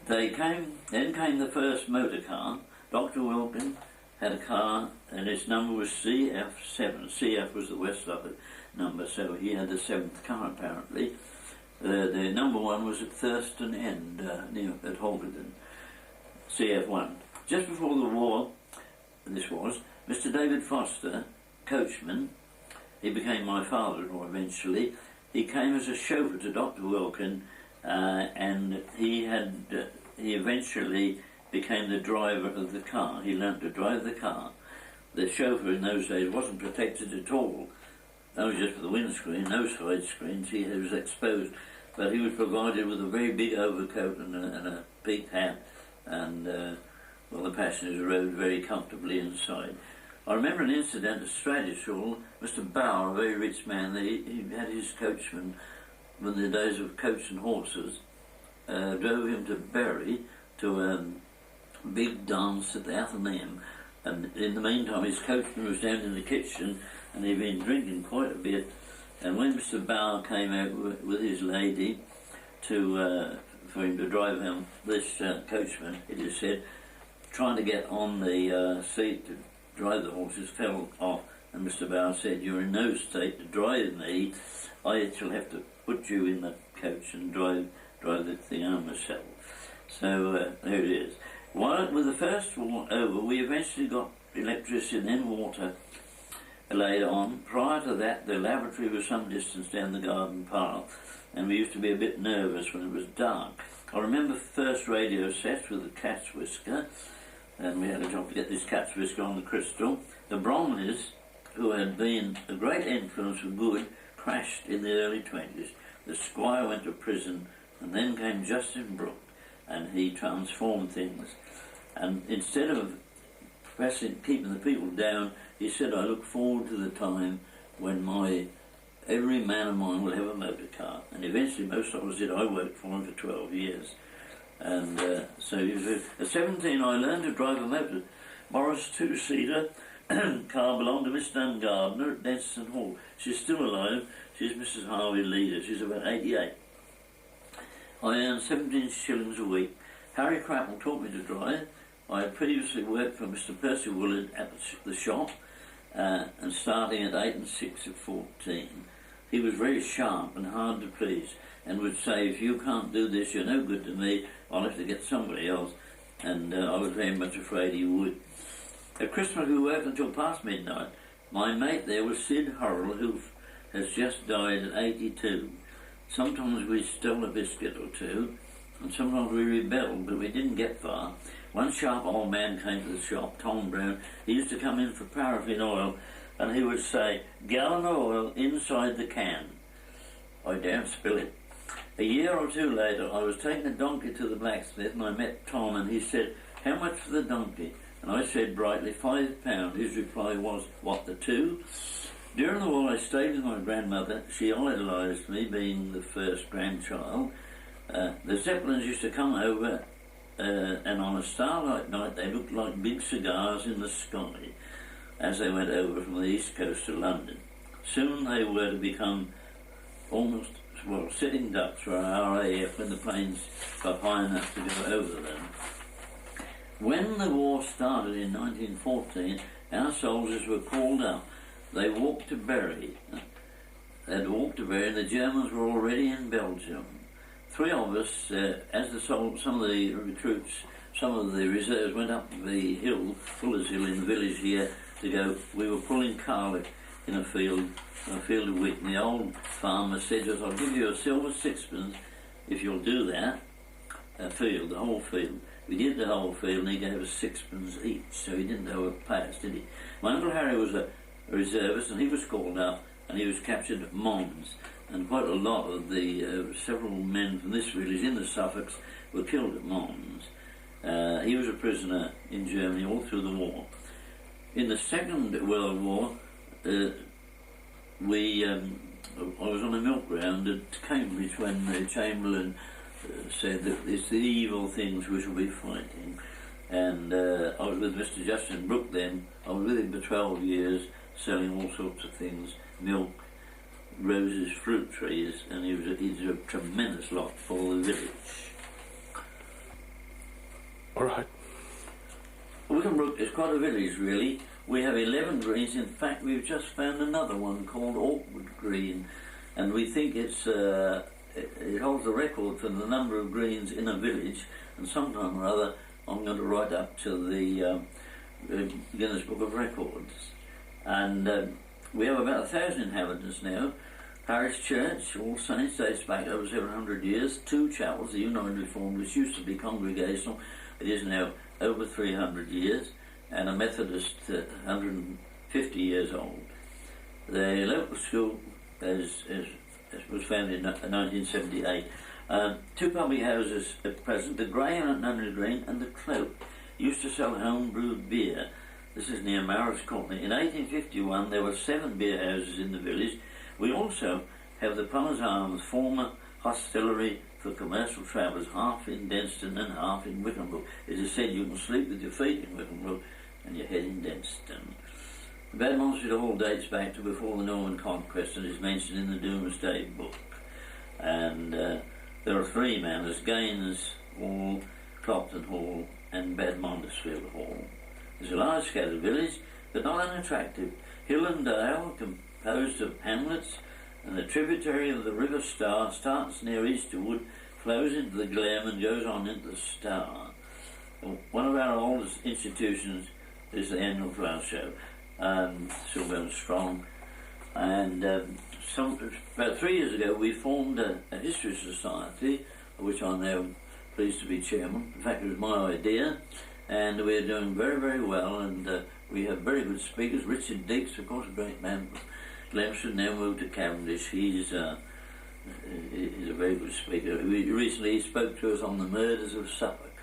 Then came the first motor car. Dr. Wilkin had a car, and its number was CF7. CF was the West Suffolk number, so he had the 7th car apparently. The number 1 was at Thurston End, near at Holgerton, CF1. Just before the war, this was, Mr. David Foster, coachman, he became my father-in-law eventually. He came as a chauffeur to Dr. Wilkin, and he eventually became the driver of the car. He learnt to drive the car. The chauffeur in those days wasn't protected at all. That was just for the windscreen, no side screens. He was exposed, but he was provided with a very big overcoat and a big hat, and the passengers rode very comfortably inside. I remember an incident at Stradishall. Mr. Bower, a very rich man, he had his coachman, in the days of coach and horses, drove him to Bury to a big dance at the Athenaeum, and in the meantime his coachman was down in the kitchen, and he'd been drinking quite a bit. And when Mr. Bower came out with his lady for him to drive home, this coachman, it is said, trying to get on the seat to drive the horses, fell off, and Mr. Bower said, "You're in no state to drive me. I shall have to put you in the coach and drive the thing home myself." So there it is. With the First War over, we eventually got electricity and then water later on. Prior to that, the lavatory was some distance down the garden path, and we used to be a bit nervous when it was dark. I remember first radio sets with the cat's whisker, and we had a job to get this cat's whisker on the crystal. The Bromleys, who had been a great influence for good, crashed in the early 20s. The squire went to prison, and then came Justin Brooke, and he transformed things. And instead of keeping the people down, he said, "I look forward to the time when every man of mine will have a motor car." And eventually most of us did. I worked for him for 12 years. And so at 17 I learned to drive a motor. Morris 2-seater car belonged to Miss Dunn Gardner at Denson Hall. She's still alive. She's Mrs. Harvey Leader. She's about 88. I earned 17 shillings a week. Harry Crappell taught me to drive. I had previously worked for Mr. Percy Woolard at the shop, and starting at 8 and 6 at 14. He was very sharp and hard to please, and would say, "If you can't do this, you're no good to me. I'll have to get somebody else." And I was very much afraid he would. At Christmas we worked until past midnight. My mate there was Sid Hurrell, who has just died at 82. Sometimes we stole a biscuit or two, and sometimes we rebelled, but we didn't get far. One sharp old man came to the shop, Tom Brown. He used to come in for paraffin oil, and he would say, "Gallon of oil inside the can." I daren't spill it. A year or two later, I was taking a donkey to the blacksmith, and I met Tom, and he said, "How much for the donkey?" And I said brightly, £5. His reply was, "What, the two?" During the war, I stayed with my grandmother. She idolised me, being the first grandchild. The Zeppelins used to come over, and on a starlight night, they looked like big cigars in the sky as they went over from the east coast to London. Soon they were to become almost, well, sitting ducks for our RAF when the planes got high enough to go over them. When the war started in 1914, our soldiers were called up. They walked to Bury. They'd walked to Bury, and the Germans were already in Belgium. Three of us, as some of the recruits, some of the reserves went up the hill, Fuller's Hill in the village here, to go. We were pulling garlic in a field of wheat, and the old farmer said to us, "I'll give you a silver sixpence if you'll do that." The whole field. We did the whole field, and he gave us sixpence each, so he didn't overpay us, did he? My Uncle Harry was a reservist, and he was called up, and he was captured at Mons, and quite a lot of the several men from this village in the Suffolks were killed at Mons. He was a prisoner in Germany all through the war. In the Second World War, I was on a milk round at Cambridge when the Chamberlain said that it's the evil things we shall be fighting. And I was with Mr. Justin Brooke then. I was with him for 12 years, selling all sorts of things, milk, roses, fruit trees, and he did a tremendous lot for the village. All right. Wickenbrook is quite a village, really. We have 11 greens. In fact, we've just found another one called Awkward Green, and we think it holds the record for the number of greens in a village, and sometime or other I'm going to write up to the Guinness Book of Records. And we have about 1,000 inhabitants now. Parish church, All Saints, dates back over 700 years. 2 chapels, the United Reformed, which used to be congregational, it is now over 300 years, and a Methodist 150 years old. The local school was founded in 1978. 2 public houses at present, the Grey and Nunnery Green and the Cloak, used to sell home-brewed beer. This is near Maris Courtney. In 1851 there were 7 beer houses in the village. We also have the Plumbers Arms, former hostelry for commercial travellers, half in Denston and half in Wickenbrook. It is said you can sleep with your feet in Wickenbrook and your head in Denston. The Bad Monastery Hall dates back to before the Norman Conquest and is mentioned in the Domesday Book. And there are 3 manors: Gaines Hall, Clopton Hall and Bad Montesfield Hall. There's a large scattered village, but not unattractive. Hill and Dale, composed of hamlets, and the tributary of the River Stour starts near Easterwood, flows into the Glam and goes on into the Stour. One of our oldest institutions is the annual flower show, still going strong. And about 3 years ago we formed a history society, of which I'm now pleased to be chairman. In fact, it was my idea, and we're doing very, very well, and we have very good speakers. Richard Deeks, of course, a great man from Glamsford, now moved to Cavendish. He's a very good speaker. Recently he spoke to us on the murders of Suffolk,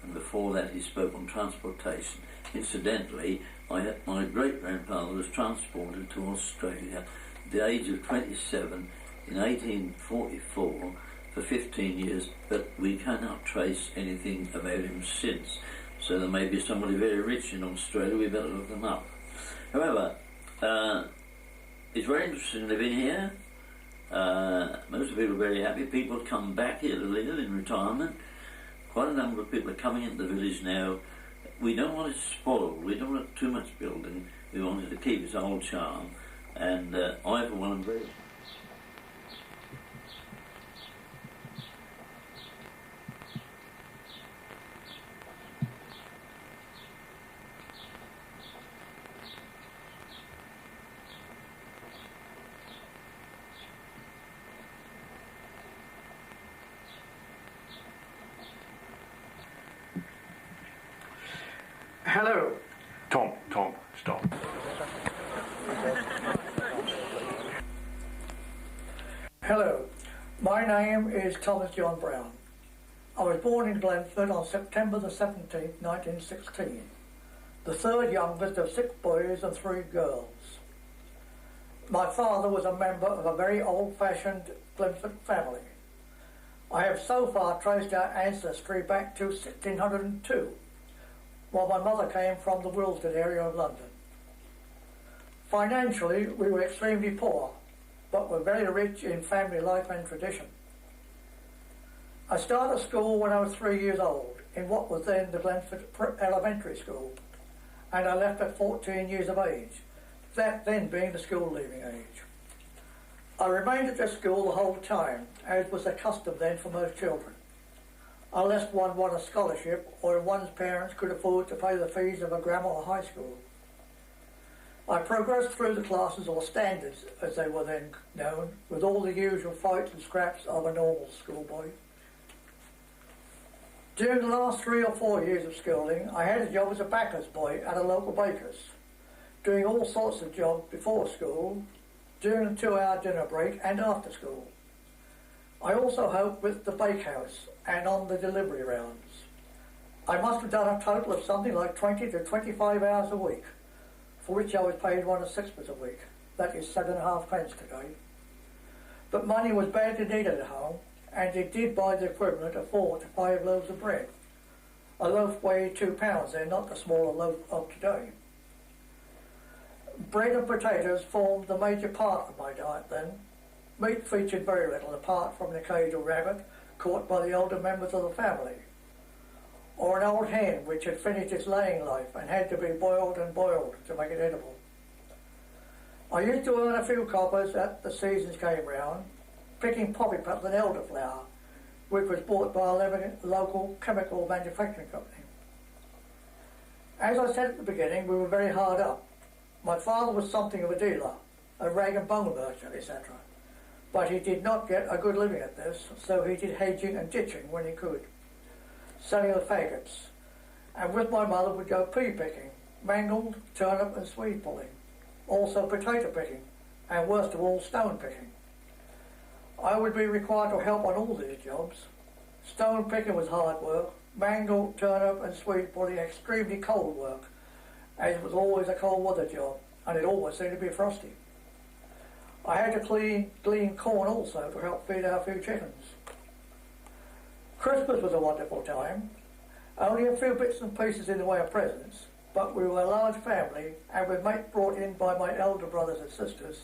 and before that he spoke on transportation. Incidentally, my great-grandfather was transported to Australia at the age of 27 in 1844 for 15 years, but we cannot trace anything about him since. So there may be somebody very rich in Australia, we better look them up. However, it's very interesting living here. Most of the people are very happy. People come back here to live in retirement. Quite a number of people are coming into the village now. We don't want it spoiled. We don't want too much building. We want it to keep its old charm. And I, for one, am very... Hello. Tom, stop. Hello. My name is Thomas John Brown. I was born in Glenford on September the 17th, 1916, the third youngest of 6 boys and 3 girls. My father was a member of a very old-fashioned Glenford family. I have so far traced our ancestry back to 1602, while my mother came from the Wilsden area of London. Financially, we were extremely poor, but were very rich in family life and tradition. I started school when I was 3 years old, in what was then the Glenford Elementary School, and I left at 14 years of age, that then being the school leaving age. I remained at the school the whole time, as was the custom then for most children, unless one won a scholarship or if one's parents could afford to pay the fees of a grammar or high school. I progressed through the classes, or standards as they were then known, with all the usual fights and scraps of a normal schoolboy. During the last 3 or 4 years of schooling, I had a job as a backer's boy at a local baker's, doing all sorts of jobs before school, during the 2-hour dinner break and after school. I also helped with the bakehouse and on the delivery rounds. I must have done a total of something like 20 to 25 hours a week, for which I was paid 1 6 a week. That is 7.5 pence today. But money was badly needed at home, and it did buy the equivalent of 4 to 5 loaves of bread. A loaf weighed £2 then, not the smaller loaf of today. Bread and potatoes formed the major part of my diet then. Meat featured very little, apart from an occasional rabbit caught by the older members of the family, or an old hen which had finished its laying life and had to be boiled and boiled to make it edible. I used to earn a few coppers as the seasons came round, picking poppy petals and elderflower, which was bought by a local chemical manufacturing company. As I said at the beginning, we were very hard up. My father was something of a dealer, a rag and bone merchant, etc. But he did not get a good living at this, so he did hedging and ditching when he could, selling the faggots, and with my mother would go pea picking, mangold, turnip and swede pulling, also potato picking, and worst of all, stone picking. I would be required to help on all these jobs. Stone picking was hard work, mangold, turnip and swede pulling extremely cold work, as it was always a cold weather job, and it always seemed to be frosty. I had to glean corn also to help feed our few chickens. Christmas was a wonderful time. Only a few bits and pieces in the way of presents, but we were a large family, and with mates brought in by my elder brothers and sisters,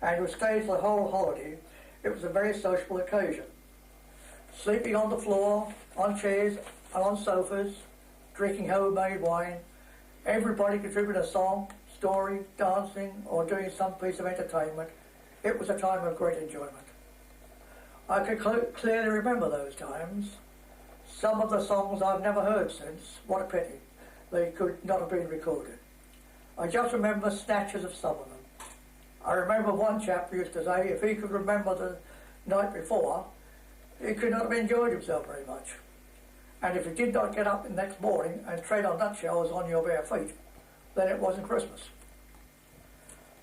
and we stayed for the whole holiday. It was a very sociable occasion. Sleeping on the floor, on chairs and on sofas, drinking homemade wine, everybody contributed a song, story, dancing or doing some piece of entertainment. It was a time of great enjoyment. I can clearly remember those times. Some of the songs I've never heard since. What a pity. They could not have been recorded. I just remember snatches of some of them. I remember one chap who used to say if he could remember the night before, he could not have enjoyed himself very much. And if you did not get up the next morning and tread on nutshells on your bare feet, then it wasn't Christmas.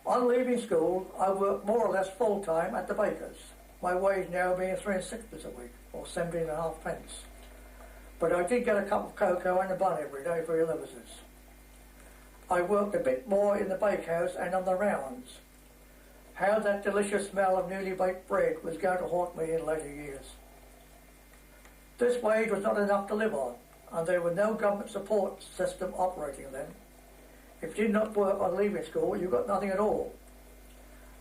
On leaving school, I worked more or less full-time at the baker's, my wage now being 3 6 a week, or 17.5 pence. But I did get a cup of cocoa and a bun every day for 11s. I worked a bit more in the bakehouse and on the rounds. How that delicious smell of newly baked bread was going to haunt me in later years. This wage was not enough to live on, and there was no government support system operating then. If you did not work on leaving school, you got nothing at all.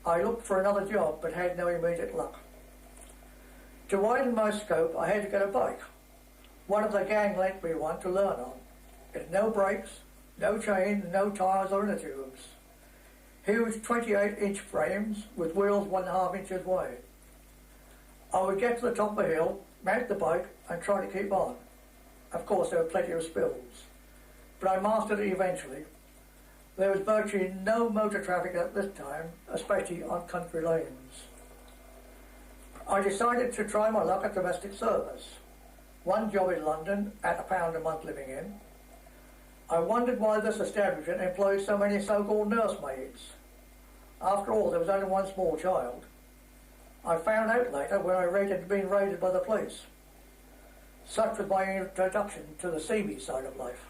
I looked for another job, but had no immediate luck. To widen my scope, I had to get a bike. One of the gang lent me one to learn on. It had no brakes, no chain, no tyres or inner tubes. Huge 28-inch frames with wheels 1.5 inches wide. I would get to the top of the hill, mount the bike and try to keep on. Of course there were plenty of spills, but I mastered it eventually. There was virtually no motor traffic at this time, especially on country lanes. I decided to try my luck at domestic service. One job in London at £1 a month living in. I wondered why this establishment employed so many so-called nursemaids. After all, there was only one small child. I found out later when I read it had been raided by the police. Such was my introduction to the seamy side of life.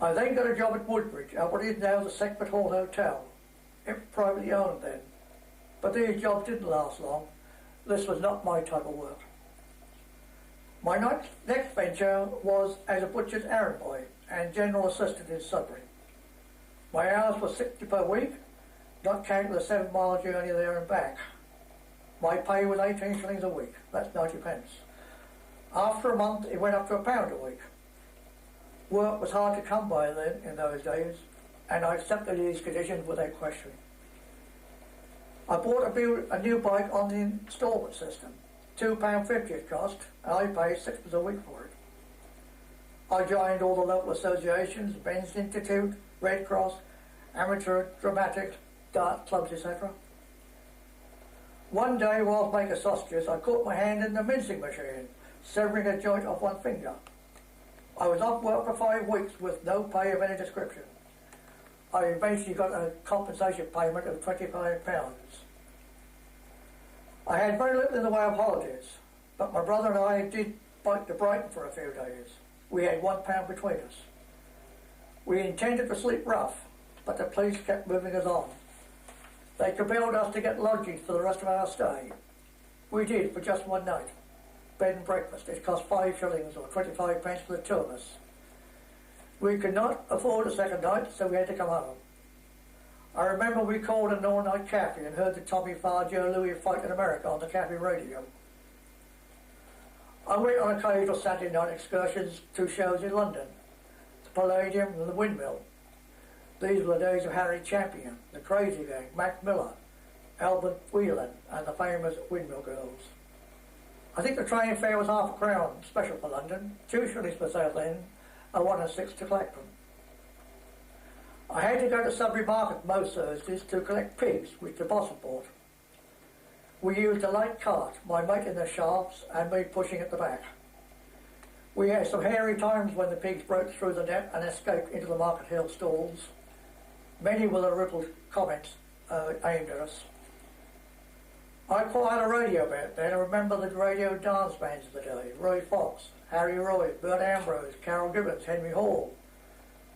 I then got a job at Woodbridge, at what is now the Seckford Hall Hotel. It was privately owned then. But these jobs didn't last long. This was not my type of work. My next venture was as a butcher's errand boy and general assistant in Sudbury. My hours were 60 per week, not counting the 7-mile journey there and back. My pay was 18 shillings a week, that's 90 pence. After a month it went up to £1 a week. Work was hard to come by then in those days, and I accepted these conditions without question. I bought a new bike on the instalment system. £2.50 it cost, and I paid 6 a week for it. I joined all the local associations, Men's Institute, Red Cross, amateur dramatics, dart clubs, etc. One day while making sausages, I caught my hand in the mincing machine, severing a joint off one finger. I was off work for 5 weeks with no pay of any description. I eventually got a compensation payment of £25. I had very little in the way of holidays, but my brother and I did bike to Brighton for a few days. We had £1 between us. We intended to sleep rough, but the police kept moving us on. They compelled us to get lodgings for the rest of our stay. We did for just one night. Bed and breakfast. It cost 5 shillings or 25 pence for the two of us. We could not afford a second night, so we had to come home. I remember we called an all-night cafe and heard the Tommy Farr Joe Louis fight in America on the cafe radio. I went on occasional Saturday night excursions to shows in London, the Palladium and the Windmill. These were the days of Harry Champion, the Crazy Gang, Mac Miller, Albert Whelan and the famous Windmill Girls. I think the train fare was £half-a-crown, special for London, 2 shillings for Southend, and 1 and 6 to Clacton. I had to go to Sudbury Market most Thursdays to collect pigs, which the boss had bought. We used a light cart, my mate in the shafts and me pushing at the back. We had some hairy times when the pigs broke through the net and escaped into the Market Hill stalls. Many were the ribald comments aimed at us. I acquired a radio about then. I remember the radio dance bands of the day: Roy Fox, Harry Roy, Bert Ambrose, Carol Gibbons, Henry Hall,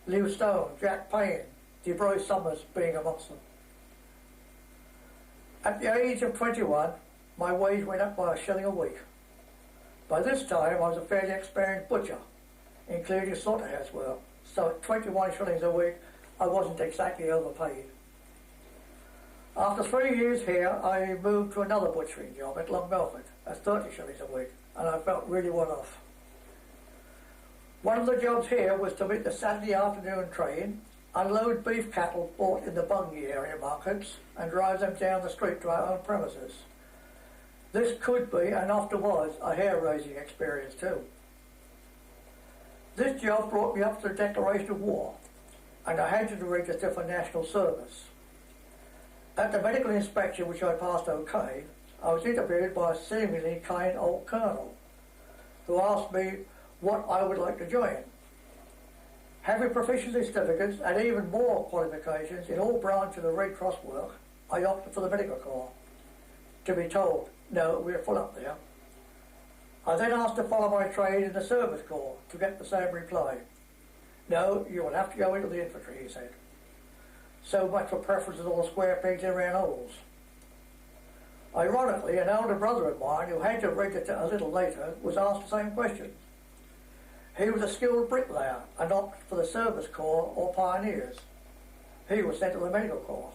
Lew Stone, Jack Payne, DeBroy Summers being amongst them. At the age of 21, my wage went up by £1 a week. By this time, I was a fairly experienced butcher, including slaughterhouse work, so at 21 shillings a week, I wasn't exactly overpaid. After 3 years here, I moved to another butchering job at Melford at 30 shillings a week, and I felt really well off. One of the jobs here was to meet the Saturday afternoon train, unload beef cattle bought in the Bungay area markets, and drive them down the street to our own premises. This could be, and often was, a hair-raising experience too. This job brought me up to the declaration of war, and I had to register for national service. At the medical inspection, which I passed okay, I was interviewed by a seemingly kind old colonel, who asked me what I would like to join. Having proficiency certificates and even more qualifications in all branches of Red Cross work, I opted for the medical corps. To be told, no, we're full up there. I then asked to follow my trade in the service corps to get the same reply. No, you will have to go into the infantry, he said. So much for preferences all square pegs in round holes. Ironically, an elder brother of mine, who had to register a little later, was asked the same question. He was a skilled bricklayer and opted for the service corps or pioneers. He was sent to the medical corps.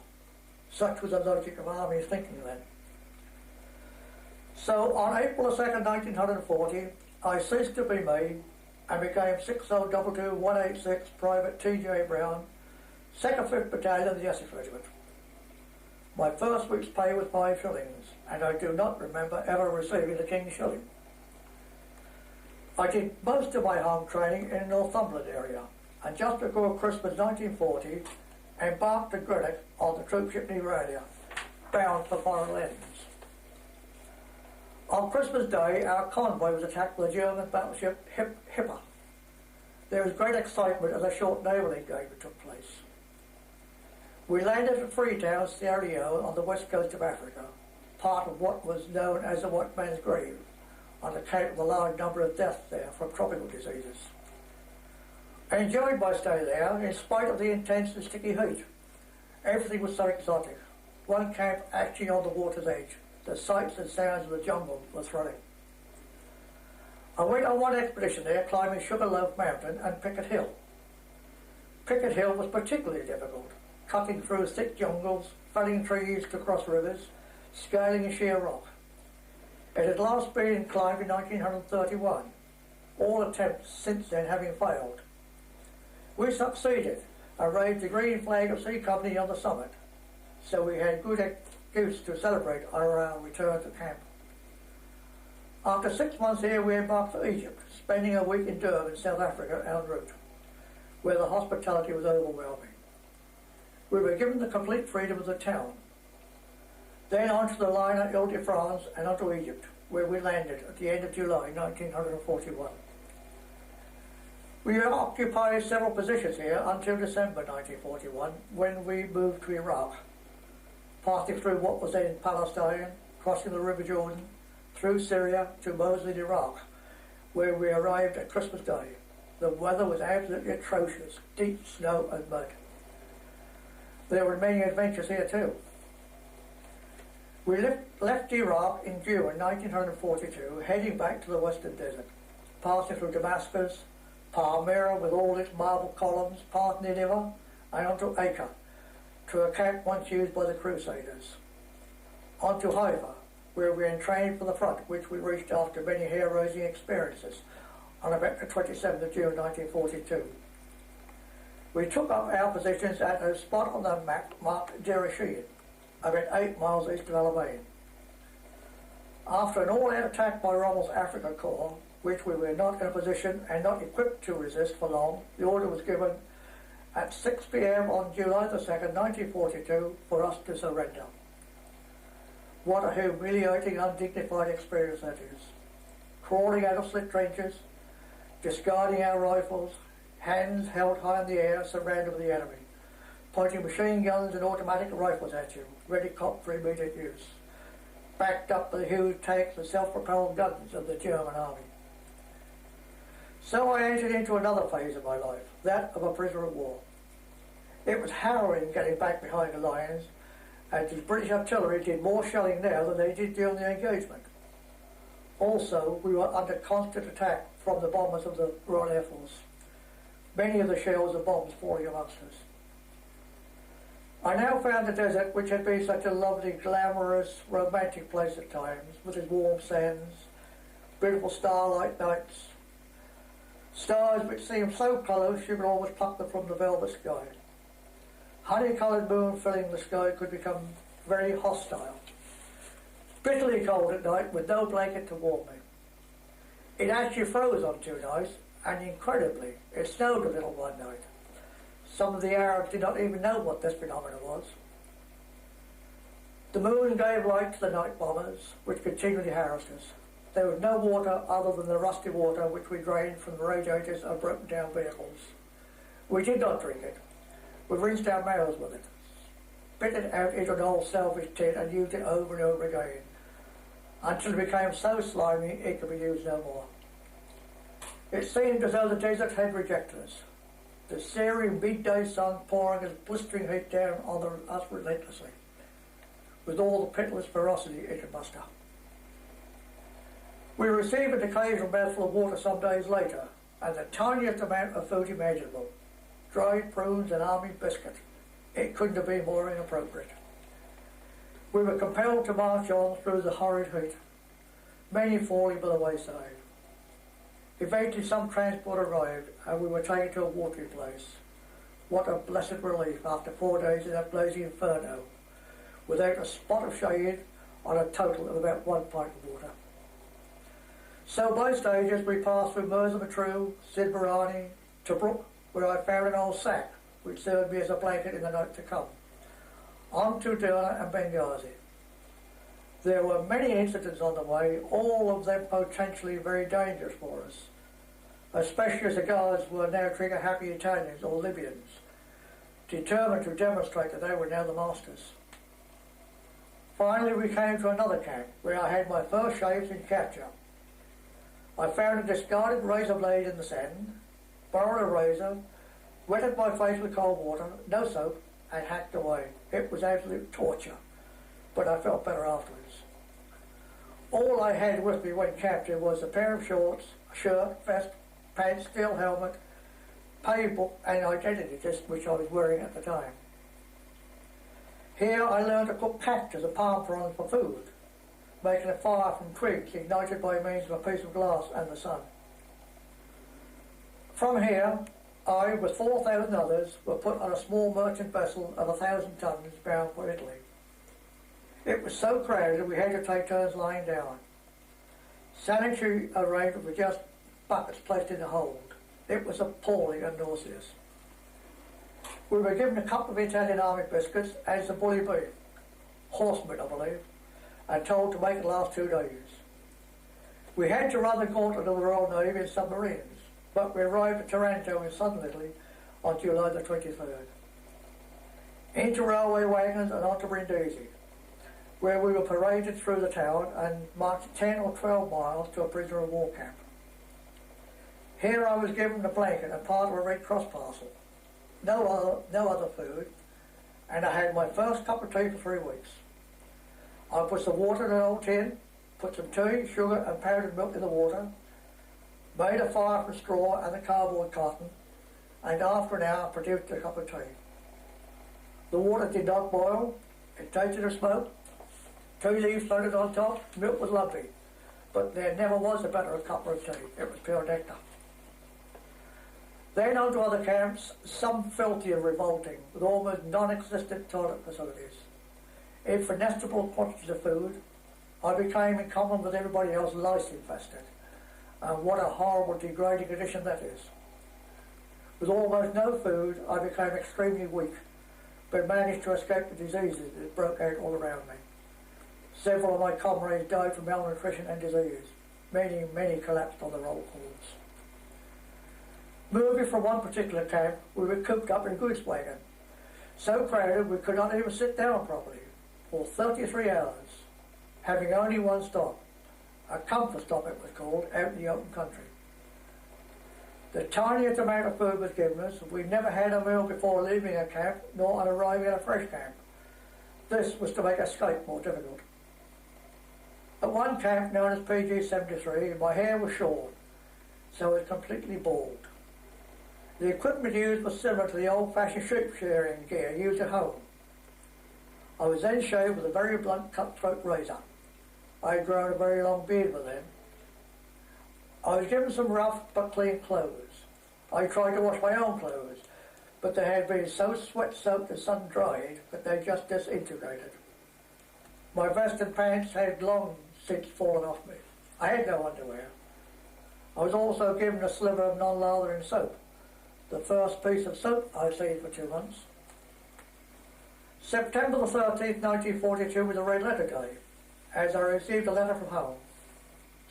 Such was the logic of army thinking then. So on April 2nd, 1940, I ceased to be me and became 6022 186 Private T.J. Brown, 2nd 5th Battalion of the Essex Regiment. My first week's pay was 5 shillings, and I do not remember ever receiving the King's shilling. I did most of my home training in the Northumberland area, and just before Christmas 1940, embarked at Greenock on the troopship Neuralia, bound for foreign lands. On Christmas Day, our convoy was attacked by the German battleship Hipper. there was great excitement as a short naval engagement took place. We landed at Freetown, Sierra Leone, on the west coast of Africa, part of what was known as the White Man's Grave, on account of the large number of deaths there from tropical diseases. I enjoyed my stay there in spite of the intense and sticky heat. Everything was so exotic. One camp actually on the water's edge. The sights and sounds of the jungle were thrilling. I went on one expedition there, climbing Sugarloaf Mountain and Picket Hill. Picket Hill was particularly difficult, cutting through thick jungles, felling trees to cross rivers, scaling a sheer rock. It had last been climbed in 1931, all attempts since then having failed. We succeeded and raised the green flag of C Company on the summit, so we had good excuse to celebrate our return to camp. After 6 months here, we embarked for Egypt, spending a week in Durban, South Africa, en route, where the hospitality was overwhelming. We were given the complete freedom of the town. Then onto the liner Ile-de-France and onto Egypt, where we landed at the end of July 1941. We occupied several positions here until December 1941, when we moved to Iraq, passing through what was then Palestine, crossing the River Jordan, through Syria to Mosul in Iraq, where we arrived at Christmas Day. The weather was absolutely atrocious, deep snow and mud. There were many adventures here too. We left Iraq in June 1942, heading back to the Western Desert, passing through Damascus, Palmyra with all its marble columns, past Nineveh, and onto Acre, to a camp once used by the Crusaders. Onto Haifa, where we entrained for the front, which we reached after many hair-raising experiences on about the 27th of June 1942. We took up our positions at a spot on the map marked Jerusalem, about 8 miles east of Alamein. After an all-out attack by Rommel's Africa Corps, which we were not in a position and not equipped to resist for long, the order was given at 6 p.m. on July the 2nd, 1942, for us to surrender. What a humiliating, undignified experience that is. Crawling out of slit trenches, discarding our rifles, hands held high in the air, surrounded with the enemy, pointing machine guns and automatic rifles at you, ready cocked for immediate use, backed up by the huge tanks and self-propelled guns of the German army. So I entered into another phase of my life, that of a prisoner of war. It was harrowing getting back behind the lines, and the British artillery did more shelling now than they did during the engagement. Also, we were under constant attack from the bombers of the Royal Air Force, many of the shells and bombs falling amongst us. I now found the desert, which had been such a lovely, glamorous, romantic place at times, with its warm sands, beautiful starlight nights, stars which seemed so close you could almost pluck them from the velvet sky. Honey-coloured moon filling the sky could become very hostile. Bitterly cold at night with no blanket to warm me. It actually froze on 2 nights, and incredibly, it snowed a little one night. Some of the Arabs did not even know what this phenomenon was. The moon gave light to the night bombers, which continually harassed us. There was no water other than the rusty water which we drained from the radiators of broken down vehicles. We did not drink it. We rinsed our mouths with it, spit it out into an old salvage tin and used it over and over again, until it became so slimy it could be used no more. It seemed as though the desert had rejected us, the searing midday sun pouring its blistering heat down on us relentlessly, with all the pitiless ferocity it could muster. We received an occasional mouthful of water some days later, and the tiniest amount of food imaginable, dried prunes and army biscuit. It couldn't have been more inappropriate. We were compelled to march on through the horrid heat, many falling by the wayside. Eventually some transport arrived and we were taken to a watering place. What a blessed relief after 4 days in that blazing inferno, without a spot of shade on a total of about 1 pint of water. So by stages we passed through Merza-Matruh, Sidbarani, Tobruk, where I found an old sack which served me as a blanket in the night to come, on to Derna and Benghazi. There were many incidents on the way, all of them potentially very dangerous for us. especially as the guards were now trigger-happy Italians or Libyans, determined to demonstrate that they were now the masters. Finally we came to another camp where I had my first shaves in capture. I found a discarded razor blade in the sand, borrowed a razor, wetted my face with cold water, no soap, and hacked away. It was absolute torture, but I felt better afterwards. All I had with me when captured was a pair of shorts, a shirt, vest, pants, steel helmet, pay book and identity disc which I was wearing at the time. Here I learned to cook cactus and palm fronds for food, making a fire from twigs ignited by means of a piece of glass and the sun. From here, I, with 4,000 others, were put on a small merchant vessel of 1,000 tons bound for Italy. It was so crowded we had to take turns lying down. Sanitary arrangements were just buckets placed in the hold. It was appalling and nauseous. We were given a couple of Italian army biscuits and some bully beef, horsemeat I believe, and told to make it last 2 days. We had to run the gauntlet of the Royal Navy in submarines, but we arrived at Taranto in southern Italy on July the 23rd. Into railway wagons and on to Brindisi, where we were paraded through the town and marched 10 or 12 miles to a prisoner of war camp. Here I was given a blanket and part of a Red Cross parcel, no other food, and I had my first cup of tea for 3 weeks. I put some water in an old tin, put some tea, sugar and powdered milk in the water, made a fire from straw and the cardboard cotton, and after an hour produced a cup of tea. The water did not boil, it tasted of smoke, tea leaves floated on top, milk was lovely, but there never was a better cup of tea, it was pure nectar. Then on to other camps, some filthy and revolting, with almost non-existent toilet facilities. Infinestable quantities of food, I became in common with everybody else lice infested. And what a horrible degrading condition that is. With almost no food, I became extremely weak, but managed to escape the diseases that broke out all around me. Several of my comrades died from malnutrition and disease. Many collapsed on the roll calls. Moving from one particular camp, we were cooped up in a goods wagon. So crowded we could not even sit down properly for 33 hours, having only one stop, a comfort stop it was called, out in the open country. The tiniest amount of food was given us. We never had a meal before leaving a camp, nor on arriving at a fresh camp. This was to make escape more difficult. At one camp known as PG 73, my hair was short, so I was completely bald. The equipment used was similar to the old-fashioned sheep shearing gear used at home. I was then shaved with a very blunt cutthroat razor. I had grown a very long beard by then. I was given some rough but clean clothes. I tried to wash my own clothes, but they had been so sweat-soaked and sun-dried that they just disintegrated. My vest and pants had long since fallen off me. I had no underwear. I was also given a sliver of non-lathering soap, the first piece of soap I'd seen for 2 months. September the 13th, 1942 was a red letter day, as I received a letter from home.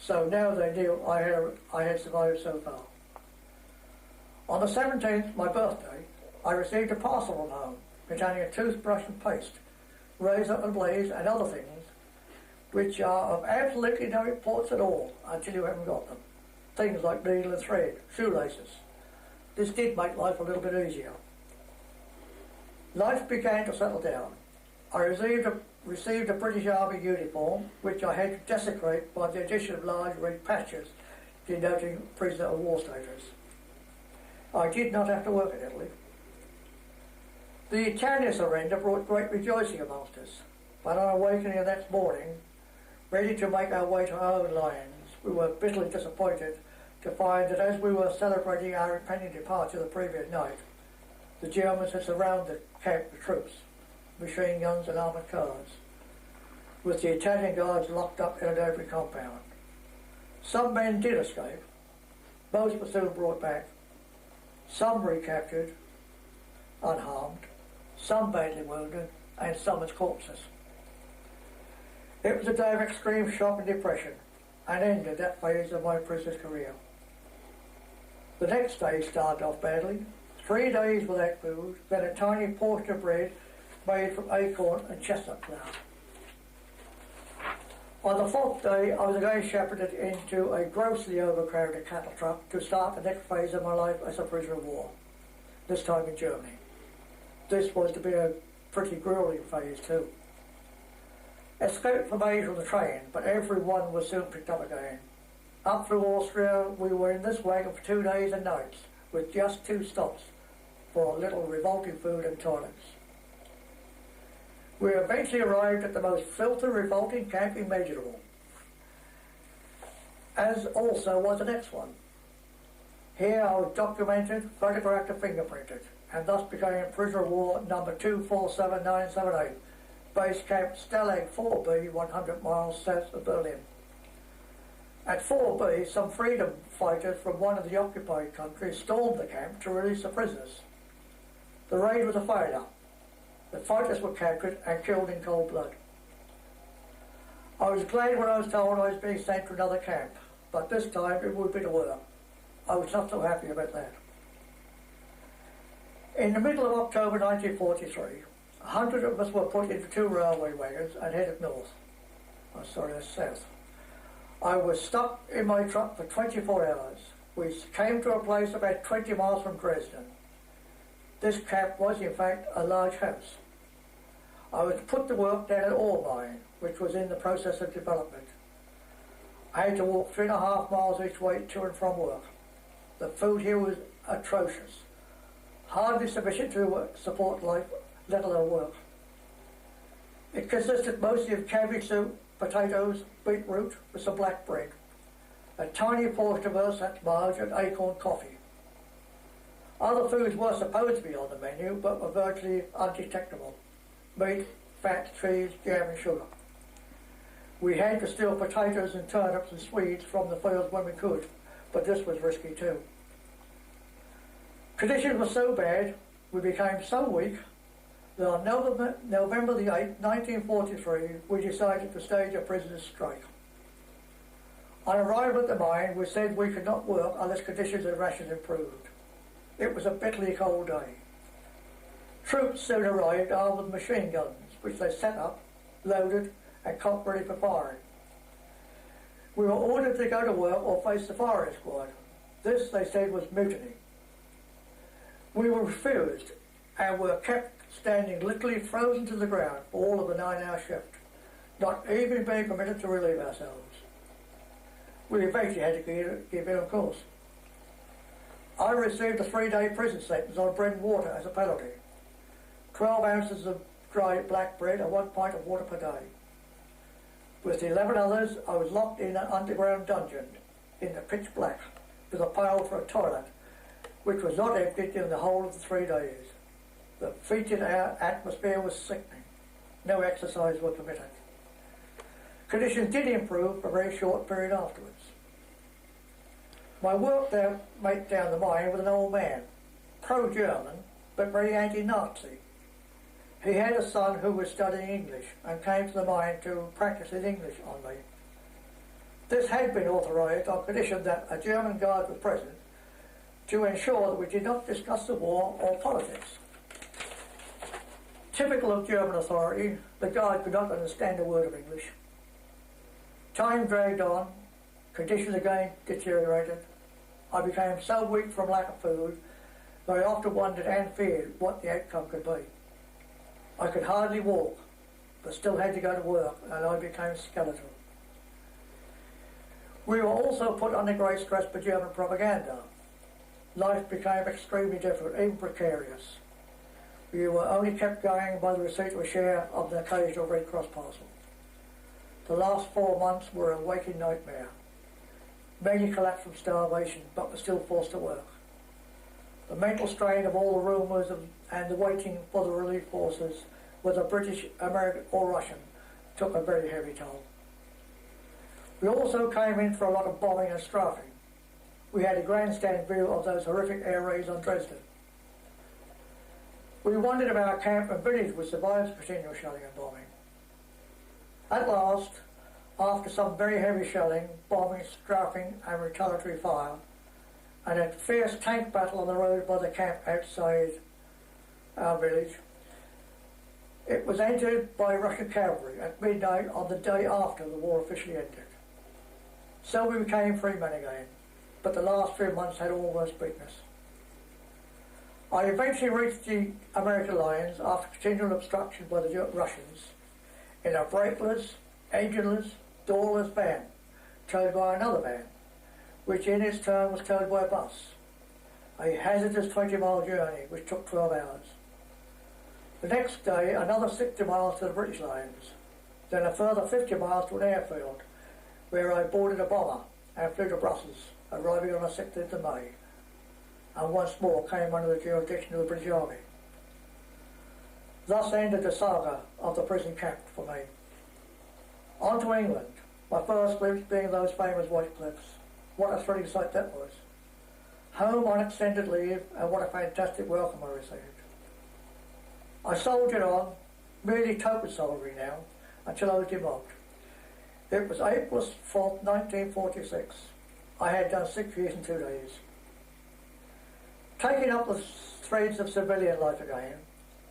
So now they knew I had survived so far. On the 17th, my birthday, I received a parcel from home containing a toothbrush and paste, razor and blades and other things which are of absolutely no importance at all until you haven't got them. Things like needle and thread, shoelaces. This did make life a little bit easier. Life began to settle down. I received a British Army uniform, which I had to desecrate by the addition of large red patches denoting prisoner of war status. I did not have to work in Italy. The Italian surrender brought great rejoicing amongst us, but on awakening the next morning, ready to make our way to our own lands, we were bitterly disappointed to find that as we were celebrating our impending departure the previous night, the Germans had surrounded the camp with troops, machine guns and armoured cars, with the Italian guards locked up in an open compound. Some men did escape, most were soon brought back, some recaptured, unharmed, some badly wounded, and some as corpses. It was a day of extreme shock and depression, and ended that phase of my prisoner's career. The next day started off badly. 3 days without food, then a tiny portion of bread made from acorn and chestnut flour. On the 4th day, I was again shepherded into a grossly overcrowded cattle truck to start the next phase of my life as a prisoner of war, this time in Germany. This was to be a pretty grueling phase too. Escaped from Asia on the train, but everyone was soon picked up again. Up through Austria, we were in this wagon for 2 days and nights, with just 2 stops for a little revolting food and toilets. We eventually arrived at the most filthy, revolting camp imaginable, as also was the next one. Here I was documented, photographed and fingerprinted, and thus became prisoner of war number 247978, base camp Stalag 4B, 100 miles south of Berlin. At 4B, some freedom fighters from one of the occupied countries stormed the camp to release the prisoners. The raid was a failure. The fighters were captured and killed in cold blood. I was glad when I was told I was being sent to another camp, but this time it would be to work. I was not so happy about that. In the middle of October 1943, 100 of us were put into 2 railway wagons and headed north. That's south. I was stuck in my truck for 24 hours. We came to a place about 20 miles from Dresden. This camp was in fact a large house. I was put to work down an ore mine, which was in the process of development. I had to walk 3.5 miles each way to and from work. The food here was atrocious, hardly sufficient to support life, let alone work. It consisted mostly of cabbage soup, potatoes, beetroot with some black bread, a tiny portion of ersatz marge and acorn coffee. Other foods were supposed to be on the menu, but were virtually undetectable. Meat, fat, cheese, jam and sugar. We had to steal potatoes and turnips and swedes from the fields when we could, but this was risky too. Conditions were so bad, we became so weak, that on November the 8th, 1943, we decided to stage a prisoners' strike. On arrival at the mine, we said we could not work unless conditions and rations improved. It was a bitterly cold day. Troops soon arrived armed with machine guns, which they set up, loaded, and cocked ready for firing. We were ordered to go to work or face the firing squad. This, they said, was mutiny. We were refused and were kept standing literally frozen to the ground for all of the 9-hour shift, not even being permitted to relieve ourselves. We eventually had to give in, of course. I received a 3-day prison sentence on bread and water as a penalty. 12 ounces of dry black bread and 1 pint of water per day. With 11 others, I was locked in an underground dungeon in the pitch black with a pail for a toilet, which was not emptied in the whole of the 3 days. The fetid atmosphere was sickening. No exercise was permitted. Conditions did improve for a very short period afterwards. My workmate down the mine was an old man, pro-German, but very anti-Nazi. He had a son who was studying English and came to the mine to practice his English on me. This had been authorised on condition that a German guard was present to ensure that we did not discuss the war or politics. Typical of German authority, the guard could not understand a word of English. Time dragged on, conditions again deteriorated. I became so weak from lack of food that I often wondered and feared what the outcome could be. I could hardly walk, but still had to go to work, and I became skeletal. We were also put under great stress by German propaganda. Life became extremely difficult, even precarious. We were only kept going by the receipt of a share of the occasional Red Cross parcel. The last 4 months were a waking nightmare. Many collapsed from starvation, but were still forced to work. The mental strain of all the rumours and the waiting for the relief forces, whether British, American or Russian, took a very heavy toll. We also came in for a lot of bombing and strafing. We had a grandstand view of those horrific air raids on Dresden. We wondered if our camp and village would survive the continual shelling and bombing. At last, after some very heavy shelling, bombing, strafing and retaliatory fire, and a fierce tank battle on the road by the camp outside our village. It was entered by Russian cavalry at midnight on the day after the war officially ended. So we became free men again, but the last 3 months had almost beaten us. I eventually reached the American lines after continual obstruction by the Russians in a brakeless, engineless, doorless van, towed by another van, which in its turn was towed by a bus. A hazardous 20-mile journey which took 12 hours. The next day, another 60 miles to the British lines, then a further 50 miles to an airfield, where I boarded a bomber and flew to Brussels, arriving on the 16th of May, and once more came under the jurisdiction of the British Army. Thus ended the saga of the prison camp for me. On to England, my first glimpse being those famous White Cliffs. What a thrilling sight that was. Home on extended leave, and what a fantastic welcome I received. I soldiered on, merely token soldiery now, until I was demobbed. It was April 4th, 1946. I had done 6 years and 2 days. Taking up the threads of civilian life again,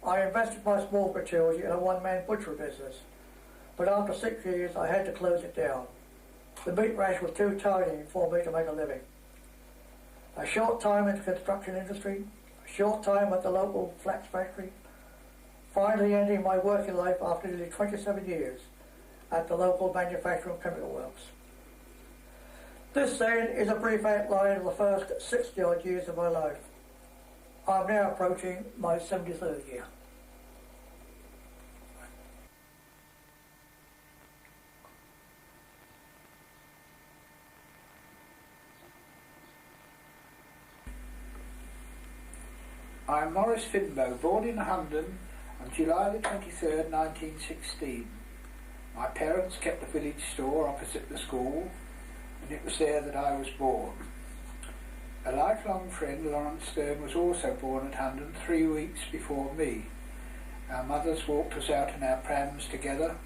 I invested my small gratuity in a one-man butchery business, but after 6 years I had to close it down. The meat rash was too tiny for me to make a living. A short time in the construction industry, a short time at the local flax factory, finally ending my working life after nearly 27 years at the local manufacturing chemical works. This then is a brief outline of the first 60-odd years of my life. I'm now approaching my 73rd year. I am Maurice Finbow, born in London on July the 23rd, 1916. My parents kept a village store opposite the school, and it was there that I was born. A lifelong friend, Lawrence Tern, was also born at London 3 weeks before me. Our mothers walked us out in our prams together,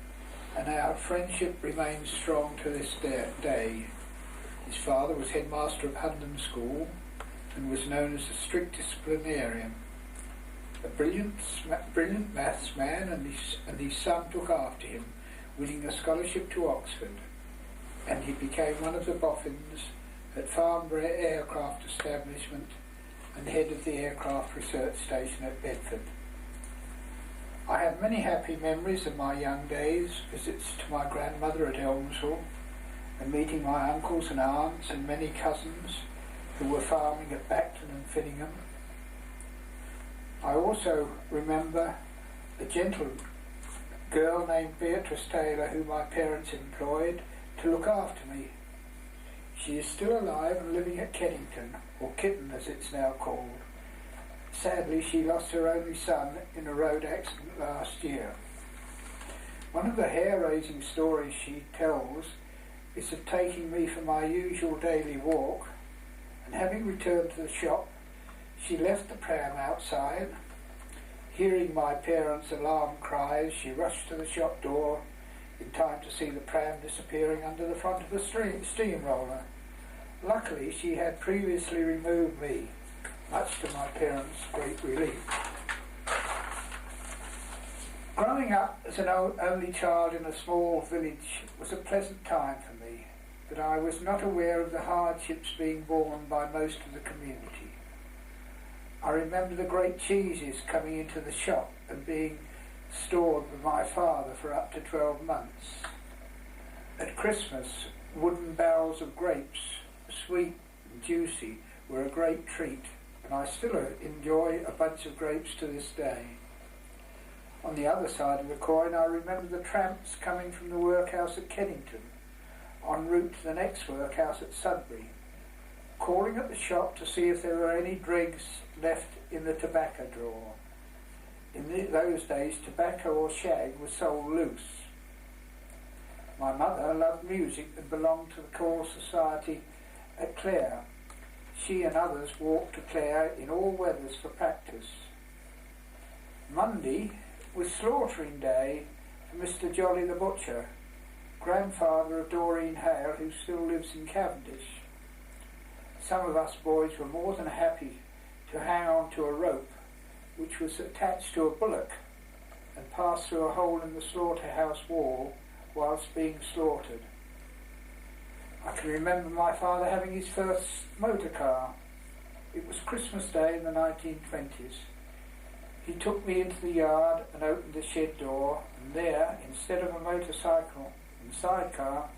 and our friendship remains strong to this day. His father was headmaster of London School and was known as a strict disciplinarian. A brilliant maths man, and his son took after him, winning a scholarship to Oxford, and he became one of the boffins at Farnborough Aircraft Establishment and head of the Aircraft Research Station at Bedford. I have many happy memories of my young days, visits to my grandmother at Elmsall, and meeting my uncles and aunts and many cousins who were farming at Bacton and Finningham. I also remember a gentle girl named Beatrice Taylor who my parents employed to look after me. She is still alive and living at Kennington, or Kitten as it's now called. Sadly, she lost her only son in a road accident last year. One of the hair-raising stories she tells is of taking me for my usual daily walk, and having returned to the shop, she left the pram outside. Hearing my parents' alarm cries, she rushed to the shop door in time to see the pram disappearing under the front of the steamroller. Luckily, she had previously removed me, much to my parents' great relief. Growing up as an only child in a small village was a pleasant time for me, but I was not aware of the hardships being borne by most of the community. I remember the great cheeses coming into the shop and being stored with my father for up to 12 months. At Christmas, wooden barrels of grapes, sweet and juicy, were a great treat, and I still enjoy a bunch of grapes to this day. On the other side of the coin, I remember the tramps coming from the workhouse at Kennington, en route to the next workhouse at Sudbury, calling at the shop to see if there were any dregs left in the tobacco drawer. In those days, tobacco or shag was sold loose. My mother loved music and belonged to the choral society at Clare. She and others walked to Clare in all weathers for practice. Monday was slaughtering day for Mr. Jolly the butcher, grandfather of Doreen Hale, who still lives in Cavendish. some of us boys were more than happy to hang on to a rope which was attached to a bullock and pass through a hole in the slaughterhouse wall whilst being slaughtered. I can remember my father having his first motor car. It was Christmas Day in the 1920s. He took me into the yard and opened the shed door, and there, instead of a motorcycle and sidecar,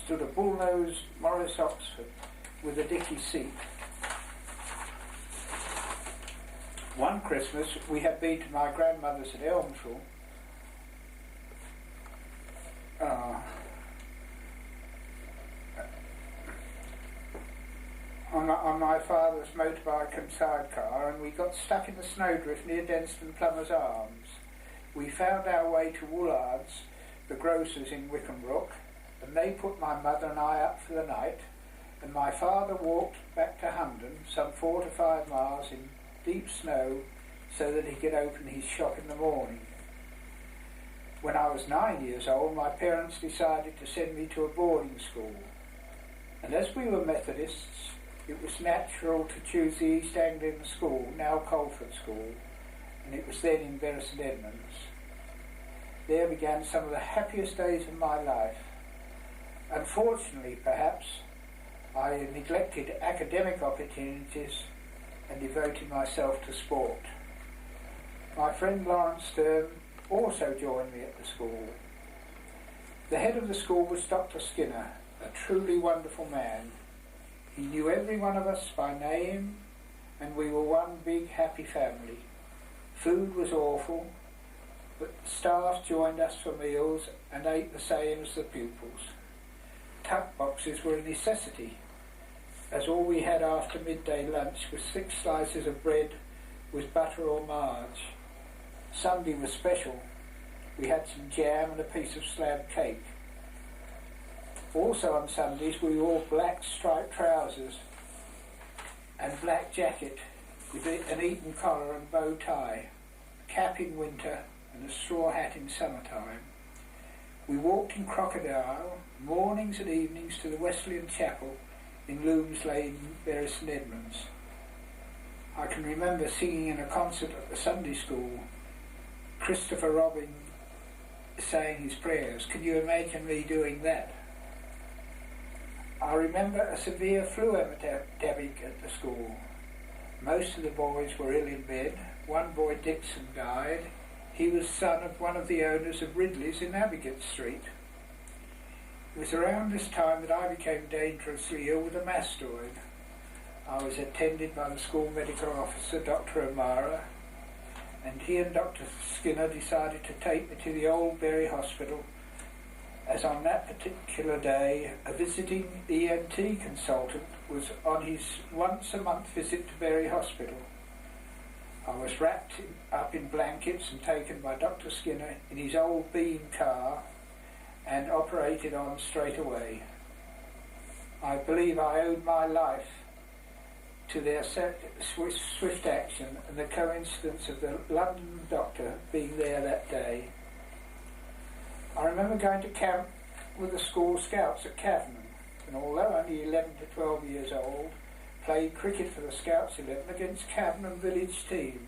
stood a bull-nosed Morris Oxford with a dicky seat. One Christmas we had been to my grandmother's at Elmsall. On my father's motorbike and sidecar, and we got stuck in the snowdrift near Denstone Plummer's Arms. We found our way to Woolard's, the grocers in Wickhambrook, and they put my mother and I up for the night, and my father walked back to Hundon, some 4 to 5 miles in deep snow, so that he could open his shop in the morning. When I was 9 years old, my parents decided to send me to a boarding school, and as we were Methodists, it was natural to choose the East Anglian School, now Colford School, and it was then in Bures and Edmonds. There began some of the happiest days of my life. Unfortunately, perhaps, I neglected academic opportunities and devoted myself to sport. My friend Lawrence Tern also joined me at the school. The head of the school was Dr. Skinner, a truly wonderful man. He knew every one of us by name, and we were one big happy family. Food was awful, but the staff joined us for meals and ate the same as the pupils. Tuck boxes were a necessity, as all we had after midday lunch was 6 slices of bread with butter or marge. Sunday was special. We had some jam and a piece of slab cake. Also on Sundays we wore black striped trousers and black jacket with an Eton collar and bow tie, cap in winter and a straw hat in summertime. We walked in crocodile mornings and evenings to the Wesleyan Chapel in Looms Lane, Bures and Edmonds. I can remember singing in a concert at the Sunday school, Christopher Robin saying his prayers. Can you imagine me doing that? I remember a severe flu epidemic at the school. Most of the boys were ill in bed. One boy, Dixon, died. He was son of one of the owners of Ridley's in Abigate Street. It was around this time that I became dangerously ill with a mastoid. I was attended by the school medical officer, Dr. O'Mara, and he and Dr. Skinner decided to take me to the Old Bury Hospital, as on that particular day a visiting ENT consultant was on his once-a-month visit to Bury Hospital. I was wrapped up in blankets and taken by Dr. Skinner in his old beam car and operated on straight away. I believe I owed my life to their swift action and the coincidence of the London doctor being there that day. I remember going to camp with the school scouts at Cavenham, and although only 11 to 12 years old, played cricket for the Scouts 11 against Cavenham village team.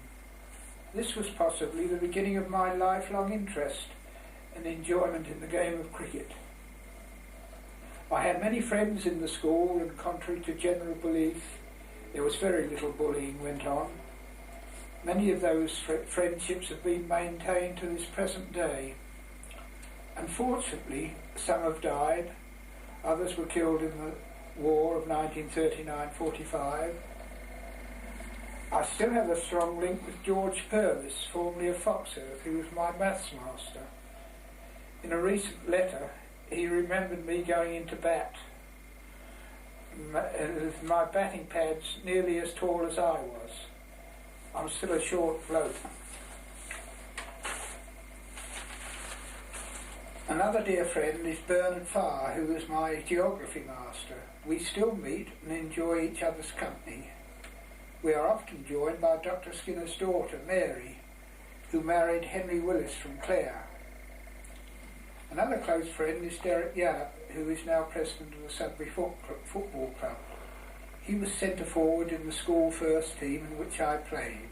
This was possibly the beginning of my lifelong interest and enjoyment in the game of cricket. I had many friends in the school, and contrary to general belief, there was very little bullying went on. Many of those friendships have been maintained to this present day. Unfortunately, some have died, others were killed in the war of 1939-45. I still have a strong link with George Purvis, formerly of Foxearth, who was my maths master. In a recent letter, he remembered me going into bat, with my batting pads nearly as tall as I was. I'm still a short bloke. Another dear friend is Bernard Farr, who was my geography master. We still meet and enjoy each other's company. We are often joined by Dr. Skinner's daughter, Mary, who married Henry Willis from Clare. Another close friend is Derek Yallop, who is now president of the Sudbury Football Club. He was centre forward in the school first team in which I played.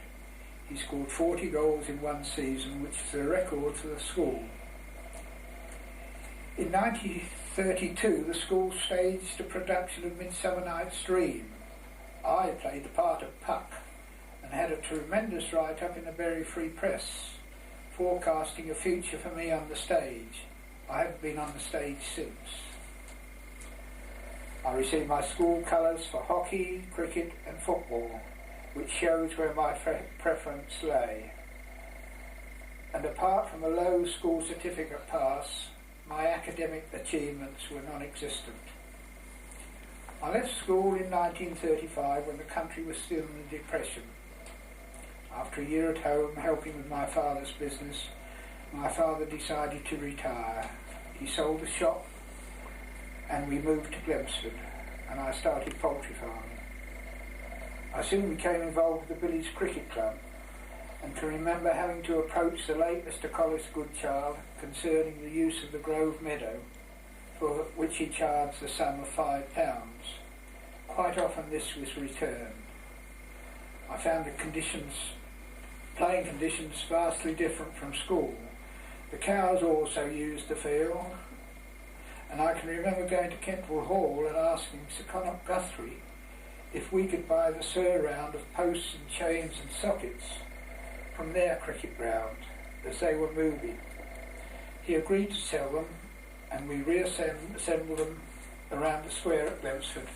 He scored 40 goals in one season, which is a record for the school. In 1932, the school staged a production of Midsummer Night's Dream. I played the part of Puck and had a tremendous write-up in the Bury Free Press, forecasting a future for me on the stage. I haven't been on the stage since. I received my school colours for hockey, cricket and football, which shows where my preference lay. And apart from a low school certificate pass, my academic achievements were non-existent. I left school in 1935 when the country was still in a depression. After a year at home helping with my father's business, my father decided to retire. He sold the shop and we moved to Glemsford, and I started poultry farming. I soon became involved with the village cricket club and can remember having to approach the late Mr. Collis Goodchild concerning the use of the Grove Meadow, for which he charged the sum of £5. Quite often this was returned. I found the playing conditions vastly different from school. The cows also used the field, and I can remember going to Kentwell Hall and asking Sir Connaught Guthrie if we could buy the surround of posts and chains and sockets from their cricket ground as they were moving. He agreed to sell them, and we reassembled them around the square at Melford,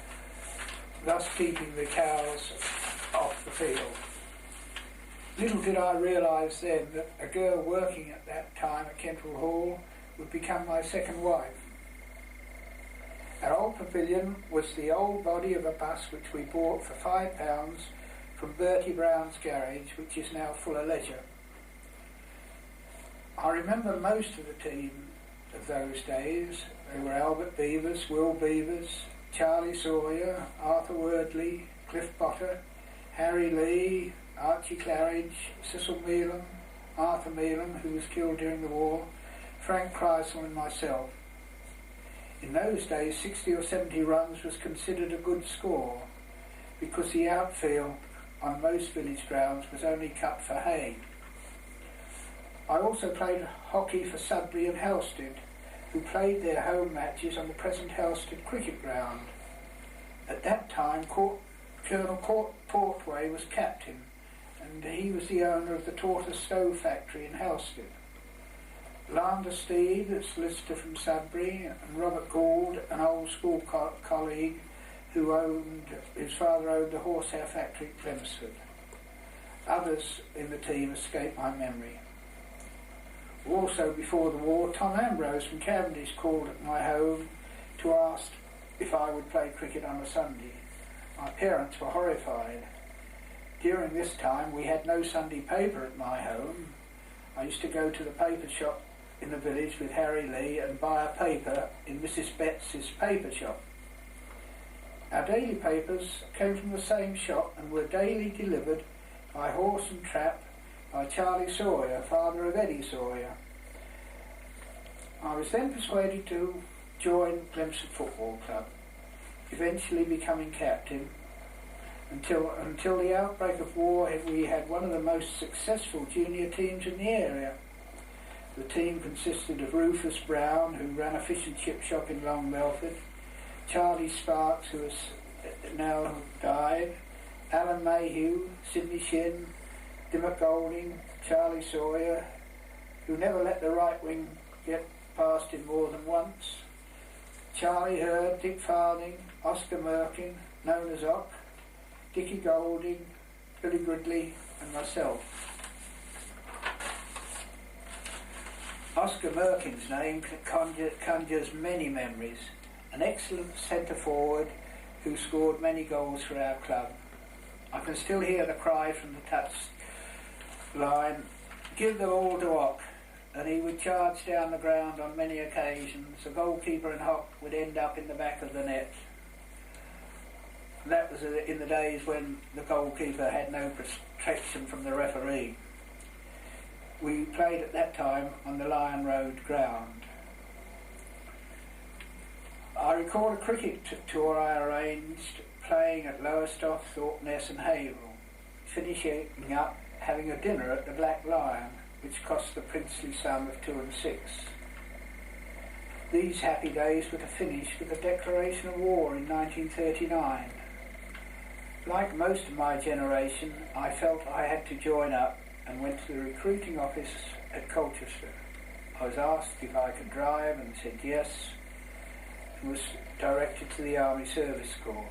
thus keeping the cows off the field. Little did I realise then that a girl working at that time at Kentwell Hall would become my second wife. Our old pavilion was the old body of a bus which we bought for £5 from Bertie Brown's garage, which is now full of leisure. I remember most of the team of those days. They were Albert Beavers, Will Beavers, Charlie Sawyer, Arthur Wordley, Cliff Potter, Harry Lee, Archie Claridge, Cecil Meelan, Arthur Meelan, who was killed during the war, Frank Kreisel and myself. In those days, 60 or 70 runs was considered a good score because the outfield on most village grounds was only cut for hay. I also played hockey for Sudbury and Halstead, who played their home matches on the present Halstead cricket ground. At that time, Colonel Portway was captain, and he was the owner of the Tortoise Stove factory in Halstead. Lander Steed, a solicitor from Sudbury, and Robert Gould, an old school colleague his father owned the horsehair factory at Glemsford. Others in the team escape my memory. Also before the war, Tom Ambrose from Cavendish called at my home to ask if I would play cricket on a Sunday. My parents were horrified. During this time we had no Sunday paper at my home. I used to go to the paper shop in the village with Harry Lee and buy a paper in Mrs. Betts's paper shop. Our daily papers came from the same shop and were daily delivered by horse and trap by Charlie Sawyer, father of Eddie Sawyer. I was then persuaded to join Glemsford Football Club, eventually becoming captain. Until the outbreak of war, we had one of the most successful junior teams in the area. The team consisted of Rufus Brown, who ran a fish and chip shop in Long Melford, Charlie Sparks, who has now died, Alan Mayhew, Sidney Shin, Dimmock Golding, Charlie Sawyer, who never let the right wing get past him more than once, Charlie Hurd, Dick Farthing, Oscar Merkin, known as Ock, Dickie Golding, Billy Gridley and myself. Oscar Merkin's name conjures many memories. An excellent centre forward who scored many goals for our club. I can still hear the cry from the touch line, "Give the ball to Ock," and he would charge down the ground on many occasions. The goalkeeper and Hock would end up in the back of the net. That was in the days when the goalkeeper had no protection from the referee. We played at that time on the Lion Road ground. I recall a cricket tour I arranged playing at Lowestoft, Thorntoness and Haverhill, finishing up having a dinner at the Black Lion, which cost the princely sum of 2 and 6. These happy days were to finish with the declaration of war in 1939. Like most of my generation, I felt I had to join up and went to the recruiting office at Colchester. I was asked if I could drive and said yes, and was directed to the Army Service Corps.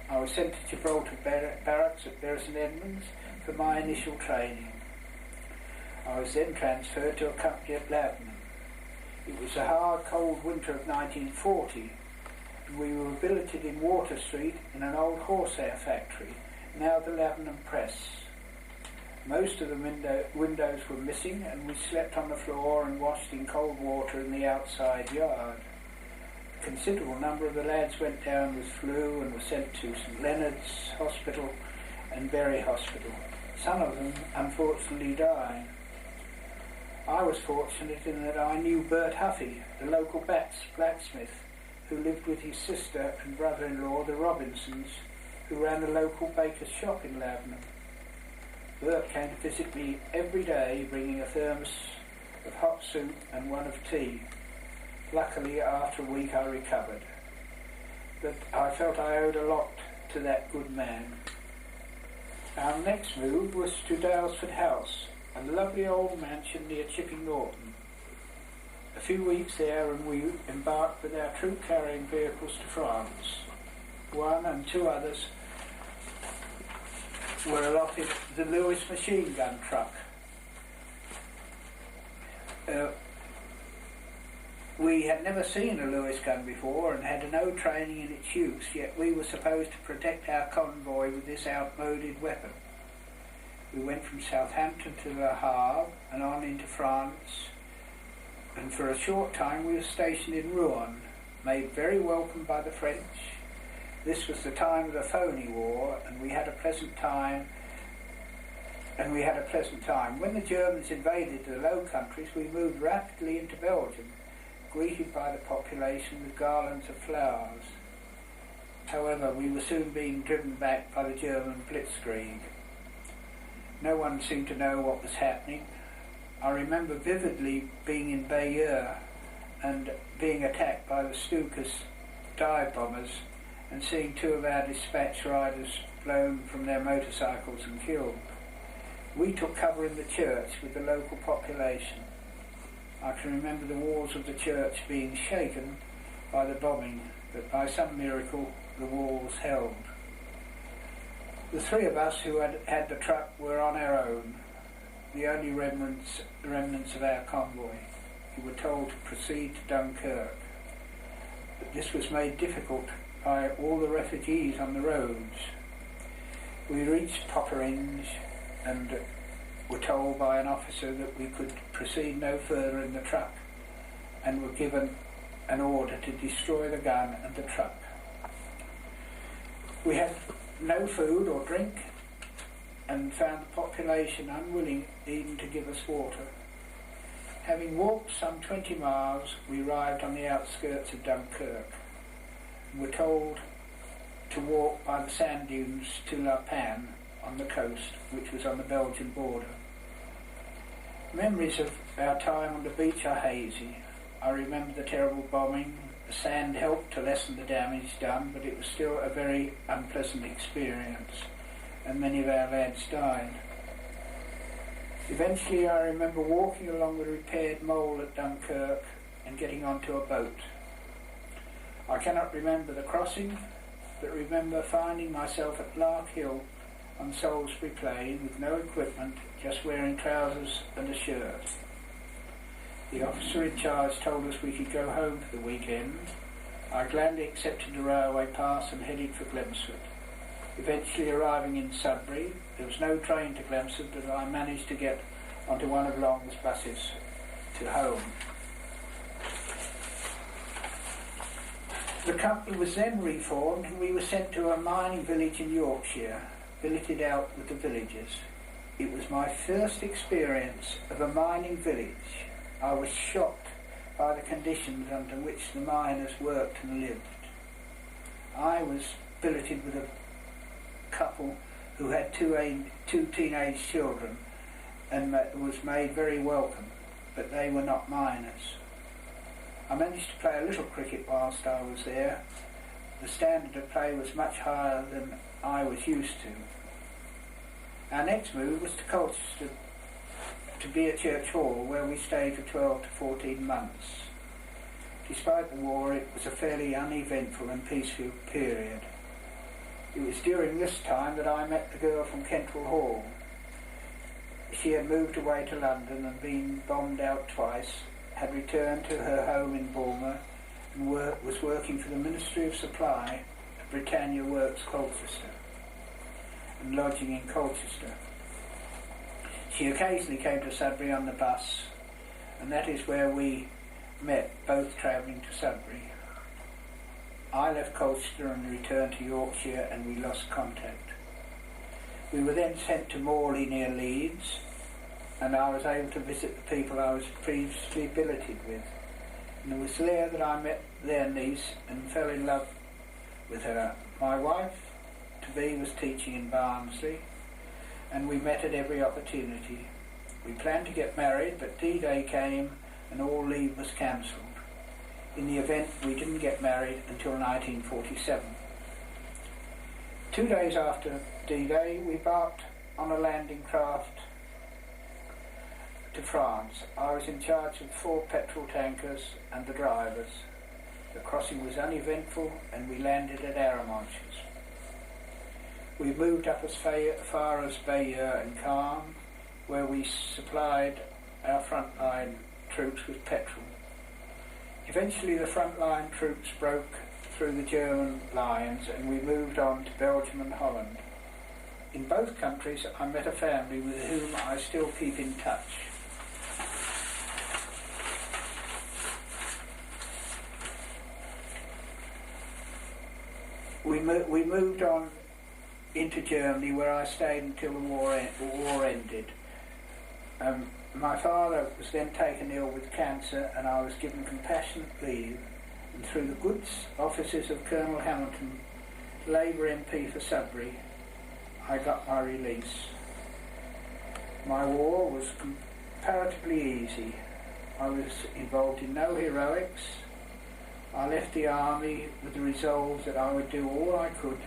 I was sent to Gibraltar Barracks at Bures and Edmonds for my initial training. I was then transferred to a company at Lavenham. It was the hard, cold winter of 1940, and we were billeted in Water Street in an old horsehair factory, now the Lavenham Press. Most of the windows were missing, and we slept on the floor and washed in cold water in the outside yard. A considerable number of the lads went down with flu and were sent to St Leonard's Hospital and Bury Hospital. Some of them unfortunately died. I was fortunate in that I knew Bert Huffy, the local blacksmith, who lived with his sister and brother-in-law, the Robinsons, who ran the local baker's shop in Lavenham. Bert came to visit me every day, bringing a thermos of hot soup and one of tea. Luckily, after a week I recovered. But I felt I owed a lot to that good man. Our next move was to Dalesford House, a lovely old mansion near Chipping Norton. A few weeks there and we embarked with our troop carrying vehicles to France. One and 2 others were allotted the Lewis machine gun truck. We had never seen a Lewis gun before and had no training in its use, yet we were supposed to protect our convoy with this outmoded weapon. We went from Southampton to Le Havre and on into France, and for a short time we were stationed in Rouen, made very welcome by the French. This was the time of the phony war, and we had a pleasant time. When the Germans invaded the Low Countries, we moved rapidly into Belgium, greeted by the population with garlands of flowers. However, we were soon being driven back by the German blitzkrieg. No one seemed to know what was happening. I remember vividly being in Bures and being attacked by the Stoker's dive bombers and seeing 2 of our dispatch riders blown from their motorcycles and killed. We took cover in the church with the local population. I can remember the walls of the church being shaken by the bombing, but by some miracle the walls held. The 3 of us who had the truck were on our own, the only remnants of our convoy. We were told to proceed to Dunkirk. But this was made difficult by all the refugees on the roads. We reached Potteringe and were told by an officer that we could proceed no further in the truck, and were given an order to destroy the gun and the truck. We had no food or drink and found the population unwilling even to give us water. Having walked some 20 miles, we arrived on the outskirts of Dunkirk and were told to walk by the sand dunes to La Panne on the coast, which was on the Belgian border. Memories of our time on the beach are hazy. I remember the terrible bombing. The sand helped to lessen the damage done, but it was still a very unpleasant experience, and many of our lads died. Eventually I remember walking along the repaired mole at Dunkirk and getting onto a boat. I cannot remember the crossing, but remember finding myself at Lark Hill on Salisbury Plain with no equipment, just wearing trousers and a shirt. The officer in charge told us we could go home for the weekend. I gladly accepted the railway pass and headed for Glemsford. Eventually arriving in Sudbury, there was no train to Glemsford, but I managed to get onto one of Long's buses to home. The company was then reformed and we were sent to a mining village in Yorkshire, billeted out with the villagers. It was my first experience of a mining village. I was shocked by the conditions under which the miners worked and lived. I was billeted with a couple who had two teenage children and was made very welcome, but they were not minors. I managed to play a little cricket whilst I was there. The standard of play was much higher than I was used to. Our next move was to Colchester, to Bere Church Hall, where we stayed for 12 to 14 months. Despite the war, it was a fairly uneventful and peaceful period. It was during this time that I met the girl from Kentwell Hall. She had moved away to London and been bombed out twice, had returned to her home in Bournemouth and was working for the Ministry of Supply at Britannia Works, Colchester, and lodging in Colchester. She occasionally came to Sudbury on the bus, and that is where we met, both travelling to Sudbury. I left Colchester and returned to Yorkshire, and we lost contact. We were then sent to Morley near Leeds, and I was able to visit the people I was previously billeted with. And it was there that I met their niece and fell in love with her. My wife, to be, was teaching in Barnsley, and we met at every opportunity. We planned to get married, but D-Day came and all leave was cancelled. In the event, we didn't get married until 1947. 2 days after D-Day, we embarked on a landing craft to France. I was in charge of 4 petrol tankers and the drivers. The crossing was uneventful and we landed at Arromanches. We moved up as far as Bayeux and Caen, where we supplied our frontline troops with petrol. Eventually the frontline troops broke through the German lines and we moved on to Belgium and Holland. In both countries I met a family with whom I still keep in touch. We moved on into Germany, where I stayed until the war ended. My father was then taken ill with cancer and I was given compassionate leave, and through the good offices of Colonel Hamilton, Labour MP for Sudbury, I got my release. My war was comparatively easy. I was involved in no heroics. I left the army with the resolve that I would do all I could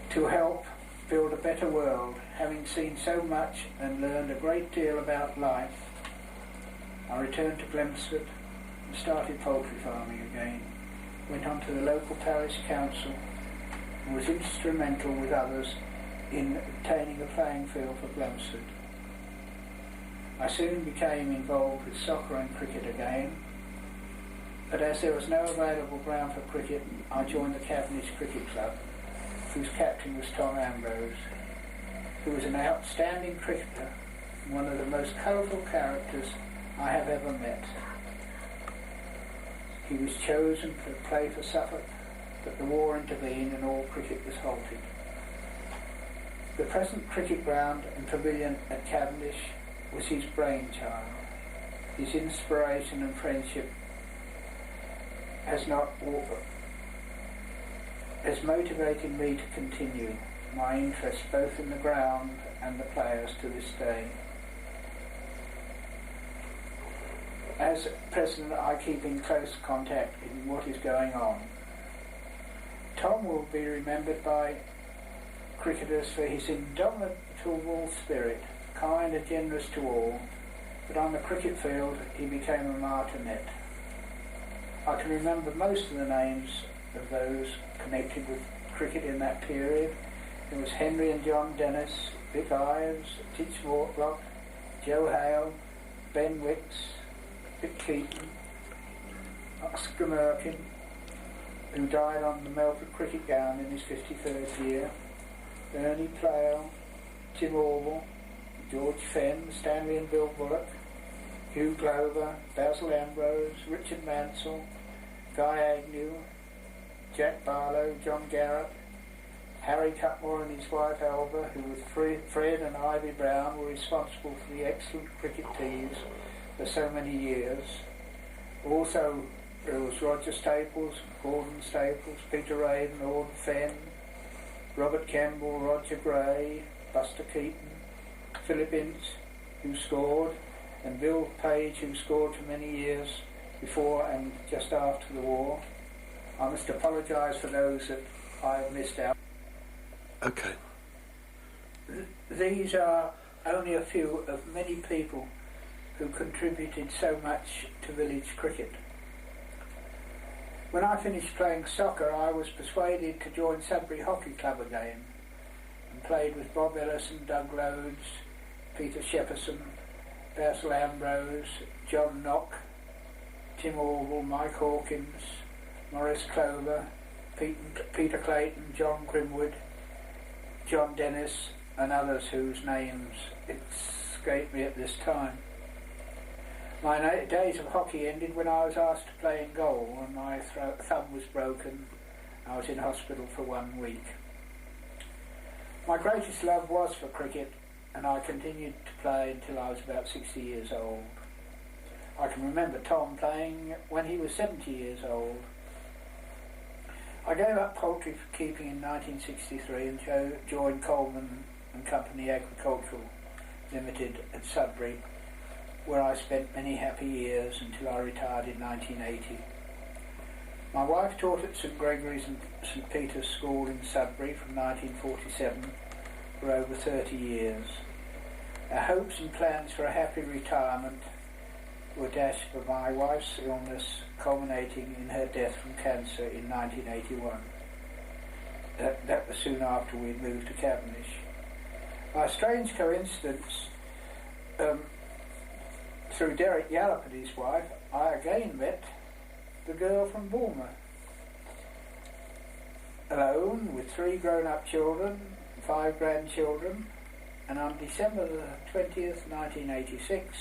to help build a better world. Having seen so much and learned a great deal about life, I returned to Blemsford and started poultry farming again. Went on to the local parish council and was instrumental with others in obtaining a playing field for Blemsford. I soon became involved with soccer and cricket again, but as there was no available ground for cricket, I joined the Cavendish Cricket Club, whose captain was Tom Ambrose, who was an outstanding cricketer and one of the most colourful characters I have ever met. He was chosen to play for Suffolk, but the war intervened and all cricket was halted. The present cricket ground and pavilion at Cavendish was his brainchild. His inspiration and friendship has motivated me to continue my interest both in the ground and the players to this day. As president, I keep in close contact with what is going on. Tom will be remembered by cricketers for his indomitable spirit, kind and generous to all, but on the cricket field he became a martinet. I can remember most of the names of those connected with cricket in that period. There was Henry and John Dennis, Vic Ives, Titch Mortlock, Joe Hale, Ben Wicks, Vic Keaton, Oscar Merkin, who died on the Melford cricket ground in his 53rd year, Ernie Plale, Jim Orwell, George Fenn, Stanley and Bill Bullock, Hugh Glover, Basil Ambrose, Richard Mansell, Guy Agnew, Jack Barlow, John Garrett, Harry Cutmore and his wife Alba, who with Fred and Ivy Brown were responsible for the excellent cricket teams for so many years. Also There was Roger Staples, Gordon Staples, Peter Raven, Lord Fenn, Robert Campbell, Roger Gray, Buster Keaton, Philip Ince, who scored, and Bill Page, who scored for many years before and just after the war. I must apologise for those that I have missed out. Okay. These are only a few of many people who contributed so much to village cricket. When I finished playing soccer, I was persuaded to join Sudbury Hockey Club again and played with Bob Ellison, Doug Loads, Peter Shepperson, Basil Ambrose, John Knock, Tim Orwell, Mike Hawkins, Maurice Clover, Peter Clayton, John Grimwood, John Dennis, and others whose names escape me at this time. My days of hockey ended when I was asked to play in goal and my thumb was broken. I was in hospital for 1 week. My greatest love was for cricket, and I continued to play until I was about 60 years old. I can remember Tom playing when he was 70 years old. I gave up poultry keeping in 1963 and joined Coleman and Company Agricultural Limited at Sudbury, where I spent many happy years until I retired in 1980. My wife taught at St Gregory's and St Peter's School in Sudbury from 1947 for over 30 years. Our hopes and plans for a happy retirement were dashed by my wife's illness, culminating in her death from cancer in 1981. That was soon after we had moved to Cavendish. By a strange coincidence, through Derek Yallop and his wife, I again met the girl from Bournemouth. Alone, with 3 grown-up children, 5 grandchildren, and on December the 20th, 1986,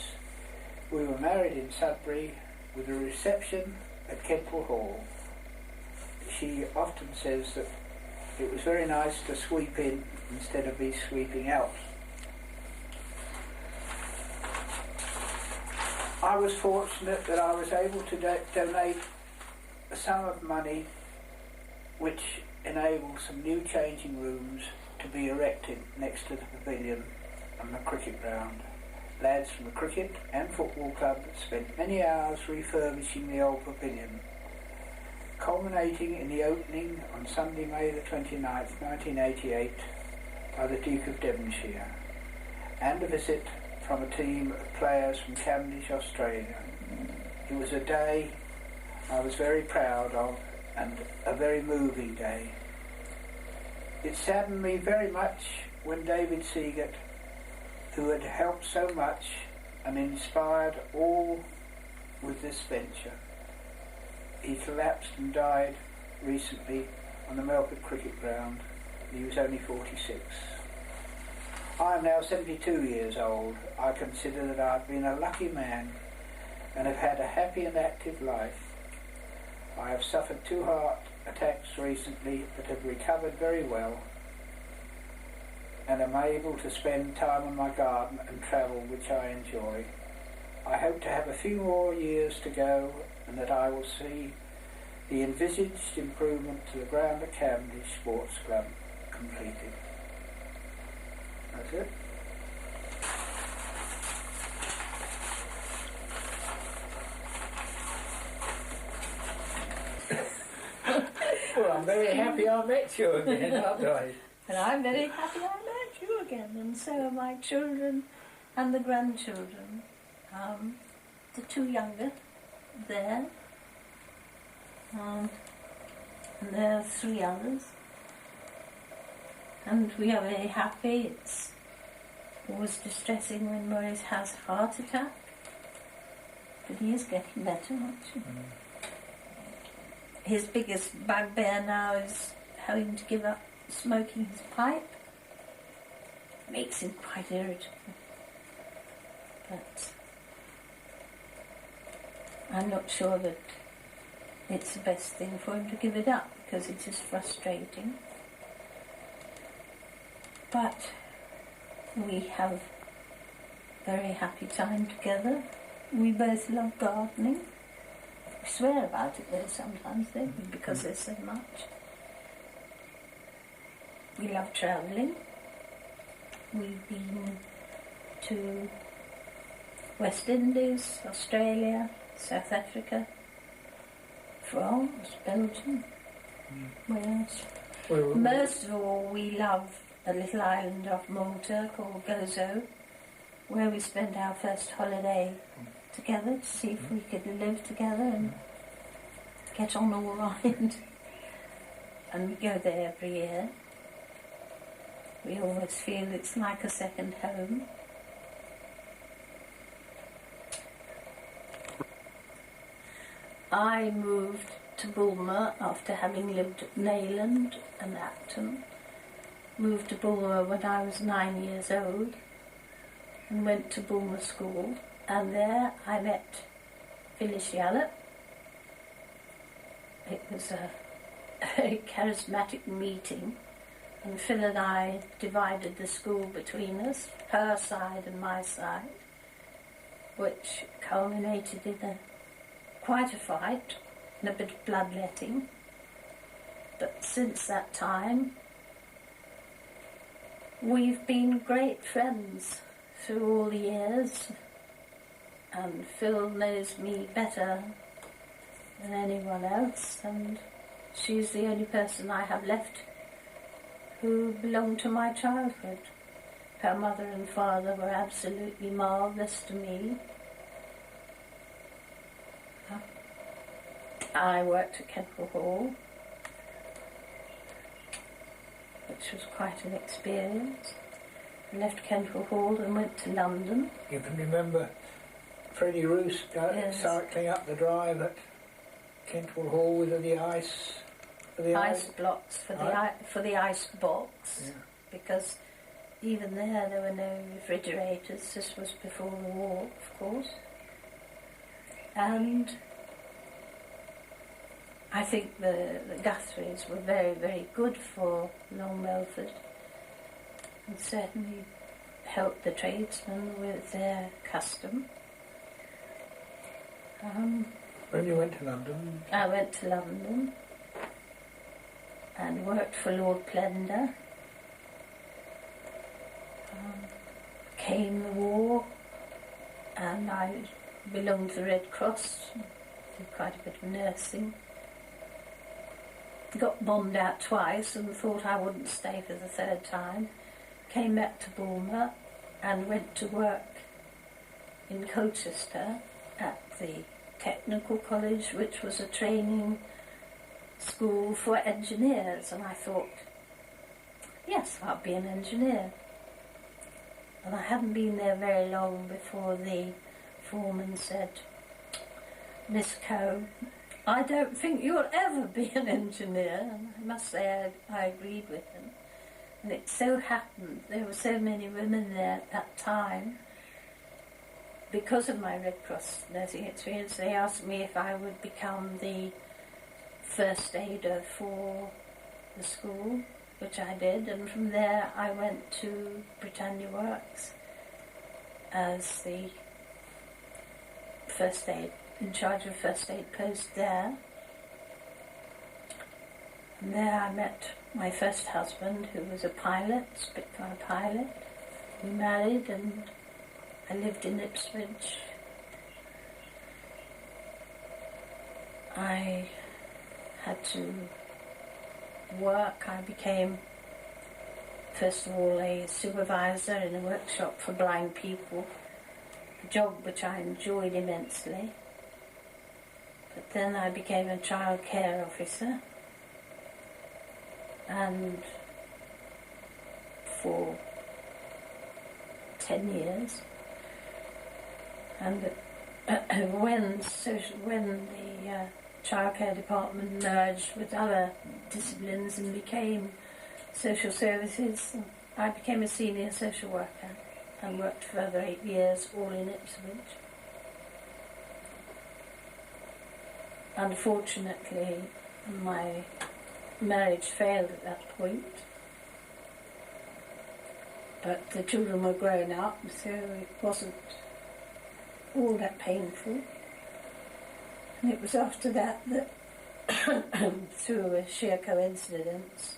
we were married in Sudbury with a reception at Kemple Hall. She often says that it was very nice to sweep in instead of be sweeping out. I was fortunate that I was able to donate a sum of money which enabled some new changing rooms to be erected next to the pavilion and the cricket ground. Lads from the cricket and football club spent many hours refurbishing the old pavilion, culminating in the opening on Sunday, May the 29th, 1988, by the Duke of Devonshire, and a visit from a team of players from Cavendish, Australia. It was a day I was very proud of and a very moving day. It saddened me very much when David Seagate, who had helped so much and inspired all with this venture, he collapsed and died recently on the Melford cricket ground. He was only 46. I am now 72 years old. I consider that I've been a lucky man and have had a happy and active life. I have suffered 2 heart attacks recently but have recovered very well and am able to spend time on my garden and travel, which I enjoy. I hope to have a few more years to go and that I will see the envisaged improvement to the ground at Cavendish Sports Club completed. That's it. Well, I'm very happy I met you again, aren't I? And I'm very happy I met you again, and so are my children and the grandchildren. The 2 younger there, and there are 3 others. And we are very happy. It's always distressing when Maurice has a heart attack, but he is getting better, actually. His biggest bugbear now is having to give up smoking his pipe. Makes him quite irritable. But I'm not sure that it's the best thing for him to give it up, because it is frustrating. But we have a very happy time together. We both love gardening. We swear about it though sometimes, don't we, because there's so much. We love travelling. We've been to West Indies, Australia, South Africa, France, Belgium, Wales. Most of all, we love a little island off Malta called Gozo, where we spent our first holiday together to see if we could live together and get on all right. And we go there every year. We always feel it's like a second home. I moved to Bulmer after having lived at Nayland and Acton. Moved to Bulmer when I was 9 years old and went to Bulmer School, and there I met Phyllis Yallop. It was a very charismatic meeting, and Phil and I divided the school between us, her side and my side, which culminated in quite a fight and a bit of bloodletting. But since that time, we've been great friends through all the years, and Phil knows me better than anyone else, and she's the only person I have left who belonged to my childhood. Her mother and father were absolutely marvellous to me. I worked at Kentville Hall, which was quite an experience. I left Kentville Hall and went to London. You can remember Freddie Roos cycling up the drive at Kentville Hall with the ice. Ice blocks for the ice box, because even there were no refrigerators. This was before the war, of course. And I think the Guthries were very, very good for Long Melford, and certainly helped the tradesmen with their custom. When you went to London? I went to London and worked for Lord Plender. Came the war, and I belonged to the Red Cross, did quite a bit of nursing. Got bombed out twice and thought I wouldn't stay for the third time. Came back to Bulmer and went to work in Colchester at the Technical College, which was a training school for engineers, and I thought, yes, I'll be an engineer. And I hadn't been there very long before the foreman said, Miss Coe, I don't think you'll ever be an engineer. And I must say I agreed with him. And it so happened there were so many women there at that time. Because of my Red Cross nursing experience, they asked me if I would become the first aider for the school, which I did, and from there I went to Britannia Works as the first aid, in charge of first aid post there. And there I met my first husband, who was a pilot, Spitfire pilot. We married and I lived in Ipswich. I had to work. I became, first of all, a supervisor in a workshop for blind people, a job which I enjoyed immensely. But then I became a child care officer, and for 10 years. And when the childcare department merged with other disciplines and became social services, I became a senior social worker and worked for further 8 years, all in Ipswich. Unfortunately, my marriage failed at that point, but the children were grown up, so it wasn't all that painful. And it was after that that, through a sheer coincidence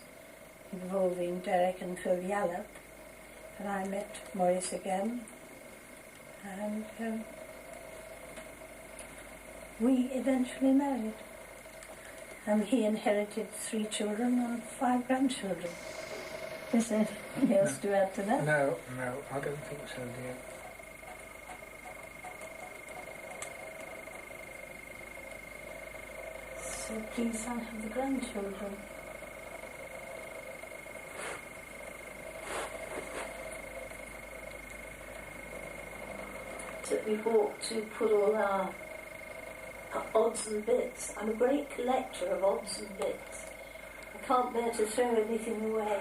involving Derek and Phil Yallop, that I met Maurice again, and we eventually married. And he inherited 3 children and 5 grandchildren. Is there anything else to add to that? No, I don't think so, dear. So please, I'll have the grandchildren. That we bought to put all our odds and bits. I'm a great collector of odds and bits. I can't bear to throw anything away.